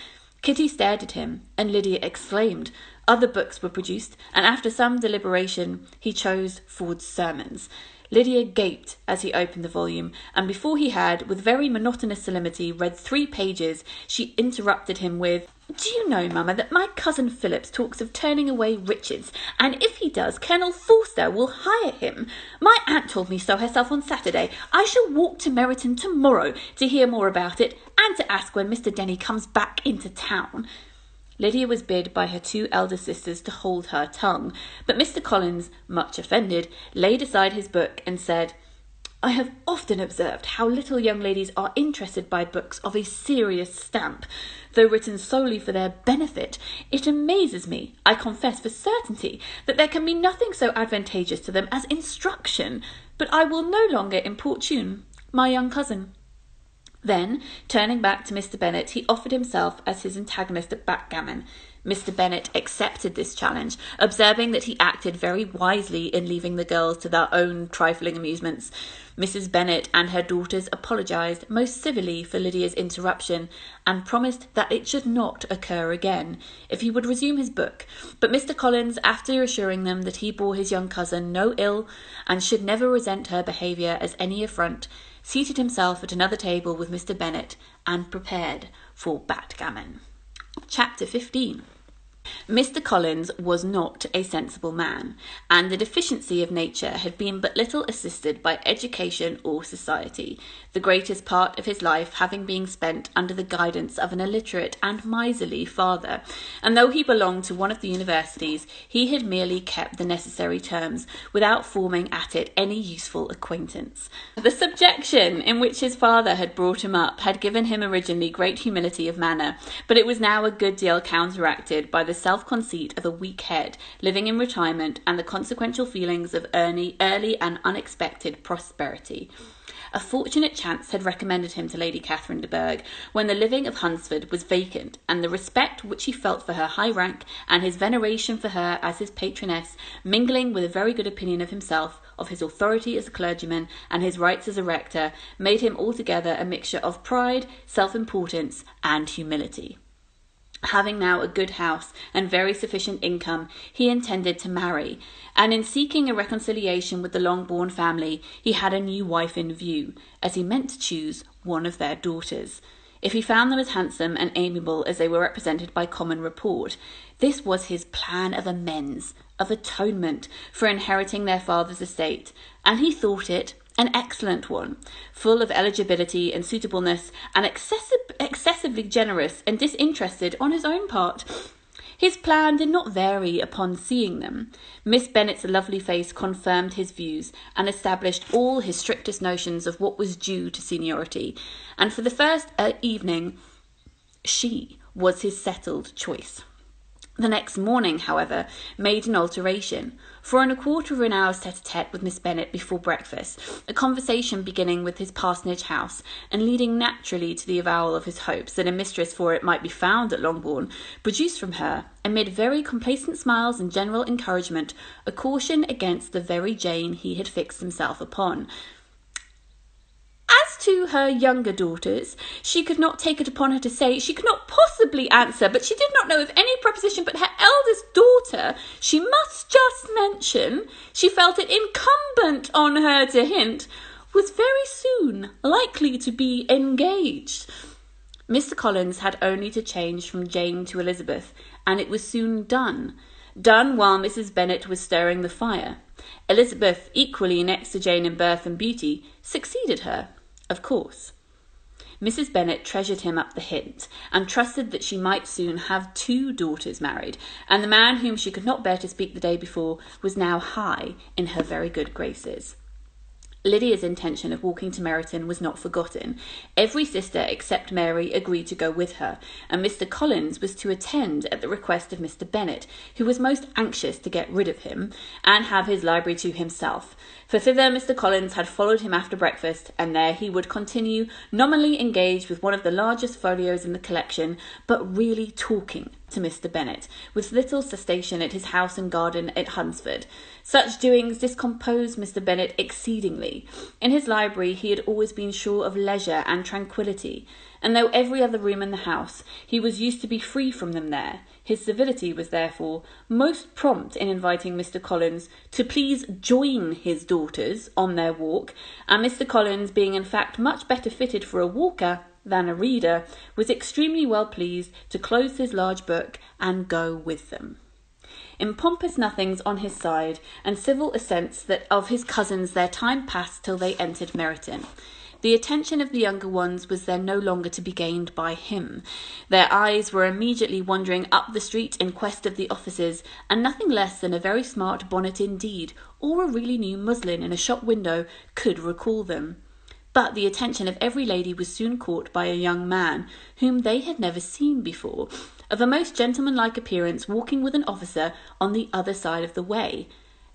B: Kitty stared at him, and Lydia exclaimed. Other books were produced, and after some deliberation, he chose Ford's Sermons. Lydia gaped as he opened the volume, and before he had, with very monotonous solemnity, read 3 pages, she interrupted him with, "Do you know, Mamma, that my cousin Phillips talks of turning away Richards, and if he does, Colonel Forster will hire him. My aunt told me so herself on Saturday. I shall walk to Meryton tomorrow to hear more about it, and to ask when Mr Denny comes back into town." Lydia was bid by her 2 elder sisters to hold her tongue, but Mr Collins, much offended, laid aside his book and said, "I have often observed how little young ladies are interested by books of a serious stamp, though written solely for their benefit. It amazes me, I confess for certainty, that there can be nothing so advantageous to them as instruction, but I will no longer importune my young cousin." Then, turning back to Mr Bennet, he offered himself as his antagonist at backgammon. Mr Bennet accepted this challenge, observing that he acted very wisely in leaving the girls to their own trifling amusements. Mrs Bennet and her daughters apologised most civilly for Lydia's interruption, and promised that it should not occur again, if he would resume his book. But Mr Collins, after assuring them that he bore his young cousin no ill, and should never resent her behaviour as any affront, seated himself at another table with Mr Bennet, and prepared for backgammon. Chapter 15. Mr Collins was not a sensible man, and the deficiency of nature had been but little assisted by education or society, the greatest part of his life having been spent under the guidance of an illiterate and miserly father, and though he belonged to one of the universities, he had merely kept the necessary terms, without forming at it any useful acquaintance. The subjection in which his father had brought him up had given him originally great humility of manner, but it was now a good deal counteracted by the self-conceit of a weak head, living in retirement, and the consequential feelings of early and unexpected prosperity. A fortunate chance had recommended him to Lady Catherine de Bourgh, when the living of Hunsford was vacant, and the respect which he felt for her high rank, and his veneration for her as his patroness, mingling with a very good opinion of himself, of his authority as a clergyman, and his rights as a rector, made him altogether a mixture of pride, self-importance, and humility. Having now a good house and very sufficient income, he intended to marry, and in seeking a reconciliation with the Longbourn family, he had a new wife in view, as he meant to choose one of their daughters. If he found them as handsome and amiable as they were represented by common report, this was his plan of amends, of atonement, for inheriting their father's estate, and he thought it an excellent one, full of eligibility and suitableness, and excessively generous and disinterested on his own part. His plan did not vary upon seeing them. Miss Bennet's lovely face confirmed his views, and established all his strictest notions of what was due to seniority, and for the first evening she was his settled choice. The next morning, however, made an alteration, for in a quarter of an hour's tete-a-tete with Miss Bennet before breakfast, a conversation beginning with his parsonage house, and leading naturally to the avowal of his hopes that a mistress for it might be found at Longbourn, produced from her, amid very complacent smiles and general encouragement, a caution against the very Jane he had fixed himself upon. As to her younger daughters, she could not take it upon her to say, she could not possibly answer, but she did not know of any proposition but her eldest daughter she must just mention, she felt it incumbent on her to hint, was very soon likely to be engaged. Mr Collins had only to change from Jane to Elizabeth, and it was soon done while Mrs Bennet was stirring the fire. Elizabeth, equally next to Jane in birth and beauty, succeeded her, of course. Mrs Bennet treasured him up the hint, and trusted that she might soon have 2 daughters married, and the man whom she could not bear to speak the day before was now high in her very good graces. Lydia's intention of walking to Meryton was not forgotten. Every sister except Mary agreed to go with her, and Mr Collins was to attend at the request of Mr Bennet, who was most anxious to get rid of him, and have his library to himself, for thither Mr Collins had followed him after breakfast, and there he would continue, nominally engaged with one of the largest folios in the collection, but really talking to Mr Bennet, with little cessation at his house and garden at Hunsford. Such doings discomposed Mr Bennet exceedingly. In his library he had always been sure of leisure and tranquillity, and though every other room in the house he was used to be free from them there, his civility was therefore most prompt in inviting Mr Collins to please join his daughters on their walk, and Mr Collins, being in fact much better fitted for a walker than a reader, was extremely well pleased to close his large book and go with them. In pompous nothings on his side, and civil assents that of his cousins, their time passed till they entered Meryton. The attention of the younger ones was then no longer to be gained by him. Their eyes were immediately wandering up the street in quest of the offices, and nothing less than a very smart bonnet indeed, or a really new muslin in a shop window, could recall them. But the attention of every lady was soon caught by a young man, whom they had never seen before, of a most gentlemanlike appearance, walking with an officer on the other side of the way.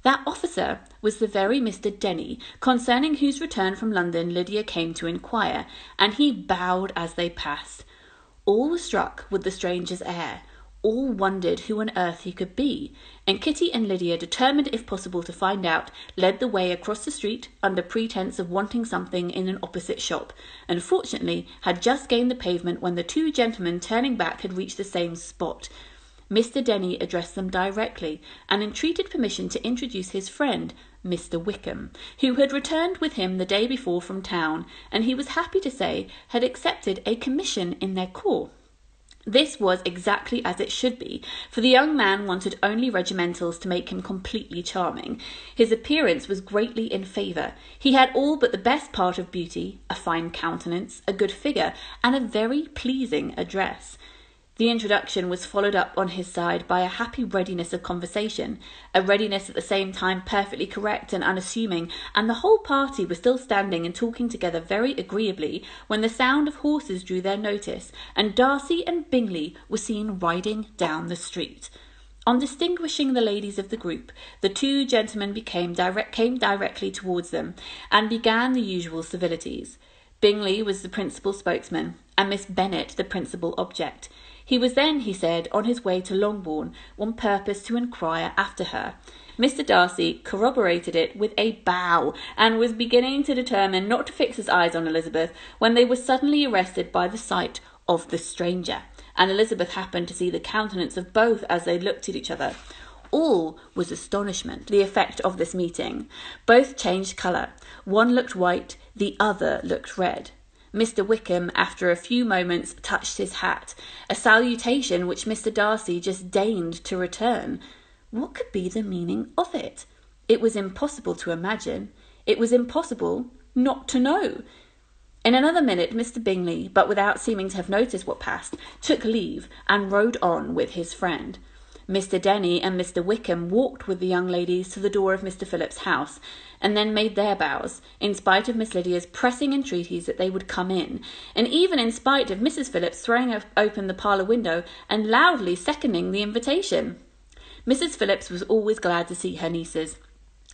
B: That officer was the very Mr Denny, concerning whose return from London Lydia came to inquire, and he bowed as they passed. All were struck with the stranger's air. All wondered who on earth he could be, and Kitty and Lydia, determined if possible to find out, led the way across the street under pretence of wanting something in an opposite shop, and fortunately had just gained the pavement when the two gentlemen, turning back, had reached the same spot. Mr Denny addressed them directly, and entreated permission to introduce his friend, Mr Wickham, who had returned with him the day before from town, and he was happy to say had accepted a commission in their corps. This was exactly as it should be, for the young man wanted only regimentals to make him completely charming. His appearance was greatly in favour. He had all but the best part of beauty, a fine countenance, a good figure, and a very pleasing address. The introduction was followed up on his side by a happy readiness of conversation, a readiness at the same time perfectly correct and unassuming, and the whole party were still standing and talking together very agreeably when the sound of horses drew their notice, and Darcy and Bingley were seen riding down the street. On distinguishing the ladies of the group, the two gentlemen came directly towards them, and began the usual civilities. Bingley was the principal spokesman, and Miss Bennet the principal object. He was then, he said, on his way to Longbourn, on purpose to inquire after her. Mr Darcy corroborated it with a bow, and was beginning to determine not to fix his eyes on Elizabeth, when they were suddenly arrested by the sight of the stranger, and Elizabeth happened to see the countenance of both as they looked at each other. All was astonishment, the effect of this meeting. Both changed colour. One looked white, the other looked red. Mr Wickham, after a few moments, touched his hat, a salutation which Mr Darcy just deigned to return. What could be the meaning of it? It was impossible to imagine. It was impossible not to know. In another minute Mr Bingley, but without seeming to have noticed what passed, took leave and rode on with his friend. Mr Denny and Mr Wickham walked with the young ladies to the door of Mr Phillips's house, and then made their bows, in spite of Miss Lydia's pressing entreaties that they would come in, and even in spite of Mrs Phillips throwing open the parlour window and loudly seconding the invitation. Mrs Phillips was always glad to see her nieces,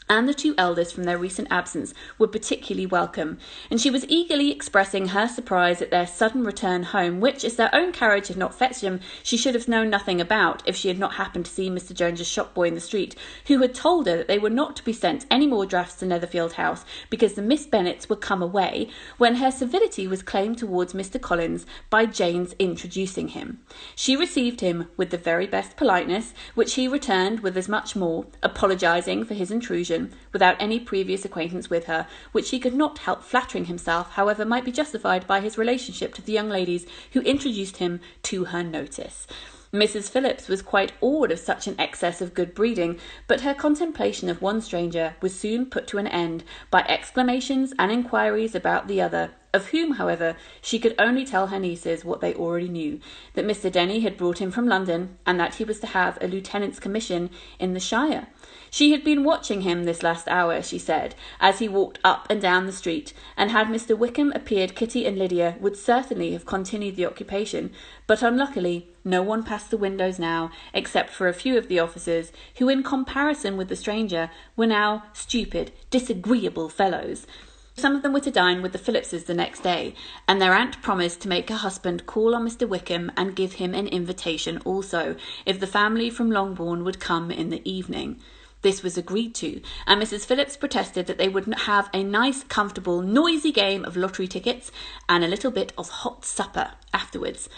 B: and the two eldest from their recent absence were particularly welcome, and she was eagerly expressing her surprise at their sudden return home, which, as their own carriage had not fetched them, she should have known nothing about if she had not happened to see Mr Jones's shop boy in the street, who had told her that they were not to be sent any more drafts to Netherfield House, because the Miss Bennets were come away, when her civility was claimed towards Mr Collins by Jane's introducing him. She received him with the very best politeness, which he returned with as much more, apologising for his intrusion, without any previous acquaintance with her, which he could not help flattering himself, however, might be justified by his relationship to the young ladies who introduced him to her notice. Mrs Phillips was quite awed of such an excess of good breeding, but her contemplation of one stranger was soon put to an end by exclamations and inquiries about the other, of whom, however, she could only tell her nieces what they already knew, that Mr Denny had brought him from London, and that he was to have a lieutenant's commission in the shire. She had been watching him this last hour, she said, as he walked up and down the street, and had Mr Wickham appeared, Kitty and Lydia would certainly have continued the occupation, but unluckily no one passed the windows now, except for a few of the officers, who in comparison with the stranger were now stupid, disagreeable fellows.
A: Some of them were to dine with the Phillipses the next day, and their aunt promised to make her husband call on Mr Wickham and give him an invitation also, if the family from Longbourn would come in the evening. This was agreed to, and Mrs Phillips protested that they would have a nice, comfortable, noisy game of lottery tickets and a little bit of hot supper afterwards.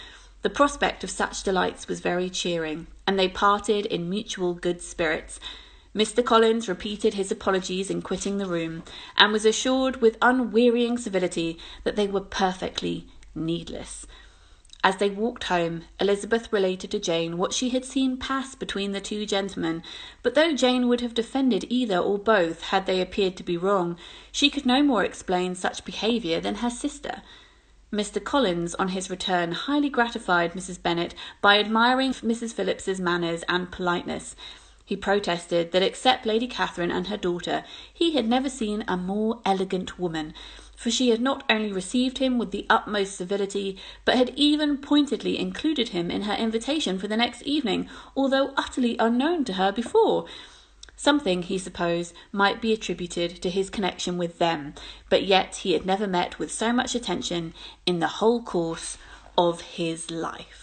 A: The prospect of such delights was very cheering, and they parted in mutual good spirits. Mr Collins repeated his apologies in quitting the room, and was assured with unwearying civility that they were perfectly needless. As they walked home, Elizabeth related to Jane what she had seen pass between the two gentlemen, but though Jane would have defended either or both had they appeared to be wrong, she could no more explain such behaviour than her sister. Mr Collins, on his return, highly gratified Mrs Bennet by admiring Mrs Phillips's manners and politeness. He protested that except Lady Catherine and her daughter, he had never seen a more elegant woman, for she had not only received him with the utmost civility, but had even pointedly included him in her invitation for the next evening, although utterly unknown to her before. Something, he supposed, might be attributed to his connection with them, but yet he had never met with so much attention in the whole course of his life.